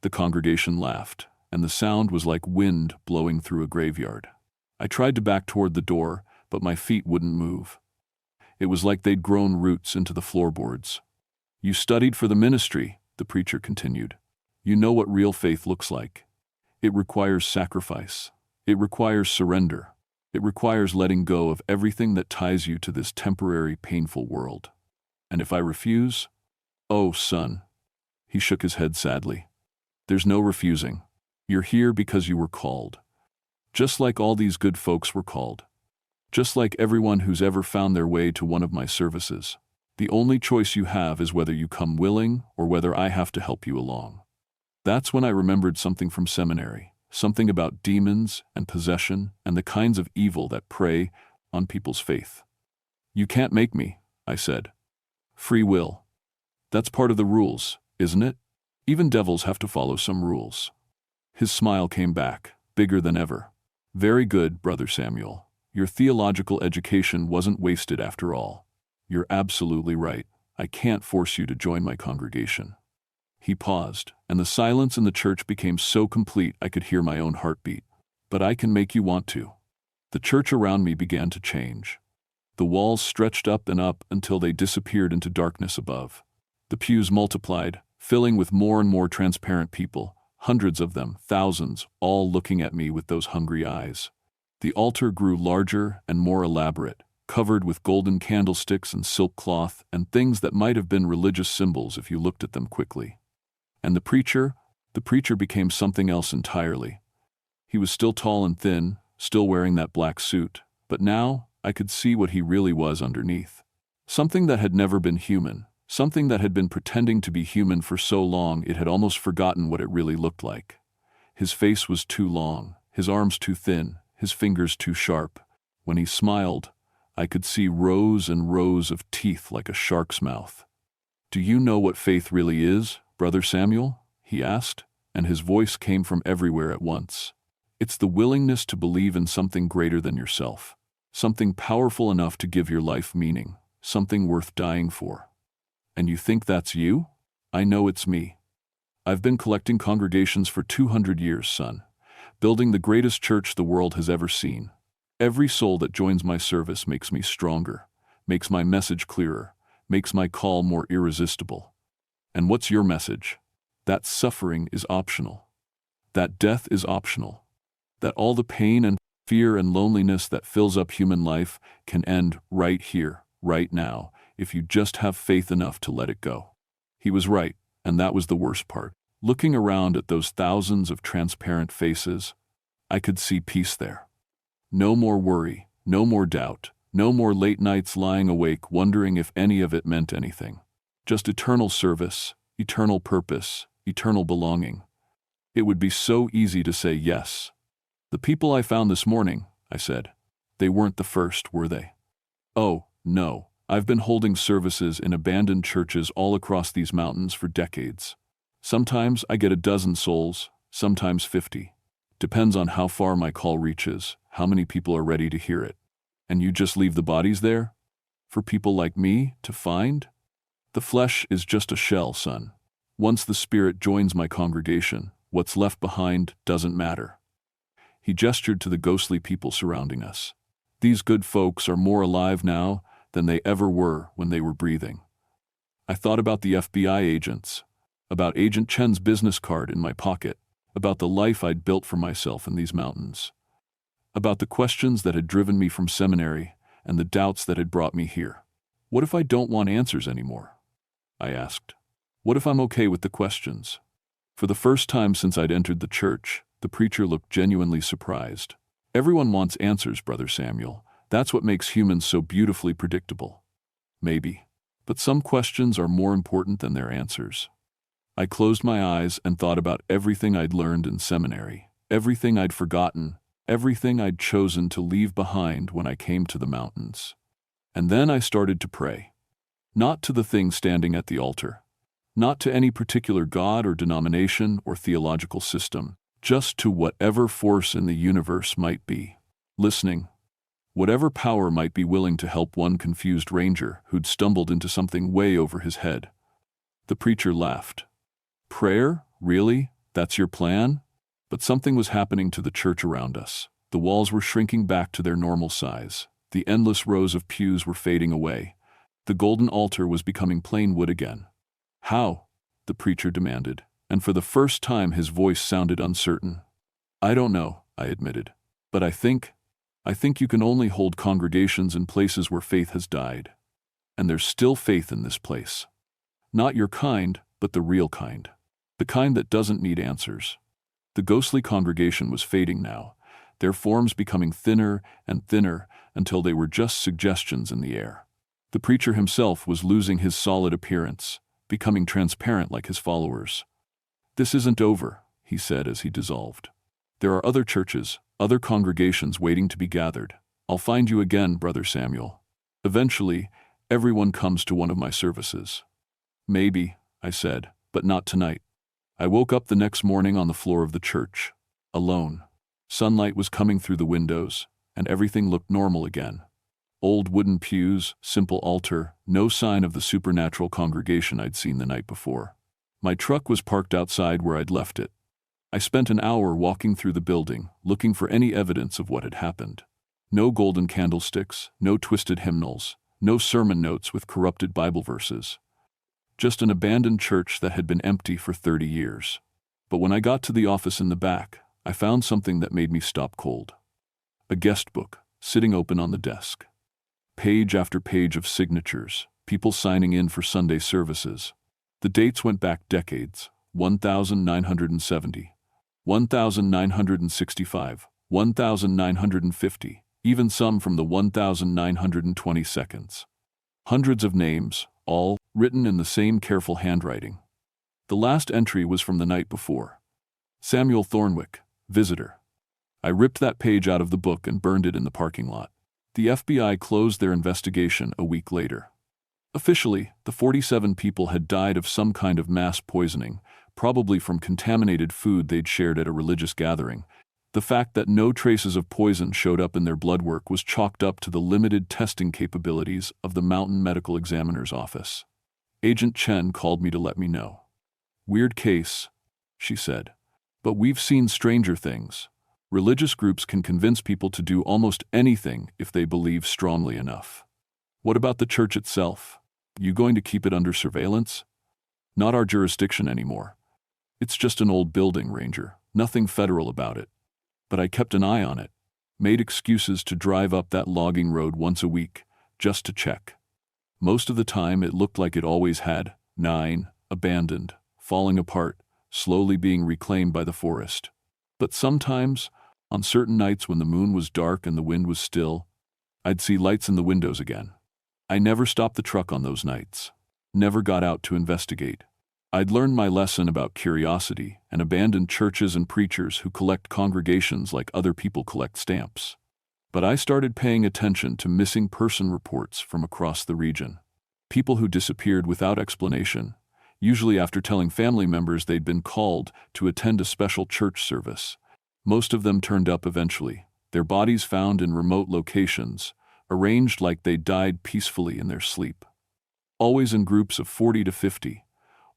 The congregation laughed, and the sound was like wind blowing through a graveyard. I tried to back toward the door, but my feet wouldn't move. It was like they'd grown roots into the floorboards. "You studied for the ministry," the preacher continued. "You know what real faith looks like. It requires sacrifice. It requires surrender. It requires letting go of everything that ties you to this temporary, painful world. And if I refuse, oh, son," he shook his head sadly, "there's no refusing. You're here because you were called. Just like all these good folks were called. Just like everyone who's ever found their way to one of my services. The only choice you have is whether you come willing or whether I have to help you along." That's when I remembered something from seminary, something about demons and possession and the kinds of evil that prey on people's faith. "You can't make me," I said. "Free will. That's part of the rules, isn't it? Even devils have to follow some rules." His smile came back, bigger than ever. "Very good, Brother Samuel. Your theological education wasn't wasted after all. You're absolutely right. I can't force you to join my congregation." He paused, and the silence in the church became so complete I could hear my own heartbeat. But I can make you want to. The church around me began to change. The walls stretched up and up until they disappeared into darkness above. The pews multiplied, filling with more and more transparent people, hundreds of them, thousands, all looking at me with those hungry eyes. The altar grew larger and more elaborate, covered with golden candlesticks and silk cloth and things that might have been religious symbols if you looked at them quickly. And the preacher became something else entirely. He was still tall and thin, still wearing that black suit, but now I could see what he really was underneath. Something that had never been human, something that had been pretending to be human for so long it had almost forgotten what it really looked like. His face was too long, his arms too thin, his fingers too sharp. When he smiled, I could see rows and rows of teeth like a shark's mouth. "Do you know what faith really is, Brother Samuel?" he asked, and his voice came from everywhere at once. "It's the willingness to believe in something greater than yourself, something powerful enough to give your life meaning, something worth dying for." "And you think that's you?" "I know it's me. I've been collecting congregations for 200 years, son, building the greatest church the world has ever seen. Every soul that joins my service makes me stronger, makes my message clearer, makes my call more irresistible. And what's your message? That suffering is optional. That death is optional. That all the pain and fear and loneliness that fills up human life can end right here, right now, if you just have faith enough to let it go." He was right, and that was the worst part. Looking around at those thousands of transparent faces, I could see peace there. No more worry, no more doubt, no more late nights lying awake wondering if any of it meant anything. Just eternal service, eternal purpose, eternal belonging. It would be so easy to say yes. "The people I found this morning," I said, "they weren't the first, were they?" "Oh, no. I've been holding services in abandoned churches all across these mountains for decades. Sometimes I get a dozen souls, sometimes 50. Depends on how far my call reaches, how many people are ready to hear it. And you just leave the bodies there? For people like me to find? The flesh is just a shell, son. Once the spirit joins my congregation, what's left behind doesn't matter." He gestured to the ghostly people surrounding us. "These good folks are more alive now than they ever were when they were breathing." I thought about the FBI agents, about Agent Chen's business card in my pocket, about the life I'd built for myself in these mountains, about the questions that had driven me from seminary and the doubts that had brought me here. "What if I don't want answers anymore?" I asked. "What if I'm okay with the questions?" For the first time since I'd entered the church, the preacher looked genuinely surprised. "Everyone wants answers, Brother Samuel. That's what makes humans so beautifully predictable." "Maybe. But some questions are more important than their answers." I closed my eyes and thought about everything I'd learned in seminary, everything I'd forgotten, everything I'd chosen to leave behind when I came to the mountains. And then I started to pray. Not to the thing standing at the altar, not to any particular god or denomination or theological system, just to whatever force in the universe might be, listening. Whatever power might be willing to help one confused ranger who'd stumbled into something way over his head. The preacher laughed. "Prayer? Really? That's your plan?" But something was happening to the church around us. The walls were shrinking back to their normal size. The endless rows of pews were fading away. The golden altar was becoming plain wood again. "How?" the preacher demanded, and for the first time his voice sounded uncertain. "I don't know," I admitted, "but I think you can only hold congregations in places where faith has died. And there's still faith in this place. Not your kind, but the real kind. The kind that doesn't need answers." The ghostly congregation was fading now, their forms becoming thinner and thinner until they were just suggestions in the air. The preacher himself was losing his solid appearance, becoming transparent like his followers. "This isn't over," he said as he dissolved. "There are other churches, other congregations waiting to be gathered. I'll find you again, Brother Samuel. Eventually, everyone comes to one of my services." "Maybe," I said, "but not tonight." I woke up the next morning on the floor of the church, alone. Sunlight was coming through the windows, and everything looked normal again. Old wooden pews, simple altar, no sign of the supernatural congregation I'd seen the night before. My truck was parked outside where I'd left it. I spent an hour walking through the building, looking for any evidence of what had happened. No golden candlesticks, no twisted hymnals, no sermon notes with corrupted Bible verses. Just an abandoned church that had been empty for 30 years. But when I got to the office in the back, I found something that made me stop cold. A guest book, sitting open on the desk. Page after page of signatures, people signing in for Sunday services. The dates went back decades: 1970, 1965, 1950, even some from the 1920 seconds. Hundreds of names, all written in the same careful handwriting. The last entry was from the night before. Samuel Thornwick, visitor. I ripped that page out of the book and burned it in the parking lot. The FBI closed their investigation a week later. Officially, the 47 people had died of some kind of mass poisoning, probably from contaminated food they'd shared at a religious gathering. The fact that no traces of poison showed up in their blood work was chalked up to the limited testing capabilities of the Mountain Medical Examiner's office. Agent Chen called me to let me know. "Weird case," she said. "But we've seen stranger things. Religious groups can convince people to do almost anything if they believe strongly enough." "What about the church itself? You going to keep it under surveillance?" "Not our jurisdiction anymore. It's just an old building, Ranger. Nothing federal about it. But I kept an eye on it. Made excuses to drive up that logging road once a week, just to check. Most of the time it looked like it always had, abandoned, falling apart, slowly being reclaimed by the forest. But sometimes, on certain nights when the moon was dark and the wind was still, I'd see lights in the windows again. I never stopped the truck on those nights. Never got out to investigate. I'd learned my lesson about curiosity and abandoned churches and preachers who collect congregations like other people collect stamps. But I started paying attention to missing person reports from across the region. People who disappeared without explanation, usually after telling family members they'd been called to attend a special church service. Most of them turned up eventually, their bodies found in remote locations, arranged like they died peacefully in their sleep. Always in groups of 40 to 50.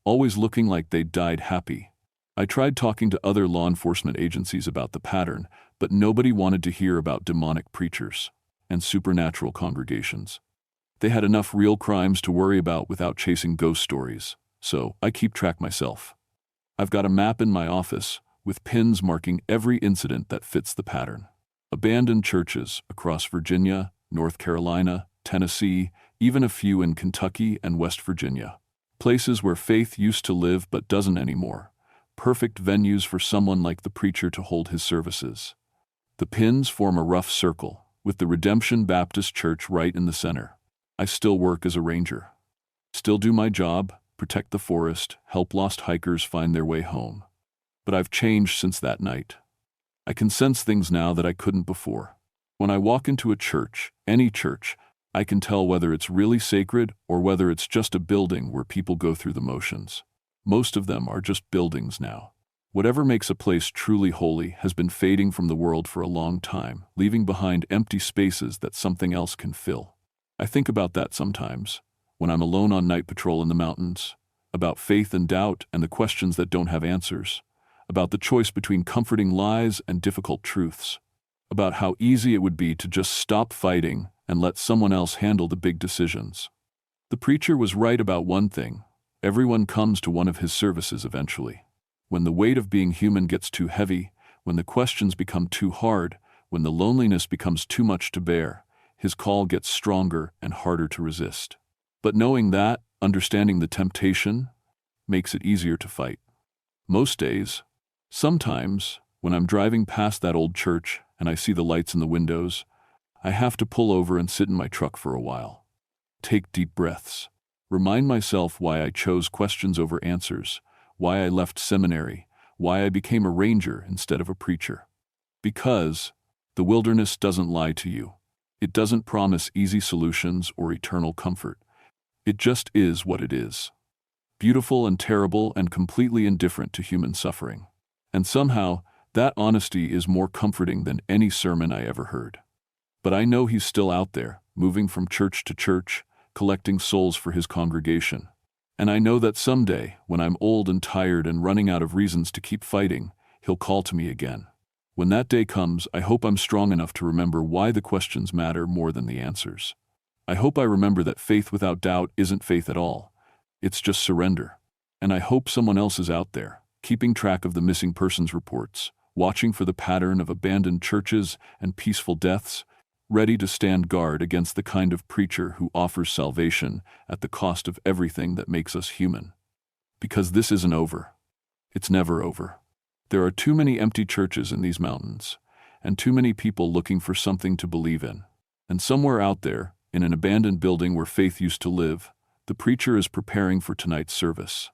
Always looking like they'd died happy. I tried talking to other law enforcement agencies about the pattern, but nobody wanted to hear about demonic preachers and supernatural congregations. They had enough real crimes to worry about without chasing ghost stories, so I keep track myself. I've got a map in my office with pins marking every incident that fits the pattern. Abandoned churches across Virginia, North Carolina, Tennessee, even a few in Kentucky and West Virginia. Places where faith used to live but doesn't anymore. Perfect venues for someone like the preacher to hold his services. The pins form a rough circle, with the Redemption Baptist Church right in the center. I still work as a ranger. Still do my job, protect the forest, help lost hikers find their way home. But I've changed since that night. I can sense things now that I couldn't before. When I walk into a church, any church, I can tell whether it's really sacred or whether it's just a building where people go through the motions. Most of them are just buildings now. Whatever makes a place truly holy has been fading from the world for a long time, leaving behind empty spaces that something else can fill. I think about that sometimes, when I'm alone on night patrol in the mountains, about faith and doubt and the questions that don't have answers, about the choice between comforting lies and difficult truths, about how easy it would be to just stop fighting and let someone else handle the big decisions. The preacher was right about one thing: everyone comes to one of his services eventually. When the weight of being human gets too heavy, when the questions become too hard, when the loneliness becomes too much to bear, his call gets stronger and harder to resist. But knowing that, understanding the temptation, makes it easier to fight. Most days, sometimes, when I'm driving past that old church and I see the lights in the windows, I have to pull over and sit in my truck for a while. Take deep breaths. Remind myself why I chose questions over answers, why I left seminary, why I became a ranger instead of a preacher. Because the wilderness doesn't lie to you. It doesn't promise easy solutions or eternal comfort. It just is what it is. Beautiful and terrible and completely indifferent to human suffering. And somehow, that honesty is more comforting than any sermon I ever heard. But I know he's still out there, moving from church to church, collecting souls for his congregation. And I know that someday, when I'm old and tired and running out of reasons to keep fighting, He'll call to me again. When that day comes, I hope I'm strong enough to remember why the questions matter more than the answers. I hope I remember that faith without doubt isn't faith at all. It's just surrender. And I hope someone else is out there, keeping track of the missing persons reports, watching for the pattern of abandoned churches and peaceful deaths, ready to stand guard against the kind of preacher who offers salvation at the cost of everything that makes us human. Because this isn't over. It's never over. There are too many empty churches in these mountains, and too many people looking for something to believe in. And somewhere out there, in an abandoned building where faith used to live, the preacher is preparing for tonight's service.